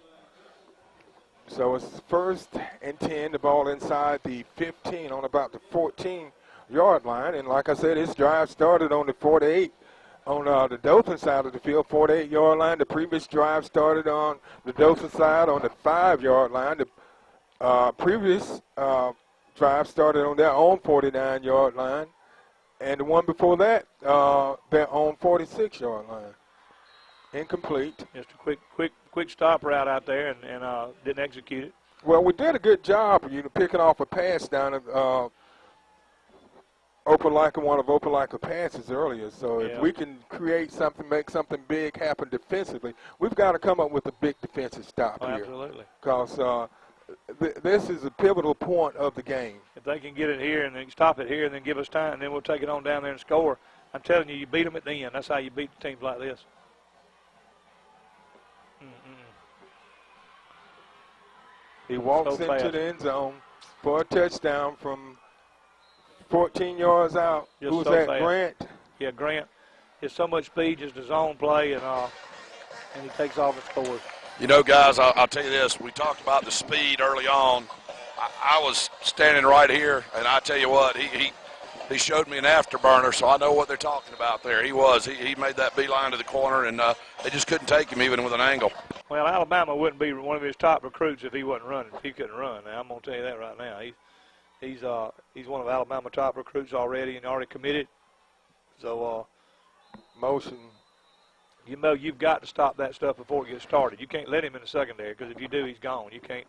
[SPEAKER 2] So it's 1st and 10, the ball inside the 15 on about the 14-yard line. And like I said, this drive started on the 48 on the Dothan side of the field, 48-yard line. The previous drive started on the Dothan side on the 5-yard line. The previous drive started on their own 49-yard line. And the one before that, their own 46-yard line. Incomplete.
[SPEAKER 5] Just a quick stop route out there, and didn't execute it.
[SPEAKER 2] Well, we did a good job, picking off a pass down at Opelika, one of Opelika passes earlier. So if we can create something, make something big happen defensively, we've got to come up with a big defensive stop here.
[SPEAKER 5] Absolutely.
[SPEAKER 2] Because this is a pivotal point of the game.
[SPEAKER 5] If they can get it here and then stop it here and then give us time, and then we'll take it on down there and score. I'm telling you, you beat them at the end. That's how you beat teams like this.
[SPEAKER 2] He walks
[SPEAKER 5] So
[SPEAKER 2] into
[SPEAKER 5] fast.
[SPEAKER 2] the end zone for a touchdown from 14 yards out.
[SPEAKER 5] Just
[SPEAKER 2] Who's
[SPEAKER 5] so
[SPEAKER 2] that,
[SPEAKER 5] fast.
[SPEAKER 2] Grant?
[SPEAKER 5] Yeah, Grant. It's so much speed, just his own play, and he takes off and scores.
[SPEAKER 4] You know, guys, I'll tell you this. We talked about the speed early on. I was standing right here, and I tell you what, he showed me an afterburner, so I know what they're talking about there. He made that beeline to the corner, and they just couldn't take him even with an angle.
[SPEAKER 5] Well, Alabama wouldn't be one of his top recruits if he wasn't running. If he couldn't run. Now, I'm going to tell you that right now. He's one of Alabama top recruits already and already committed. So
[SPEAKER 2] Motion.
[SPEAKER 5] you know you've got to stop that stuff before it gets started. You can't let him in the secondary because if you do, he's gone. You can't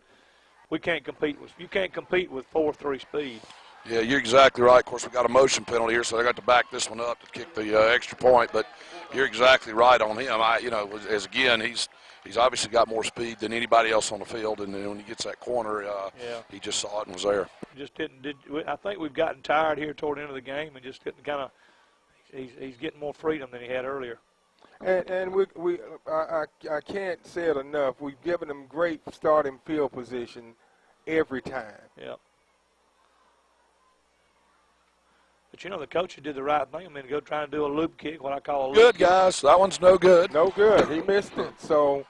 [SPEAKER 5] compete with 4.3 speed.
[SPEAKER 4] Yeah, you're exactly right. Of course, we got a motion penalty here, so they got to back this one up to kick the extra point. But you're exactly right on him. He's obviously got more speed than anybody else on the field, and then when he gets that corner, he just saw it and was there.
[SPEAKER 5] Just didn't. I think we've gotten tired here toward the end of the game and just getting kind of. He's getting more freedom than he had earlier.
[SPEAKER 2] And I can't say it enough. We've given him great starting field position every time.
[SPEAKER 5] Yeah. But, the coaches did the right thing a minute ago, trying to do a loop kick, what I call a loop
[SPEAKER 4] Good,
[SPEAKER 5] kick.
[SPEAKER 4] guys. That one's no good.
[SPEAKER 2] No good. He missed it. So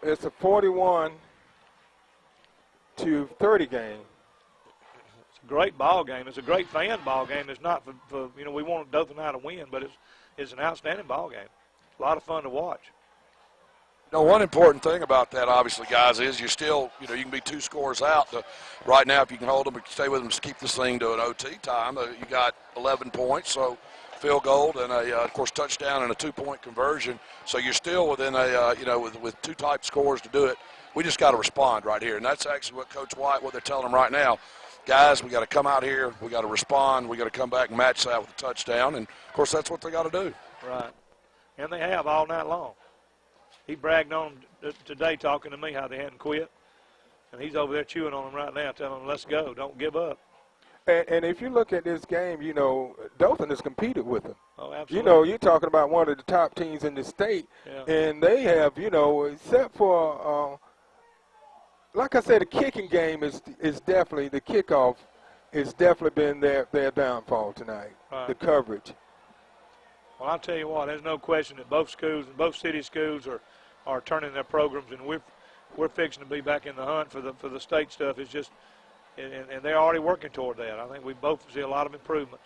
[SPEAKER 2] it's a 41-30 game.
[SPEAKER 5] It's a great ball game. It's a great fan ball game. It's not for we want Dothan High to win, but it's an outstanding ball game. It's a lot of fun to watch.
[SPEAKER 4] One important thing about that, obviously, guys, is you're still, you can be 2 scores out. Right now, if you can hold them and stay with them to keep this thing to an OT time, you got 11 points, so field goal and, of course, touchdown and a 2-point conversion. So you're still within with 2 type scores to do it. We just got to respond right here, and that's actually what Coach White, what they're telling them right now. Guys, we got to come out here. We got to respond. We got to come back and match that with a touchdown, and, of course, that's what they got to do.
[SPEAKER 5] Right. And they have all night long. He bragged on them today talking to me how they hadn't quit. And he's over there chewing on them right now, telling them, let's go, don't give up.
[SPEAKER 2] And if you look at this game, Dothan has competed with them.
[SPEAKER 5] Oh, absolutely.
[SPEAKER 2] You're talking about one of the top teams in the state.
[SPEAKER 5] Yeah.
[SPEAKER 2] And they have, except for, like I said, the kicking game is definitely, the kickoff has definitely been their downfall tonight,
[SPEAKER 5] Right.
[SPEAKER 2] the coverage.
[SPEAKER 5] Well, I'll tell you what, there's no question that both city schools are turning their programs, and we're fixing to be back in the hunt for the state stuff. It's just, and they're already working toward that. I think we both see a lot of improvements.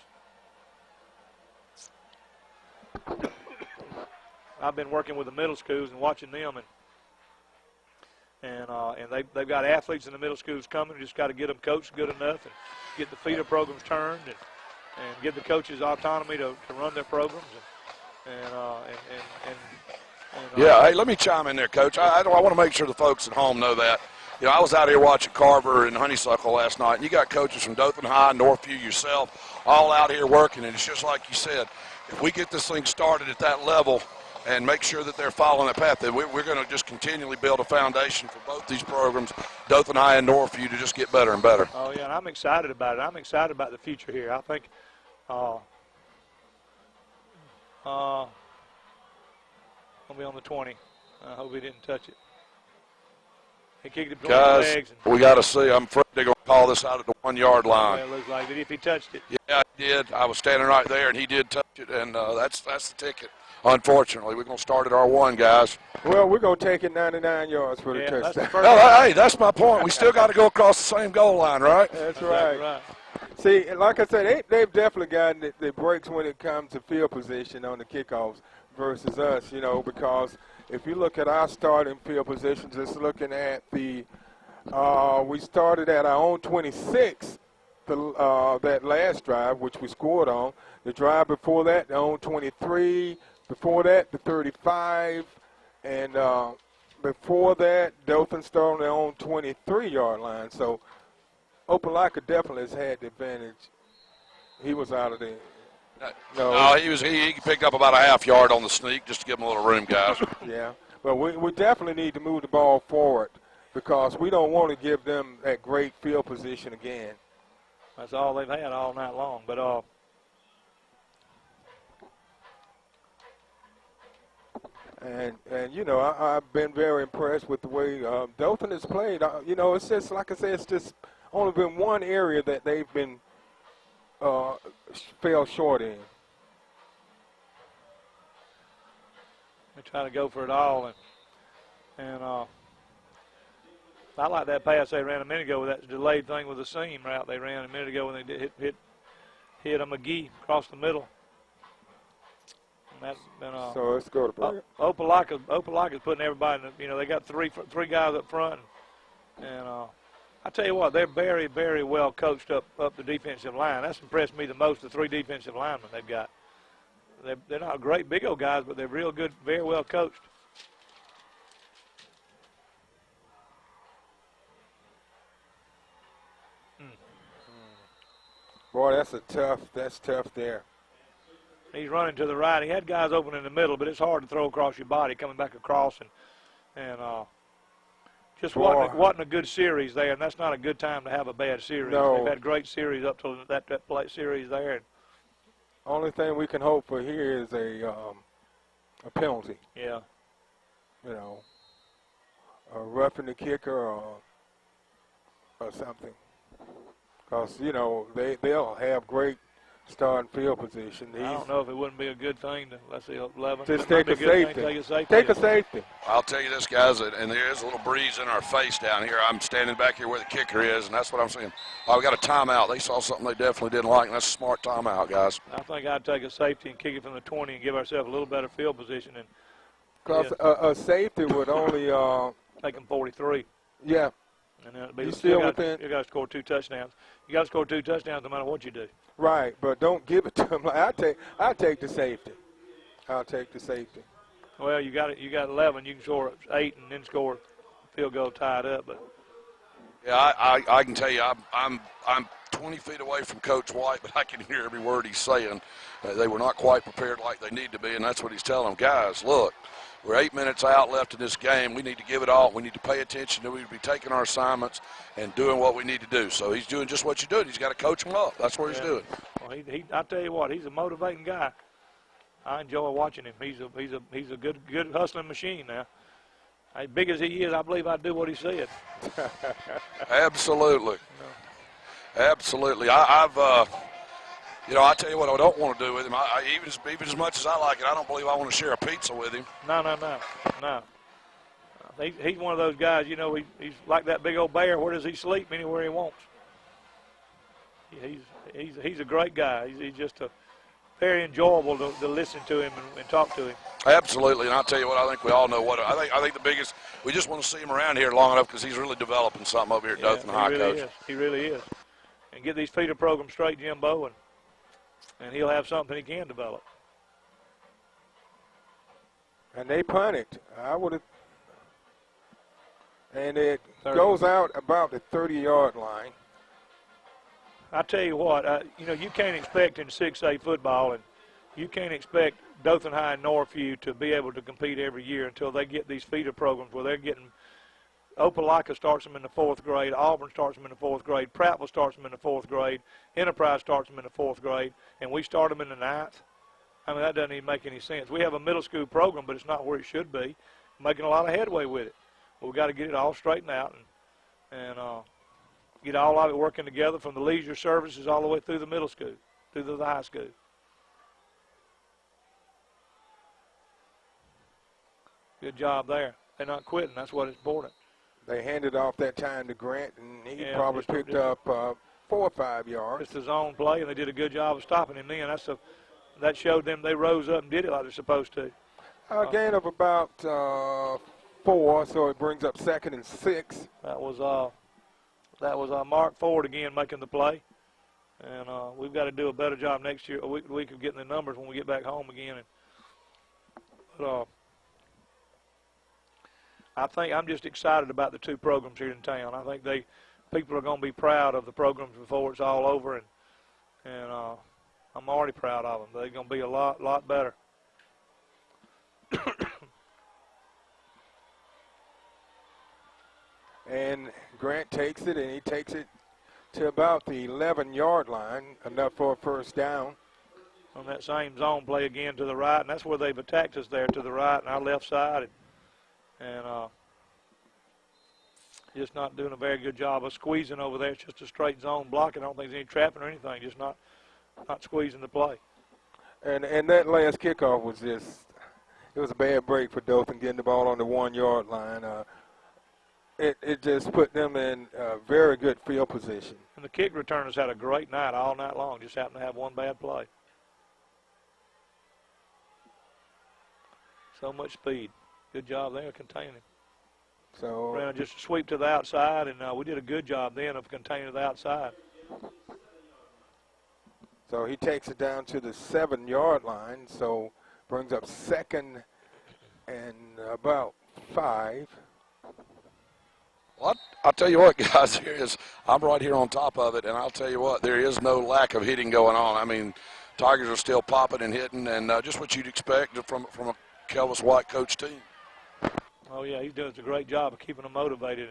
[SPEAKER 5] I've been working with the middle schools and watching them, and they've got athletes in the middle schools coming. Just got to get them coached good enough and get the feeder programs turned and give the coaches autonomy to run their programs.
[SPEAKER 4] Yeah, hey, let me chime in there, Coach. I want to make sure the folks at home know that. I was out here watching Carver and Honeysuckle last night, and you got coaches from Dothan High, Northview, yourself, all out here working, and it's just like you said. If we get this thing started at that level and make sure that they're following that path, then we're going to just continually build a foundation for both these programs, Dothan High and Northview, to just get better and better.
[SPEAKER 5] Oh, yeah, and I'm excited about it. I'm excited about the future here. I think I'll be on the 20. I hope he didn't touch it. He kicked it between the legs.
[SPEAKER 4] We got to see. I'm afraid they're going to call this out at the 1-yard line.
[SPEAKER 5] Well, it looks like it if he touched it.
[SPEAKER 4] Yeah, he did. I was standing right there, and he did touch it, and that's the ticket. Unfortunately, we're going to start at our 1, guys.
[SPEAKER 2] Well, we're going to take it 99 yards for the touchdown.
[SPEAKER 5] That's the first
[SPEAKER 4] Hey, that's my point. We still got to go across the same goal line, right?
[SPEAKER 2] That's right. See, like I said, they've definitely gotten the breaks when it comes to field position on the kickoffs versus us, because if you look at our starting field positions, just looking at we started at our own 26 that last drive, which we scored on. The drive before that, their own 23. Before that, the 35. And before that, Dothan started on their own 23-yard line. So Opelika definitely has had the advantage. He was out of there.
[SPEAKER 4] No, he picked up about a half yard on the sneak just to give him a little room, guys.
[SPEAKER 2] Yeah, but we definitely need to move the ball forward because we don't want to give them that great field position again.
[SPEAKER 5] That's all they've had all night long. But
[SPEAKER 2] And you know, I've been very impressed with the way Dothan has played. You know, it's just, like I said, it's just only been one area that they've been fell short in.
[SPEAKER 5] they try to go for it all. And I like that pass they ran a minute ago with that delayed thing with the seam route they ran a minute ago when they hit a McGee across the middle. That's been,
[SPEAKER 2] so let's go to break.
[SPEAKER 5] Opelika's putting everybody in they got three guys up front. And I tell you what, they're very, very well coached up the defensive line. That's impressed me the most, the three defensive linemen they've got. They're not great big old guys, but they're real good, very well coached.
[SPEAKER 2] Boy, that's tough there.
[SPEAKER 5] He's running to the right. He had guys open in the middle, but it's hard to throw across your body coming back across. And just wasn't a good series there, and that's not a good time to have a bad series.
[SPEAKER 2] No.
[SPEAKER 5] They've had great series up to that series there.
[SPEAKER 2] Only thing we can hope for here is a penalty.
[SPEAKER 5] Yeah.
[SPEAKER 2] You know, a roughing the kicker or something. Because, you know, they'll have great starting field position.
[SPEAKER 5] I don't know if it wouldn't be a good thing to, let's see, 11.
[SPEAKER 2] Just take a safety. Take a safety.
[SPEAKER 4] I'll tell you this, guys, and there is a little breeze in our face down here. I'm standing back here where the kicker is, and that's what I'm saying. Oh, we got a timeout. They saw something they definitely didn't like, and that's a smart timeout, guys.
[SPEAKER 5] I think I'd take a safety and kick it from the 20 and give ourselves a little better field position.
[SPEAKER 2] Because a safety would only
[SPEAKER 5] take them 43.
[SPEAKER 2] Yeah.
[SPEAKER 5] And then it'd be,
[SPEAKER 2] you still within.
[SPEAKER 5] You got to score 2 touchdowns. You got to score 2 touchdowns no matter what you do.
[SPEAKER 2] Right, but don't give it to them. Like, I'll take the safety. I'll take the safety.
[SPEAKER 5] Well, you got 11. You can score 8 and then score field goal tied up. But
[SPEAKER 4] yeah, I can tell you, I'm 20 feet away from Coach White, but I can hear every word he's saying. They were not quite prepared like they need to be, and that's what he's telling them. Guys, look, we're 8 minutes out left in this game. We need to give it all. We need to pay attention. We need to be taking our assignments and doing what we need to do. So he's doing just what you're doing. He's got to coach them up. That's what he's doing.
[SPEAKER 5] Well, I tell you what, he's a motivating guy. I enjoy watching him. He's a good hustling machine now. As big as he is, I believe I'd do what he said.
[SPEAKER 4] Absolutely. Absolutely. I tell you what I don't want to do with him. Even as much as I like it, I don't believe I want to share a pizza with him.
[SPEAKER 5] No. He's one of those guys, he's like that big old bear. Where does he sleep? Anywhere he wants. He's a great guy. He's just very enjoyable to listen to him and talk to him.
[SPEAKER 4] Absolutely, and I'll tell you what, I think we all know what I think the biggest. We just want to see him around here long enough because he's really developing something over here at Dothan High, Coach.
[SPEAKER 5] He really is. And get these feeder programs straight, Jimbo, and he'll have something he can develop.
[SPEAKER 2] And they punt it. I would have. And it goes out about the 30-yard line.
[SPEAKER 5] I tell you what, you can't expect in 6A football, and you can't expect Dothan High and Northview to be able to compete every year until they get these feeder programs where they're getting. Opelika starts them in the 4th grade. Auburn starts them in the 4th grade. Prattville starts them in the 4th grade. Enterprise starts them in the 4th grade. And we start them in the 9th. I mean, that doesn't even make any sense. We have a middle school program, but it's not where it should be. Making a lot of headway with it. But we've got to get it all straightened out and get all of it working together from the leisure services all the way through the middle school, through the high school. Good job there. They're not quitting. That's what is important.
[SPEAKER 2] They handed off that time to Grant, and he probably picked up 4 or 5 yards.
[SPEAKER 5] It's his own play, and they did a good job of stopping him then. That showed them they rose up and did it like they're supposed to.
[SPEAKER 2] A gain of about 4, so it brings up 2nd and 6.
[SPEAKER 5] That was Mark Ford again making the play. And we've got to do a better job next year, a week of getting the numbers when we get back home again. But I think I'm just excited about the two programs here in town. I think people are going to be proud of the programs before it's all over, and I'm already proud of them. They're going to be a lot better.
[SPEAKER 2] And Grant takes it, and he takes it to about the 11-yard line, enough for a first down.
[SPEAKER 5] On that same zone play again to the right, and that's where they've attacked us there to the right and our left side. And just not doing a very good job of squeezing over there. It's just a straight zone blocking. I don't think there's any trapping or anything, just not squeezing the play.
[SPEAKER 2] And that last kickoff was it was a bad break for Dothan, getting the ball on the 1-yard line. It just put them in very good field position.
[SPEAKER 5] And the kick returners had a great night all night long, just happened to have one bad play. So much speed. Good job there containing him.
[SPEAKER 2] So
[SPEAKER 5] Ran just a sweep to the outside, and we did a good job then of containing the outside.
[SPEAKER 2] So he takes it down to the 7-yard line, so brings up 2nd and about 5.
[SPEAKER 4] Well, I'll tell you what, guys, I'm right here on top of it, and I'll tell you what, there is no lack of hitting going on. I mean, Tigers are still popping and hitting, and just what you'd expect from a Kelvis White coach team.
[SPEAKER 5] Oh, yeah, he's doing a great job of keeping them motivated.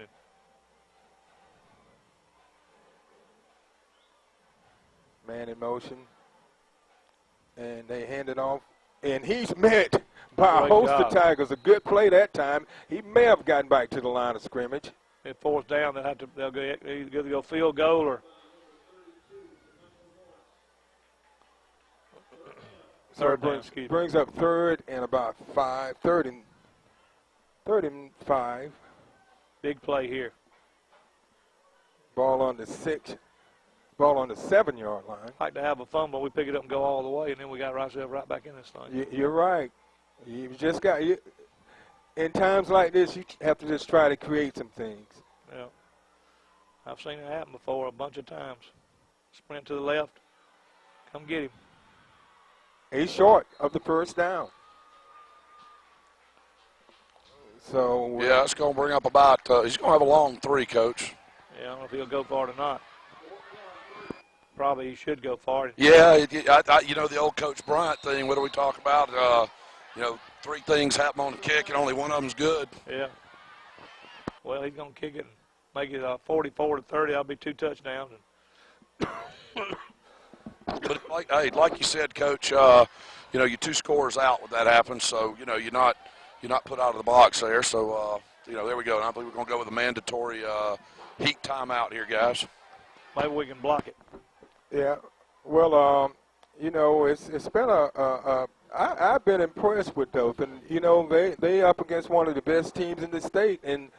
[SPEAKER 2] Man in motion. And they hand it off. And he's met by a host of Tigers. A good play that time. He may have gotten back to the line of scrimmage.
[SPEAKER 5] If fourth down, they'll either go field goal or third down.
[SPEAKER 2] Brings up 3rd and about 5. 3rd and 5.
[SPEAKER 5] Big play here.
[SPEAKER 2] Ball on the 7-yard line.
[SPEAKER 5] Like to have a fumble, we pick it up and go all the way, and then we got ourselves right back in this thing.
[SPEAKER 2] You're right. You just got in times like this, you have to just try to create some things.
[SPEAKER 5] Yeah, I've seen it happen before a bunch of times. Sprint to the left, come get him.
[SPEAKER 2] He's short of the first down. So
[SPEAKER 4] yeah, it's going to bring up about. He's going to have a long 3, Coach.
[SPEAKER 5] Yeah, I don't know if he'll go far or not. Probably he should go far.
[SPEAKER 4] Yeah, you know the old Coach Bryant thing. What do we talk about? 3 things happen on the kick, and only one of them's good.
[SPEAKER 5] Yeah. Well, he's going to kick it and make it 44-30. That'll be 2 touchdowns.
[SPEAKER 4] But like you said, Coach, you're 2 scores out when that happens. So you're not put out of the box there. So there we go. And I believe we're going to go with a mandatory heat timeout here, guys.
[SPEAKER 5] Maybe we can block it.
[SPEAKER 2] Yeah. Well, it's been I've been impressed with Dothan. They up against one of the best teams in the state, and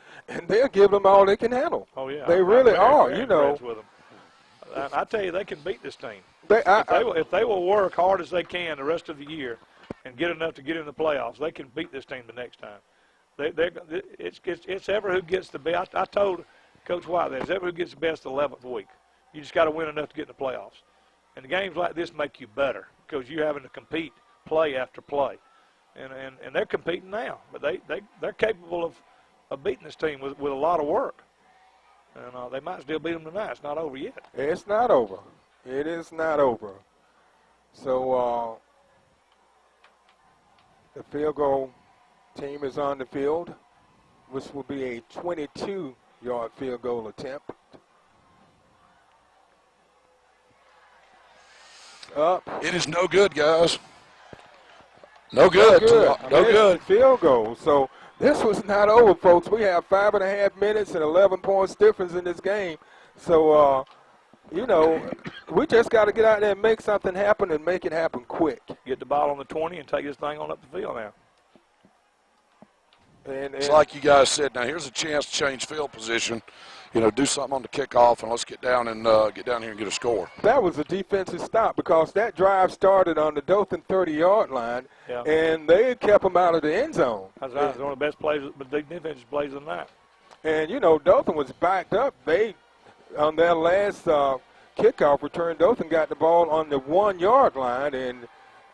[SPEAKER 2] they'll give them all they can handle.
[SPEAKER 5] Oh yeah,
[SPEAKER 2] they really are.
[SPEAKER 5] With them. I tell you, they can beat this team. If they will work hard as they can the rest of the year, and get enough to get in the playoffs, they can beat this team the next time. It's ever who gets the best. I told Coach White that it's ever who gets the best 11th week. You just got to win enough to get in the playoffs. And games like this make you better because you're having to compete play after play. And they're competing now. But they're capable of beating this team with a lot of work. And they might still beat them tonight. It's not over yet.
[SPEAKER 2] It's not over. It is not over. So the field goal team is on the field, which will be a 22-yard field goal attempt. Up.
[SPEAKER 4] It is no good, guys. No good. No good.
[SPEAKER 2] Field goal. So this was not over, folks. We have 5.5 minutes and 11 points difference in this game. So, we just got to get out there and make something happen and make it happen quick.
[SPEAKER 5] Get the ball on the 20 and take this thing on up the field now.
[SPEAKER 2] And
[SPEAKER 4] it's like you guys said. Now here's a chance to change field position. Do something on the kickoff, and let's get down and get down here and get a score.
[SPEAKER 2] That was a defensive stop because that drive started on the Dothan 30-yard line, and they kept them out of the end zone.
[SPEAKER 5] That's right. It's one of the best plays, but the defensive plays of the night.
[SPEAKER 2] And Dothan was backed up. They on their last kickoff return. Dothan got the ball on the 1-yard line, and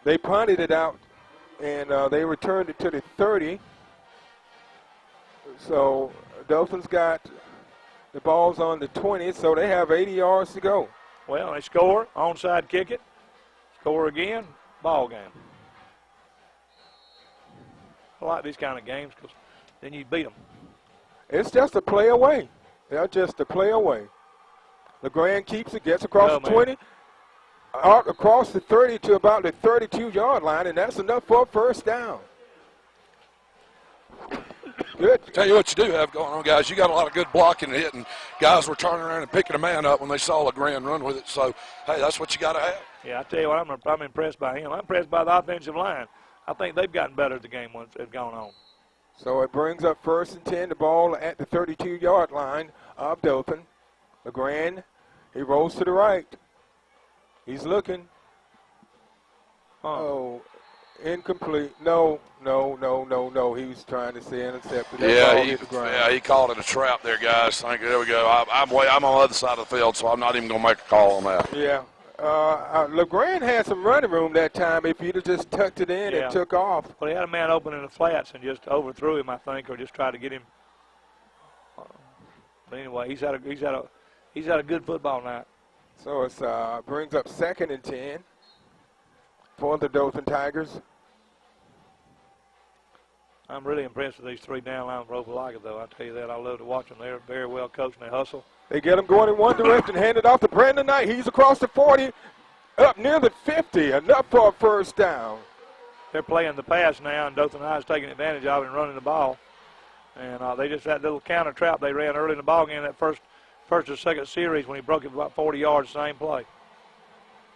[SPEAKER 2] they punted it out, and they returned it to the 30. So Dothan's got the ball's on the 20, so they have 80 yards to go.
[SPEAKER 5] Well, they score, onside kick it, score again, ball game. I like these kind of games because then you beat them.
[SPEAKER 2] It's just a play away. They're just a play away. LeGrand keeps it, gets across the 20, out across the 30 to about the 32-yard line, and that's enough for a first down. Good.
[SPEAKER 4] Tell you what you do have going on, guys. You got a lot of good blocking and hitting. Guys were turning around and picking a man up when they saw LeGrand run with it. So, hey, that's what you got to have.
[SPEAKER 5] Yeah, I tell you what, I'm impressed by him. I'm impressed by the offensive line. I think they've gotten better as the game has gone on.
[SPEAKER 2] So it brings up 1st and 10, the ball at the 32-yard line of Dothan. LeGrand, he rolls to the right. He's looking. Oh, incomplete. No. He was trying to say intercepted.
[SPEAKER 4] He called it a trap there, guys. There we go. I'm on the other side of the field, so I'm not even going to make a call on that.
[SPEAKER 2] Yeah. LeGrand had some running room that time if he'd have just tucked it in and took off.
[SPEAKER 5] Well, he had a man open in the flats and just overthrew him, I think, or just tried to get him. But anyway, he's had a good football night.
[SPEAKER 2] So it brings up 2nd and 10 for the Dothan Tigers.
[SPEAKER 5] I'm really impressed with these 3 down lines for Opelika, though. I tell you that. I love to watch them. They're very well coached and they hustle.
[SPEAKER 2] They get him going in one direction, hand it off to Brandon Knight. He's across the 40, up near the 50, enough for a first down.
[SPEAKER 5] They're playing the pass now, and Dothan High is taking advantage of it and running the ball. And they just that little counter trap they ran early in the ball game, that first or second series when he broke it about 40 yards, same play.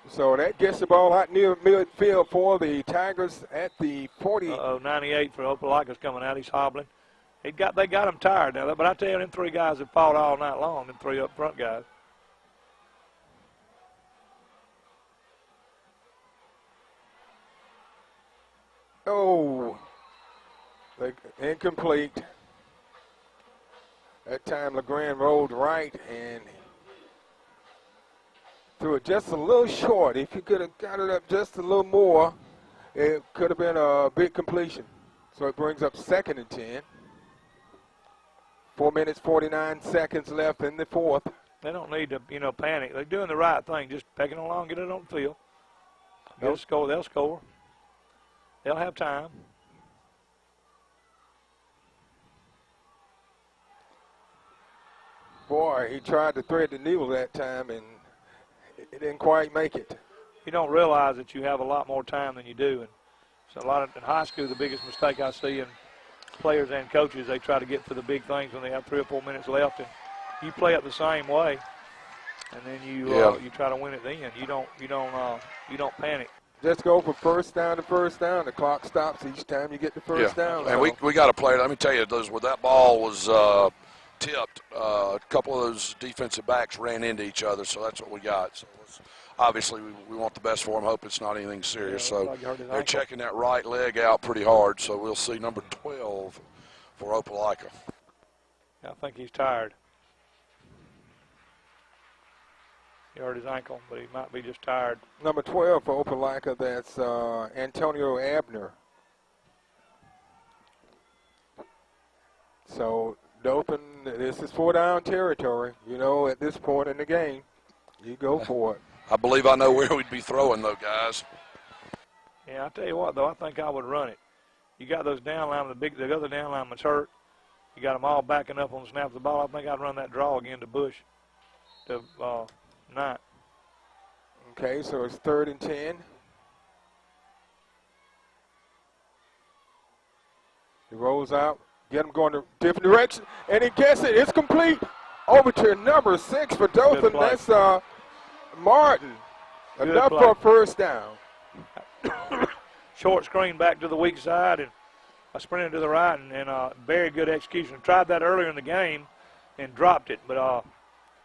[SPEAKER 2] So that gets the ball out near midfield for the Tigers at the 40.
[SPEAKER 5] 98 for Opelika's coming out. He's hobbling. They got him tired now, but I tell you, them 3 guys have fought all night long, them 3 up front guys.
[SPEAKER 2] Oh, incomplete. That time LeGrand rolled right and threw it just a little short. If he could have got it up just a little more, it could have been a big completion. So it brings up 2nd and 10. 4 minutes, 49 seconds left in the 4th.
[SPEAKER 5] They don't need to, panic. They're doing the right thing, just pecking along, get it on the field. They'll score. They'll have time.
[SPEAKER 2] Boy, he tried to thread the needle that time, and it didn't quite make it.
[SPEAKER 5] You don't realize that you have a lot more time than you do. And so in high school, the biggest mistake I see in players and coaches, they try to get for the big things when they have 3 or 4 minutes left, and you play it the same way, and then you try to win it. Then you don't panic.
[SPEAKER 2] Just go for first down to first down. The clock stops each time you get the first down.
[SPEAKER 4] And we got a player. Let me tell you, where that ball was tipped, a couple of those defensive backs ran into each other, so that's what we got. So obviously we want the best for him. Hope it's not anything serious. So they're checking that right leg out pretty hard. So we'll see number 12 for Opelika.
[SPEAKER 5] I think he's tired. He hurt his ankle, but he might be just tired.
[SPEAKER 2] Number 12 for Opelika, that's Antonio Abner. So Dothan, this is 4-down territory. At this point in the game, you go for it.
[SPEAKER 4] I believe I know where we'd be throwing, though, guys.
[SPEAKER 5] Yeah, I tell you what, though, I think I would run it. You got those down linemen, the other down lineman's hurt. You got them all backing up on the snap of the ball. I think I'd run that draw again to Bush, to Knight.
[SPEAKER 2] Okay, so it's 3rd and 10. He rolls out, get him going a different direction, and he gets it. It's complete. Over to number 6 for Dothan. That's Martin. Enough for a first down.
[SPEAKER 5] Short screen back to the weak side, and I sprinted to the right, and very good execution. Tried that earlier in the game and dropped it, but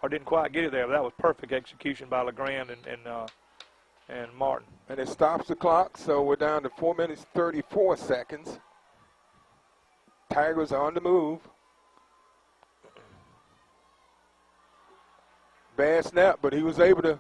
[SPEAKER 5] or didn't quite get it there. But that was perfect execution by LeGrand and Martin.
[SPEAKER 2] And it stops the clock, so we're down to 4 minutes, 34 seconds. Tigers on the move. Bad snap, but he was able to.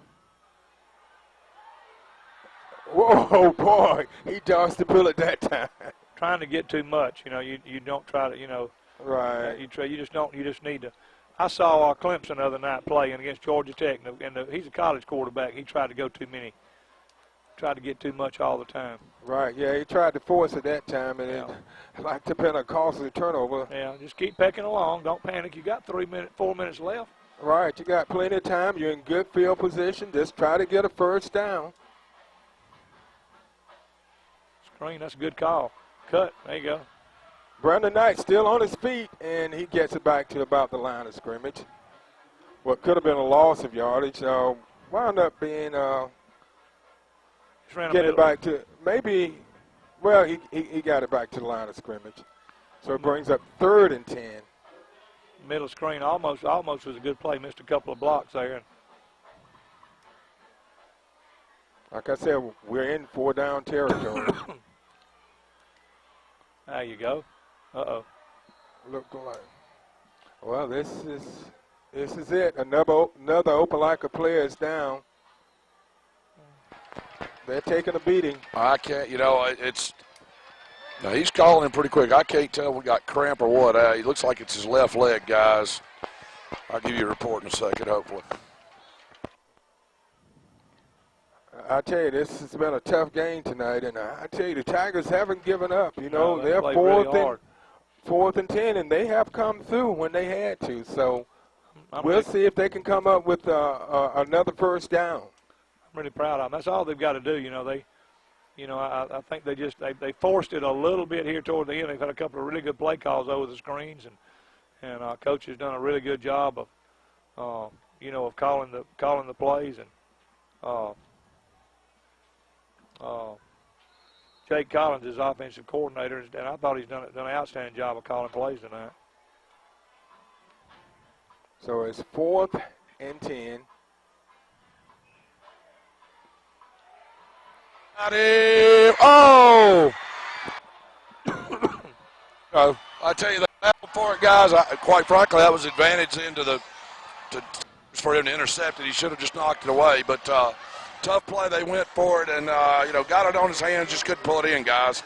[SPEAKER 2] Whoa, boy. He dodged the bullet that time.
[SPEAKER 5] Trying to get too much. You know, you don't try to, you know.
[SPEAKER 2] Right.
[SPEAKER 5] You just need to. I saw Clemson the other night playing against Georgia Tech, and he's a college quarterback. He tried to go too many. Tried to get too much all the time.
[SPEAKER 2] Right, yeah, he tried to force it that time, and it like to been a costly turnover.
[SPEAKER 5] Yeah, just keep pecking along. Don't panic. You got 4 minutes left.
[SPEAKER 2] Right, you got plenty of time. You're in good field position. Just try to get a first down.
[SPEAKER 5] Screen, that's a good call. Cut, there you go.
[SPEAKER 2] Brandon Knight still on his feet, and he gets it back to about the line of scrimmage. What could have been a loss of yardage wound up being getting it back to maybe, well, he got it back to the line of scrimmage. So it brings up 3rd and 10.
[SPEAKER 5] Middle screen almost was a good play. Missed a couple of blocks there.
[SPEAKER 2] Like I said, we're in 4-down territory.
[SPEAKER 5] There you go. Uh-oh.
[SPEAKER 2] Look like, well, this is it. Another Opelika player is down. They're taking a beating.
[SPEAKER 4] I can't, he's calling him pretty quick. I can't tell if we got cramp or what. He looks like it's his left leg, guys. I'll give you a report in a second, hopefully.
[SPEAKER 2] I tell you, this has been a tough game tonight, and I tell you, the Tigers haven't given up. You know, they're fourth and 10, and they have come through when they had to. So we'll see if they can come up with another first down.
[SPEAKER 5] I'm really proud of them. That's all they've got to do. I think they forced it a little bit here toward the end. They've had a couple of really good play calls over the screens, and coach has done a really good job of calling the plays. And Jake Collins is offensive coordinator, and I thought he's done an outstanding job of calling plays tonight.
[SPEAKER 2] So it's 4th and 10.
[SPEAKER 4] Oh! I tell you, that for it, guys, quite frankly, that was advantage for him to intercept it. He should have just knocked it away, but tough play. They went for it and, got it on his hands, just couldn't pull it in, guys.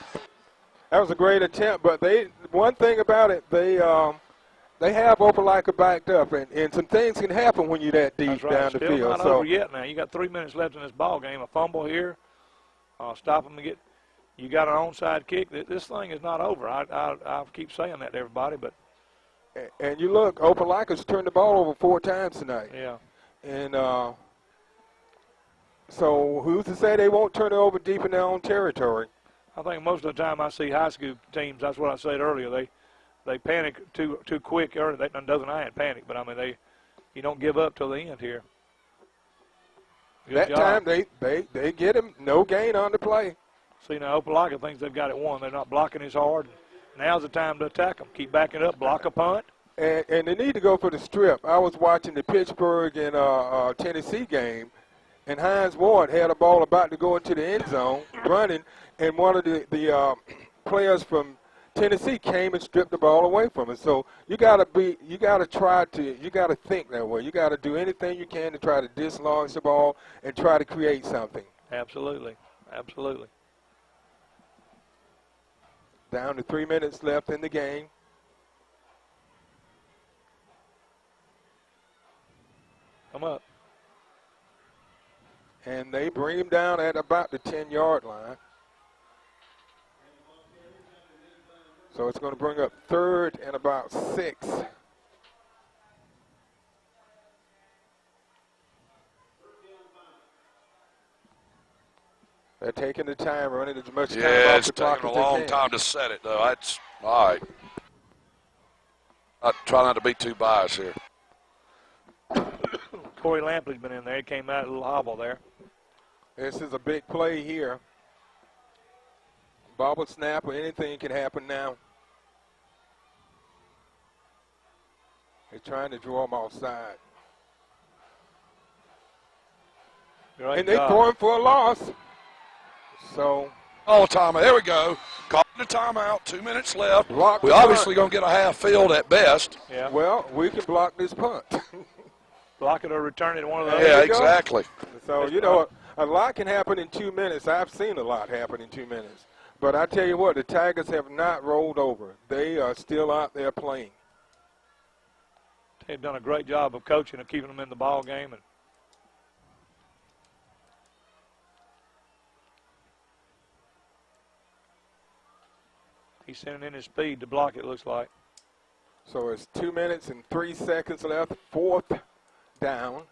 [SPEAKER 2] That was a great attempt, but one thing about it, they have Opelika backed up, and some things can happen when you're that deep down the field.
[SPEAKER 5] Still not over yet now. You got 3 minutes left in this ball game. A fumble here. Stop them to get. You got an onside kick. This thing is not over. I keep saying that to everybody, but.
[SPEAKER 2] And you look, Opelika's turned the ball over 4 times tonight.
[SPEAKER 5] Yeah.
[SPEAKER 2] And so who's to say they won't turn it over deep in their own territory?
[SPEAKER 5] I think most of the time I see high school teams. That's what I said earlier. They panic too quick. Or that doesn't panic, but I mean you don't give up till the end here. Good job.
[SPEAKER 2] Time they get him, no gain on the play.
[SPEAKER 5] See, now Opelika thinks they've got it won. They're not blocking as hard. Now's the time to attack them. Keep backing up, block a punt.
[SPEAKER 2] And they need to go for the strip. I was watching the Pittsburgh and Tennessee game, and Hines Ward had a ball about to go into the end zone, running, and one of the players from Tennessee came and stripped the ball away from us. So you got to think that way. You got to do anything you can to try to dislodge the ball and try to create something.
[SPEAKER 5] Absolutely.
[SPEAKER 2] Down to 3 minutes left in the game.
[SPEAKER 5] Come up.
[SPEAKER 2] And they bring him down at about the 10-yard line. So it's going to bring up 3rd and about 6. They're taking the time, running as much time off the clock as they can.
[SPEAKER 4] It's taking a long time to set it, though. That's all right. I try not to be too biased here.
[SPEAKER 5] Corey Lampley's been in there. He came out a little hobble there.
[SPEAKER 2] This is a big play here. Bobble snap or anything can happen now. They're trying to draw him offside. And they throw him for a loss. So.
[SPEAKER 4] Oh, timeout. There we go. Calling the timeout. 2 minutes left. We obviously going to get a half field at best.
[SPEAKER 5] Yeah.
[SPEAKER 2] Well, we can block this punt.
[SPEAKER 5] Block it or return it to one of those.
[SPEAKER 4] Yeah, exactly.
[SPEAKER 2] So, you know, a lot can happen in 2 minutes. I've seen a lot happen in 2 minutes. But I tell you what, the Tigers have not rolled over. They are still out there playing.
[SPEAKER 5] They've done a great job of coaching and keeping them in the ball game. And he's sending in his speed to block it, looks like.
[SPEAKER 2] So it's 2 minutes and 3 seconds left, 4th down.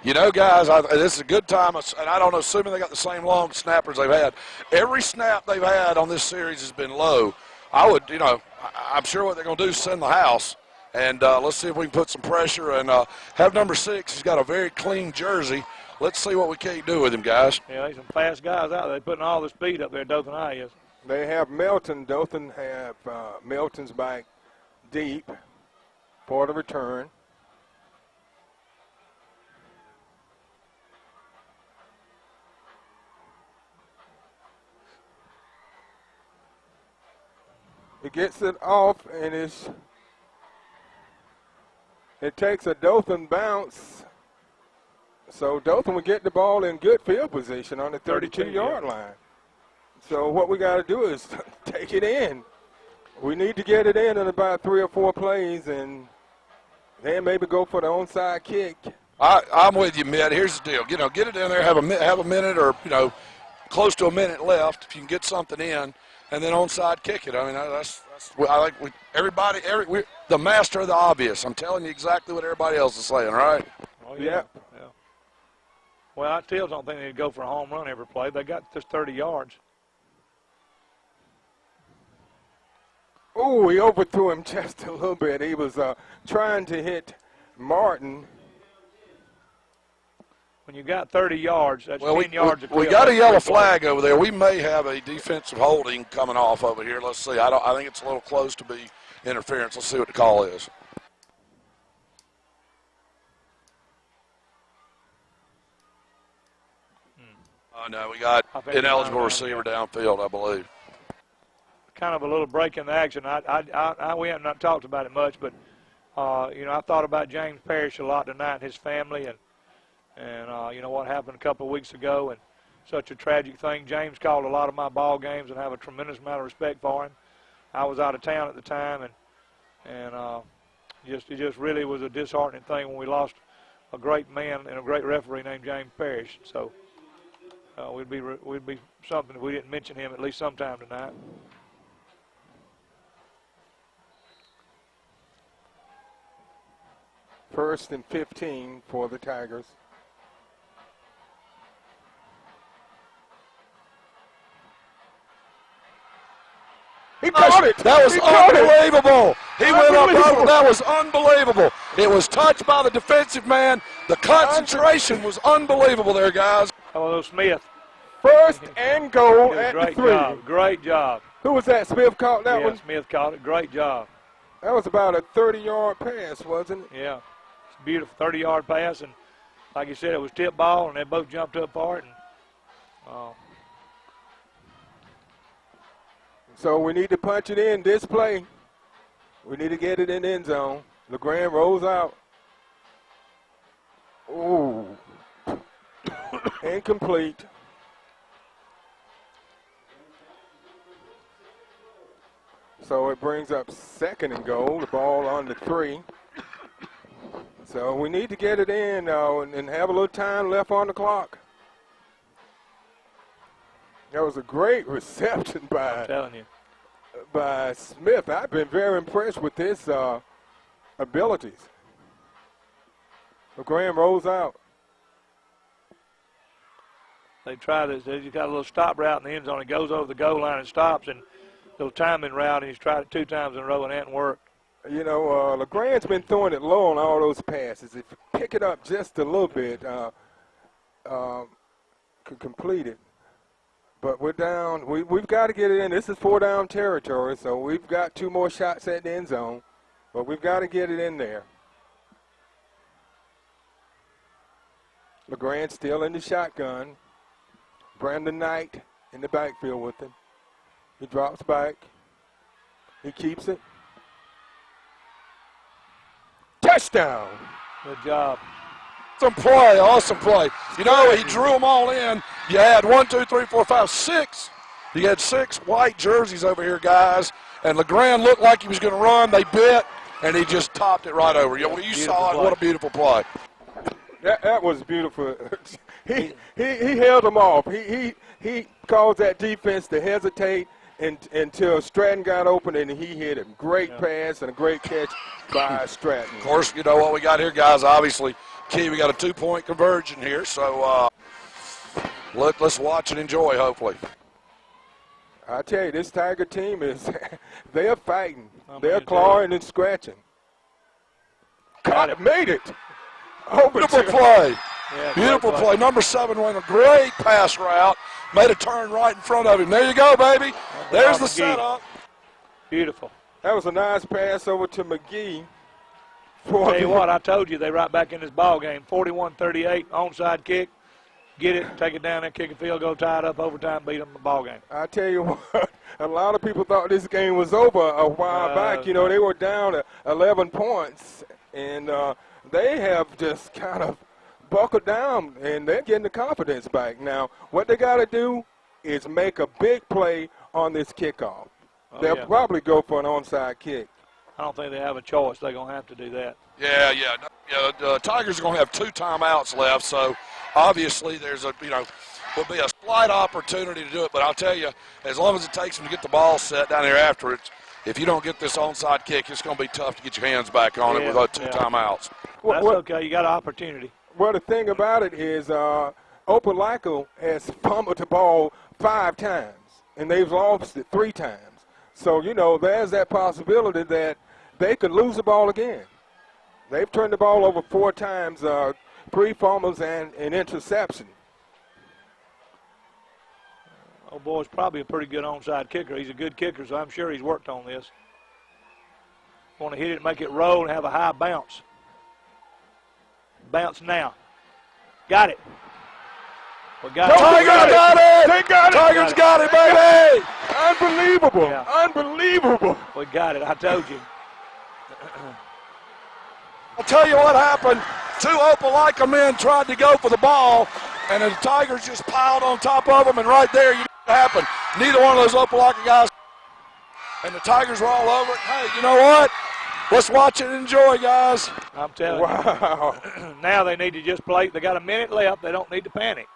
[SPEAKER 4] You know, guys, this is a good time, and I don't know, assuming they got the same long snappers they've had. Every snap they've had on this series has been low. I'm sure what they're going to do is send the house, and let's see if we can put some pressure and have number 6. He's got a very clean jersey. Let's see what we can do with him, guys.
[SPEAKER 5] Yeah, there's some fast guys out there. They're putting all the speed up there, Dothan High is.
[SPEAKER 2] They have Melton. Dothan have Melton's back deep for the return. It gets it off, and it takes a Dothan bounce. So Dothan will get the ball in good field position on the 32-yard line. So what we got to do is take it in. We need to get it in about 3 or 4 plays, and then maybe go for the onside kick.
[SPEAKER 4] I'm with you, Mitt. Here's the deal. Get it in there, have a minute or, close to a minute left if you can get something in, and then onside kick it. I mean, we're the master of the obvious. I'm telling you exactly what everybody else is saying, right?
[SPEAKER 5] Oh, yeah. Well, I still don't think they'd go for a home run every play. They got just 30 yards.
[SPEAKER 2] Oh, he overthrew him just a little bit. He was trying to hit Martin.
[SPEAKER 5] When you got 30 yards, that's 10 yards.
[SPEAKER 4] We got a yellow flag over there. We may have a defensive holding coming off over here. Let's see. I think it's a little close to be interference. Let's see what the call is. No, we got ineligible receiver downfield, I believe.
[SPEAKER 5] Kind of a little break in the action. We have not talked about it much, but I thought about James Parrish a lot tonight and his family, and what happened a couple of weeks ago, and such a tragic thing. James called a lot of my ball games, and I have a tremendous amount of respect for him. I was out of town at the time, and it just really was a disheartening thing when we lost a great man and a great referee named James Parrish. So we'd be something if we didn't mention him at least sometime tonight.
[SPEAKER 2] First and 15 for the Tigers. He caught it.
[SPEAKER 4] That was unbelievable. He went up over. That was unbelievable. It was touched by the defensive man. The concentration was unbelievable there, guys.
[SPEAKER 5] Hello, Smith.
[SPEAKER 2] First and goal at the 3.
[SPEAKER 5] Great job.
[SPEAKER 2] Who was that? Smith caught that one?
[SPEAKER 5] Smith caught it. Great job.
[SPEAKER 2] That was about a 30-yard pass, wasn't it?
[SPEAKER 5] Yeah. It's a beautiful 30-yard pass, and like you said, it was tip ball, and they both jumped up for it.
[SPEAKER 2] So we need to punch it in this play. We need to get it in the end zone. LeGrand rolls out. Ooh. Incomplete. So it brings up second and goal. The ball on the 3. So we need to get it in and have a little time left on the clock. That was a great reception by Smith. I've been very impressed with his abilities. Graham rolls out.
[SPEAKER 5] They try this. They just got a little stop route in the end zone. It goes over the goal line and stops, and a little timing route, and he's tried it 2 times in a row, and it hasn't worked.
[SPEAKER 2] LeGrand's been throwing it low on all those passes. If you pick it up just a little bit, could complete it. But we're down. We've got to get it in. This is 4-down territory, so we've got 2 more shots at the end zone. But we've got to get it in there. LeGrand still in the shotgun. Brandon Knight in the backfield with him. He drops back. He keeps it. Touchdown.
[SPEAKER 5] Good job.
[SPEAKER 4] Awesome play, awesome play. You know, he drew them all in. You had 1, 2, 3, 4, 5, 6. You had 6 white jerseys over here, guys. And LeGrand looked like he was going to run. They bit, and he just topped it right over. You saw it. What a beautiful play.
[SPEAKER 2] That was beautiful. he held them off. He caused that defense to hesitate until Stratton got open, and he hit him. Great pass and a great catch by Stratton.
[SPEAKER 4] Of course, you know what we got here, guys. Obviously, key, we got a 2-point conversion here. So let's watch and enjoy, hopefully.
[SPEAKER 2] I tell you, this Tiger team they're fighting. They're clawing and scratching. Got it, made it.
[SPEAKER 4] Beautiful play.
[SPEAKER 5] Yeah,
[SPEAKER 4] Beautiful play. Number 7 went a great pass route. Made a turn right in front of him. There you go, baby. There's the setup.
[SPEAKER 5] Beautiful.
[SPEAKER 2] That was a nice pass over to McGee.
[SPEAKER 5] Tell you what, I told you they right back in this ball game. 41-38, onside kick. Get it, take it down there, kick a field goal, tie it up, overtime, beat them in the ball game.
[SPEAKER 2] I tell you what, a lot of people thought this game was over a while back. You know, they were down 11 points, and they have just kind of buckled down, and they're getting the confidence back. Now, what they got to do is make a big play on this kickoff. They'll probably go for an onside kick.
[SPEAKER 5] I don't think they have a choice. They're going to have to do that.
[SPEAKER 4] Yeah. The Tigers are going to have 2 timeouts left, so obviously there's will be a slight opportunity to do it. But I'll tell you, as long as it takes them to get the ball set down here afterwards, if you don't get this onside kick, it's going to be tough to get your hands back on it with 2 timeouts.
[SPEAKER 5] That's okay. You got an opportunity.
[SPEAKER 2] Well, the thing about it is Opelika has fumbled the ball 5 times, and they've lost it 3 times. So, you know, there's that possibility that they could lose the ball again. They've turned the ball over 4 times, 3 fumbles and an interception.
[SPEAKER 5] Oh, boy's probably a pretty good onside kicker. He's a good kicker, so I'm sure he's worked on this. Want to hit it, make it roll, and have a high bounce. Bounce now. Got it. We got
[SPEAKER 4] Tigers got it.
[SPEAKER 2] They got it.
[SPEAKER 4] Tigers got it, baby.
[SPEAKER 2] Unbelievable.
[SPEAKER 5] Yeah.
[SPEAKER 2] Unbelievable.
[SPEAKER 5] We got it. I told you.
[SPEAKER 4] I'll tell you what happened. 2 Opelika men tried to go for the ball, and the Tigers just piled on top of them, and right there, you know what happened. Neither one of those Opelika guys, and the Tigers were all over it. Hey, you know what? Let's watch it and enjoy, guys.
[SPEAKER 5] I'm telling you. Now they need to just play. They got a minute left. They don't need to panic.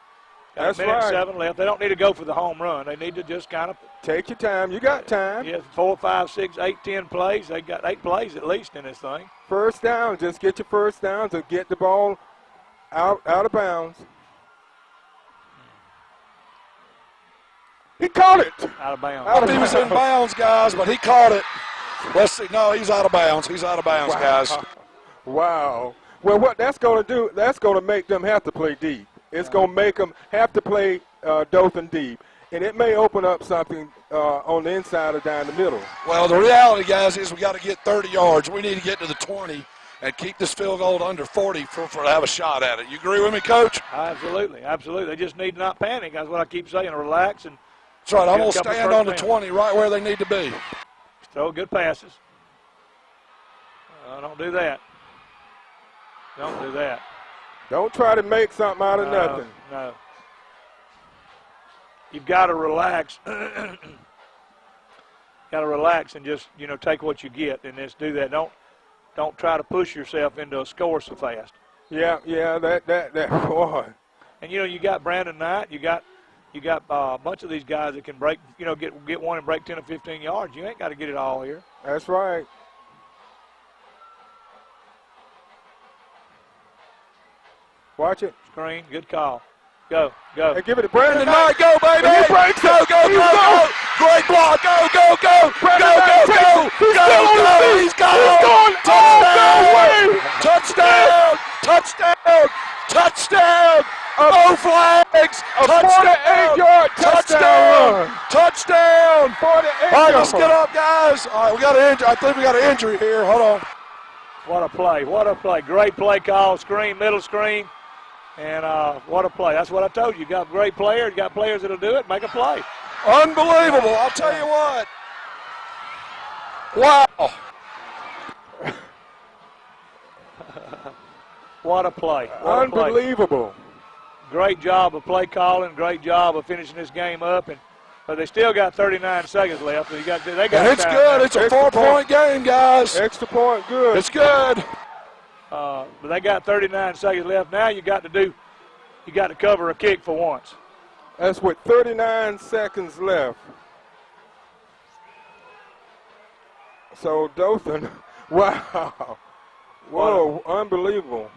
[SPEAKER 5] Got
[SPEAKER 2] That's
[SPEAKER 5] a minute
[SPEAKER 2] right.
[SPEAKER 5] 7 left. They don't need to go for the home run. They need to just kind of
[SPEAKER 2] Take your time. You got time.
[SPEAKER 5] 4, 5, 6, 8, 10 plays. They got 8 plays at least in this thing.
[SPEAKER 2] First down. Just get your first down to get the ball out of bounds. He caught it.
[SPEAKER 5] Out of bounds.
[SPEAKER 4] I thought he was in bounds, guys, but he caught it. Let's see. No, he's out of bounds. He's out of bounds, guys.
[SPEAKER 2] Wow. Well, what that's going to do, that's going to make them have to play deep. It's going to make them have to play Dothan deep. And it may open up something on the inside or down the middle.
[SPEAKER 4] Well, the reality, guys, is we got to get 30 yards. We need to get to the 20 and keep this field goal to under 40 for to have a shot at it. You agree with me, Coach?
[SPEAKER 5] Absolutely. They just need to not panic. That's what I keep saying. Relax and
[SPEAKER 4] That's right. I'm going to
[SPEAKER 5] Get a couple
[SPEAKER 4] stand
[SPEAKER 5] first
[SPEAKER 4] on the
[SPEAKER 5] downs.
[SPEAKER 4] 20 right where they need to be.
[SPEAKER 5] throw good passes. Don't do that. Don't do that.
[SPEAKER 2] Don't try to make something out of nothing.
[SPEAKER 5] No. You've got to relax. Got to relax and just, take what you get and just do that. Don't try to push yourself into a score so fast.
[SPEAKER 2] Yeah, that boy.
[SPEAKER 5] And you got Brandon Knight, you got a bunch of these guys that can break, get one and break 10 or 15 yards. You ain't got to get it all here.
[SPEAKER 2] That's right. Watch it.
[SPEAKER 5] Screen, good call. Go.
[SPEAKER 2] Hey, give it to Brandon
[SPEAKER 4] Knight,
[SPEAKER 2] Knight.
[SPEAKER 4] go, baby!
[SPEAKER 2] And he breaks
[SPEAKER 4] Go,
[SPEAKER 2] it.
[SPEAKER 4] go,
[SPEAKER 2] He's
[SPEAKER 4] go, go!
[SPEAKER 2] gone.
[SPEAKER 4] Great block! Go, go, go!
[SPEAKER 2] Brandon
[SPEAKER 4] Go,
[SPEAKER 2] Knight
[SPEAKER 4] go,
[SPEAKER 2] takes
[SPEAKER 4] go!
[SPEAKER 2] it. He's
[SPEAKER 4] Go,
[SPEAKER 2] still on his
[SPEAKER 4] go!
[SPEAKER 2] feet.
[SPEAKER 4] He's gone!
[SPEAKER 2] He's gone.
[SPEAKER 4] Touchdown! Touchdown! Touchdown! No flags!
[SPEAKER 2] A 48-yard touchdown.
[SPEAKER 4] Touchdown!
[SPEAKER 2] 48
[SPEAKER 4] All right, let's get up, guys. All right, we got an injury. I think we got an injury here. Hold on.
[SPEAKER 5] What a play. What a play. Great play call. Screen, middle screen. And what a play. That's what I told you. You got great players. You got players that'll do it. Make a play.
[SPEAKER 4] Unbelievable. I'll tell you what. Wow.
[SPEAKER 5] What a play. What a play.
[SPEAKER 2] Unbelievable.
[SPEAKER 5] Great job of play calling. Great job of finishing this game up. But they still got 39 seconds left. So they got
[SPEAKER 4] and it's good.
[SPEAKER 5] Now.
[SPEAKER 4] It's a 4-point game, guys.
[SPEAKER 2] Extra point, good.
[SPEAKER 4] It's good.
[SPEAKER 5] But they got 39 seconds left. Now you got to cover a kick for once.
[SPEAKER 2] That's with 39 seconds left. So Dothan, wow. Whoa, unbelievable.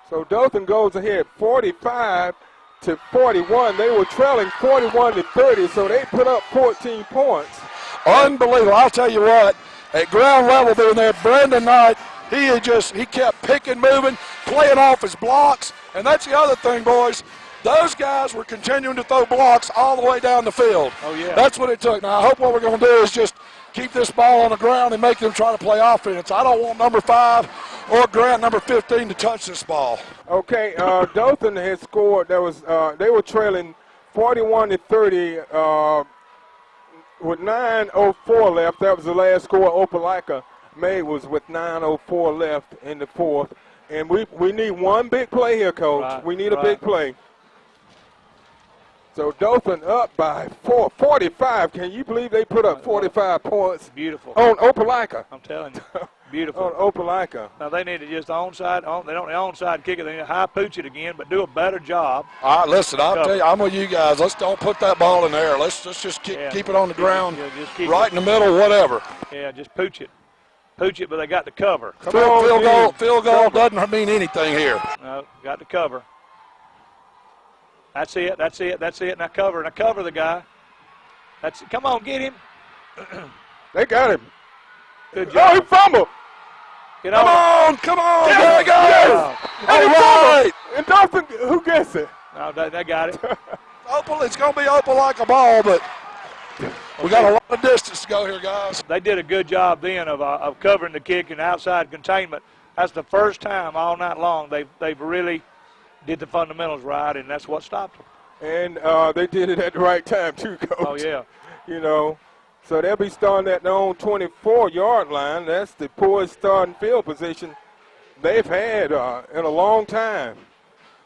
[SPEAKER 2] So Dothan goes ahead 45 to 41. They were trailing 41 to 30, so they put up 14 points.
[SPEAKER 4] Unbelievable. I'll tell you what, at ground level doing there, Brandon Knight, he kept picking, moving, playing off his blocks. And that's the other thing, boys. Those guys were continuing to throw blocks all the way down the field.
[SPEAKER 5] Oh, yeah.
[SPEAKER 4] That's what it took. Now, I hope what we're going to do is just keep this ball on the ground and make them try to play offense. I don't want number 5 or Grant, number 15, to touch this ball.
[SPEAKER 2] Okay, Dothan has scored. They were trailing 41 to 30 with 9:04 left. That was the last score Opelika made, was with 9:04 left in the fourth. And we need one big play here, Coach.
[SPEAKER 5] Right,
[SPEAKER 2] we need a big play. So Dothan up by 45. Can you believe they put up 45 points?
[SPEAKER 5] Beautiful.
[SPEAKER 2] On Opelika.
[SPEAKER 5] I'm telling you. Beautiful.
[SPEAKER 2] On Opelika.
[SPEAKER 5] Now they need to just they don't onside kick it. They need to high pooch it again, but do a better job.
[SPEAKER 4] All right, listen, I'll tell you, I'm with you guys. Let's don't put that ball in there. Let's just keep it on the ground,
[SPEAKER 5] just keep
[SPEAKER 4] right in the middle, whatever.
[SPEAKER 5] Yeah, just pooch it. Pooch it, but they got the cover.
[SPEAKER 4] Field goal doesn't mean anything here.
[SPEAKER 5] No, got the cover. That's it. Now cover the guy. That's it. Come on, get him.
[SPEAKER 2] They got him.
[SPEAKER 5] Good job.
[SPEAKER 2] Oh, he fumbled.
[SPEAKER 4] Come on.
[SPEAKER 2] Yes,
[SPEAKER 4] There we go.
[SPEAKER 2] yes.
[SPEAKER 4] All
[SPEAKER 2] And he
[SPEAKER 4] right.
[SPEAKER 2] fumbled. And Dothan, who gets it?
[SPEAKER 5] No, they got it.
[SPEAKER 4] It's going to be open like a ball, but we got a lot of distance to go here, guys.
[SPEAKER 5] They did a good job then of covering the kick and outside containment. That's the first time all night long they've really did the fundamentals right, and that's what stopped them.
[SPEAKER 2] And they did it at the right time, too, Coach.
[SPEAKER 5] Oh, yeah.
[SPEAKER 2] You know, so they'll be starting at their own 24-yard line. That's the poorest starting field position they've had in a long time.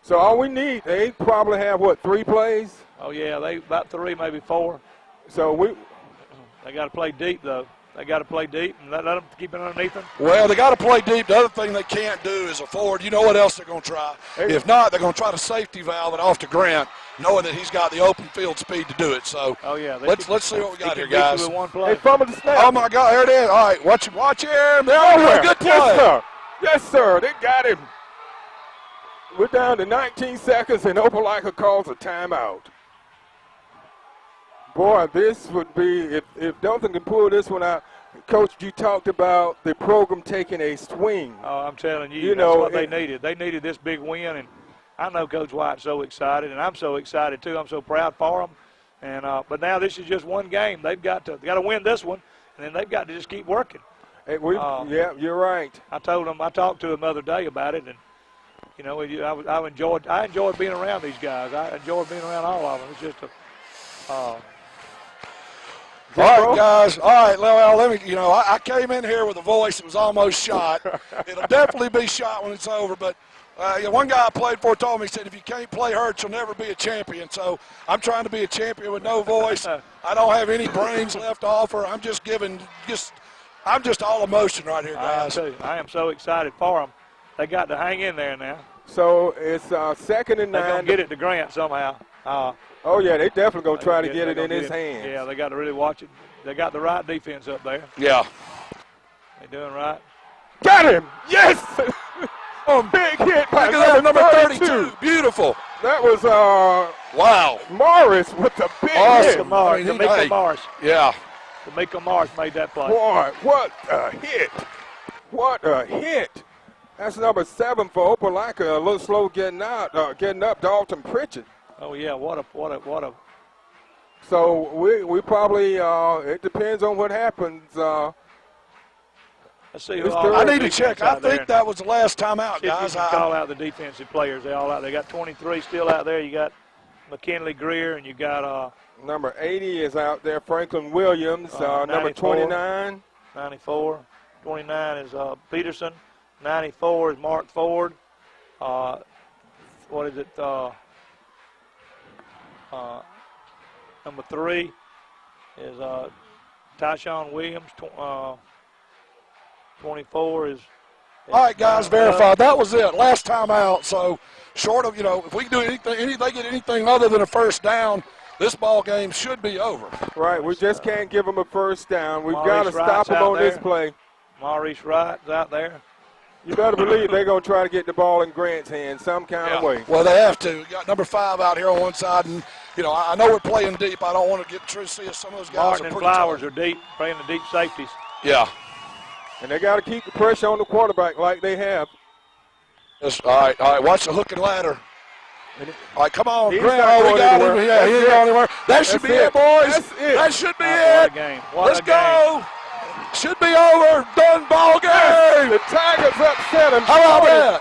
[SPEAKER 2] So all we need, they probably have, 3 plays?
[SPEAKER 5] Oh, yeah, about 3, maybe 4.
[SPEAKER 2] So
[SPEAKER 5] They got to play deep, though. They got to play deep and let them keep it underneath them.
[SPEAKER 4] Well, they got to play deep. The other thing they can't do is a forward. You know what else they're going to try? If not, they're going to try to safety valve it off to Grant, knowing that he's got the open field speed to do it. So let's see what we got here, guys.
[SPEAKER 5] With one play.
[SPEAKER 2] they fumbled the snap.
[SPEAKER 4] Oh, my God, there it is. All right, watch him. There we go. Good play.
[SPEAKER 2] Yes, sir. Yes, sir. They got him. We're down to 19 seconds, and Opelika calls a timeout. Boy, this would be, if Dothan can pull this one out. Coach, you talked about the program taking a swing.
[SPEAKER 5] Oh, I'm telling you, that's what they needed. They needed this big win, and I know Coach White's so excited, and I'm so excited too. I'm so proud for them. And but now this is just one game. They've got to win this one, and then they've got to just keep working.
[SPEAKER 2] Hey, yeah, you're right.
[SPEAKER 5] I talked to them the other day about it, and you know, I enjoyed being around these guys. I enjoyed being around all of them. It's just
[SPEAKER 4] all right, guys. All right, well, let me, I came in here with a voice that was almost shot. It'll definitely be shot when it's over. But one guy I played for told me, he said, if you can't play hurt, you'll never be a champion. So I'm trying to be a champion with no voice. I don't have any brains left to offer. I'm just I'm just all emotion right here, guys.
[SPEAKER 5] I am so excited for them. They got to hang in there now.
[SPEAKER 2] So it's 2nd and 9.
[SPEAKER 5] They're going to get it to Grant somehow.
[SPEAKER 2] Oh, yeah, they definitely going to try to get it in his hands.
[SPEAKER 5] Yeah, they got to really watch it. They got the right defense up there.
[SPEAKER 4] Yeah.
[SPEAKER 5] They're doing right.
[SPEAKER 2] Got him! Yes! Big hit by
[SPEAKER 4] Look at that, number 32. Beautiful.
[SPEAKER 2] That was
[SPEAKER 4] wow.
[SPEAKER 2] Morris with the big hit.
[SPEAKER 5] D'Amico Morris.
[SPEAKER 4] Yeah.
[SPEAKER 5] D'Amico Morris made that play.
[SPEAKER 2] Boy, what a hit. What a hit. That's number 7 for Opelika. A little slow getting up, Dalton Pritchett.
[SPEAKER 5] Oh, yeah, what a.
[SPEAKER 2] So we probably, it depends on what happens.
[SPEAKER 5] Let's see
[SPEAKER 4] I need to check. I think that was the last time out, guys.
[SPEAKER 5] Call out the defensive players. They all out. They got 23 still out there. You got McKinley Greer, and you got
[SPEAKER 2] number 80 is out there. Franklin Williams. Number 29.
[SPEAKER 5] 94. 29 is Peterson. 94 is Mark Ford. What is it? Number 3 is Tyshawn Williams. 24 is.
[SPEAKER 4] All right, guys, verified. That was it. Last time out. So, short of, if we can do anything, they get anything other than a first down, this ball game should be over.
[SPEAKER 2] Right. We just can't give them a first down. We've got to stop them on this play.
[SPEAKER 5] Maurice Wright's out there.
[SPEAKER 2] You better believe they're going to try to get the ball in Grant's hands some kind of way.
[SPEAKER 4] Well, they have to. We got number 5 out here on one side, and, I know we're playing deep. I don't want to get to see if some of those guys
[SPEAKER 5] Martin
[SPEAKER 4] are
[SPEAKER 5] and
[SPEAKER 4] pretty
[SPEAKER 5] Flowers
[SPEAKER 4] tall.
[SPEAKER 5] are deep, playing the deep safeties.
[SPEAKER 4] Yeah.
[SPEAKER 2] And they got to keep the pressure on the quarterback like they have.
[SPEAKER 4] Yes, all right. Watch the hook and ladder. All right, come on,
[SPEAKER 2] He's
[SPEAKER 4] Grant.
[SPEAKER 2] not
[SPEAKER 4] We
[SPEAKER 2] going
[SPEAKER 4] got
[SPEAKER 2] anywhere.
[SPEAKER 4] him. Yeah, he ain't going anywhere. That should be it, boys.
[SPEAKER 2] That's it.
[SPEAKER 4] That should be
[SPEAKER 5] What a
[SPEAKER 4] it.
[SPEAKER 5] game.
[SPEAKER 4] Let's go. Should be over. Done ball game.
[SPEAKER 2] The Tigers upset them.
[SPEAKER 4] How about that?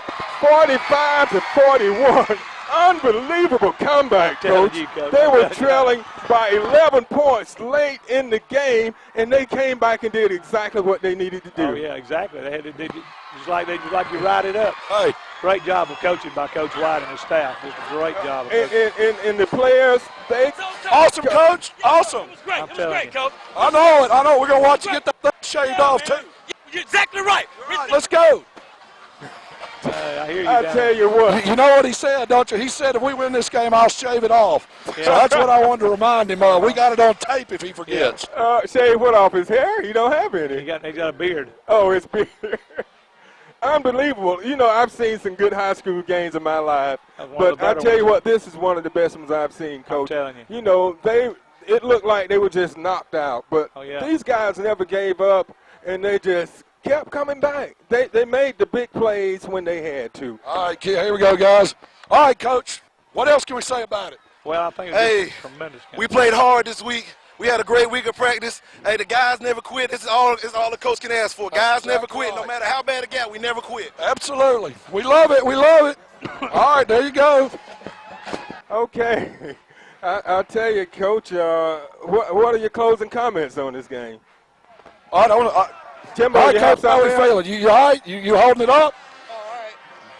[SPEAKER 2] 45-41. Unbelievable comeback, Coach.
[SPEAKER 5] Coach.
[SPEAKER 2] They were trailing by 11 points late in the game, and they came back and did exactly what they needed to do.
[SPEAKER 5] Oh, yeah, exactly. They had to just like you ride it up.
[SPEAKER 4] Hey.
[SPEAKER 5] Great job of coaching by Coach White and his staff. Just a great job of coaching.
[SPEAKER 2] And the players, they
[SPEAKER 4] Awesome, Coach. Awesome.
[SPEAKER 8] It was great.
[SPEAKER 5] I'm
[SPEAKER 8] It was
[SPEAKER 5] telling
[SPEAKER 8] great,
[SPEAKER 5] you.
[SPEAKER 8] Coach.
[SPEAKER 4] I know it. We're going to watch you get that thing shaved off, too.
[SPEAKER 8] You're exactly right.
[SPEAKER 4] All right, let's go.
[SPEAKER 5] I hear you.
[SPEAKER 2] I
[SPEAKER 5] down
[SPEAKER 2] tell you what.
[SPEAKER 4] You know what he said, don't you? He said, if we win this game, I'll shave it off.
[SPEAKER 5] Yeah.
[SPEAKER 4] So that's what I wanted to remind him of. We got it on tape if he forgets.
[SPEAKER 2] Shave what off his hair? He don't have any.
[SPEAKER 5] He's got a beard.
[SPEAKER 2] Oh, it's big. Unbelievable. I've seen some good high school games in my life,
[SPEAKER 5] That's one of
[SPEAKER 2] but
[SPEAKER 5] the
[SPEAKER 2] I
[SPEAKER 5] better
[SPEAKER 2] tell you
[SPEAKER 5] ones.
[SPEAKER 2] what, this is one of the best ones I've seen, Coach.
[SPEAKER 5] I'm telling you.
[SPEAKER 2] It looked like they were just knocked out, but
[SPEAKER 5] Oh, yeah.
[SPEAKER 2] these guys never gave up, and they just kept coming back. They made the big plays when they had to.
[SPEAKER 4] All right, kid, here we go, guys. All right, Coach, what else can we say about it?
[SPEAKER 5] Well, I think it's a tremendous game.
[SPEAKER 9] We played hard this week. We had a great week of practice. Hey, the guys never quit. This is all the coach can ask for. Guys never quit. No matter how bad it got, we never quit.
[SPEAKER 4] Absolutely. We love it. We love it. All right, there you go.
[SPEAKER 2] Okay. I'll tell you, Coach, what are your closing comments on this game?
[SPEAKER 4] All right,
[SPEAKER 2] Jimbo,
[SPEAKER 4] all right,
[SPEAKER 2] you have
[SPEAKER 4] Coach, how we
[SPEAKER 2] something?
[SPEAKER 4] feeling? You all right? You holding it up?
[SPEAKER 6] All right.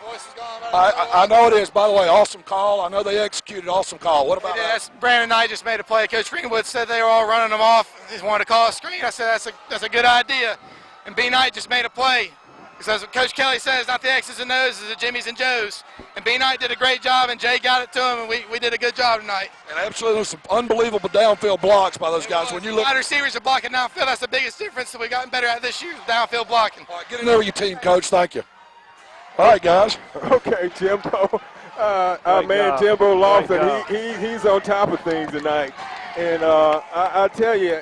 [SPEAKER 6] Voice is gone.
[SPEAKER 4] I know it is. By the way, awesome call. I know they executed awesome call. What about that?
[SPEAKER 10] Brandon Knight just made a play. Coach Greenwood said they were all running them off. He just wanted to call a screen. I said that's a good idea. And B. Knight just made a play. He says what Coach Kelly says, not the X's and O's, it's the Jimmys and Joes. And B. Knight did a great job, and Jay got it to him, and we did a good job tonight.
[SPEAKER 4] And absolutely some unbelievable downfield blocks by those guys. When you look,
[SPEAKER 10] Wide receivers are blocking downfield. That's the biggest difference that we've gotten better at this year, downfield blocking.
[SPEAKER 4] all right, get in there with your team, Coach. Thank you. All right, guys.
[SPEAKER 2] Okay, Jimbo. Our man
[SPEAKER 5] job.
[SPEAKER 2] Jimbo Lawson,
[SPEAKER 5] Great
[SPEAKER 2] he's on top of things tonight. And I tell you,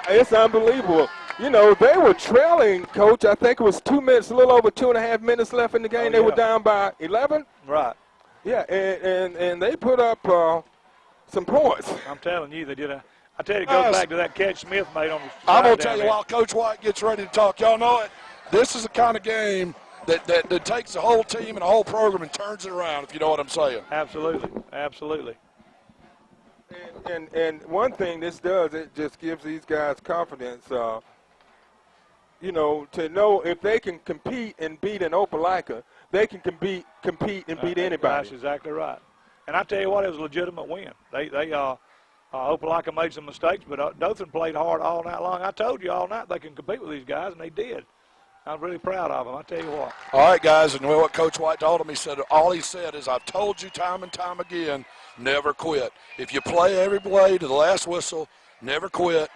[SPEAKER 2] it's unbelievable. They were trailing, Coach. I think it was 2 minutes, a little over 2.5 minutes left in the game. They were down by 11.
[SPEAKER 5] Right.
[SPEAKER 2] Yeah, and they put up some points.
[SPEAKER 5] I'm telling you, they did I tell you, it goes
[SPEAKER 4] Guys,
[SPEAKER 5] back to that catch Smith made on the
[SPEAKER 4] I'm
[SPEAKER 5] side
[SPEAKER 4] going to
[SPEAKER 5] down
[SPEAKER 4] tell you
[SPEAKER 5] there.
[SPEAKER 4] while Coach White gets ready to talk. Y'all know it. This is the kind of game that takes the whole team and the whole program and turns it around, if you know what I'm saying.
[SPEAKER 5] Absolutely. Absolutely.
[SPEAKER 2] And one thing this does, it just gives these guys confidence, to know if they can compete and beat an Opelika, they can compete and beat anybody.
[SPEAKER 5] That's exactly right. And I tell you what, it was a legitimate win. Opelika made some mistakes, but Dothan played hard all night long. I told you all night they can compete with these guys, and they did. I'm really proud of them. I tell you what.
[SPEAKER 4] All right, guys, and what Coach White told him, all he said is, I've told you time and time again, never quit. If you play every play to the last whistle, never quit,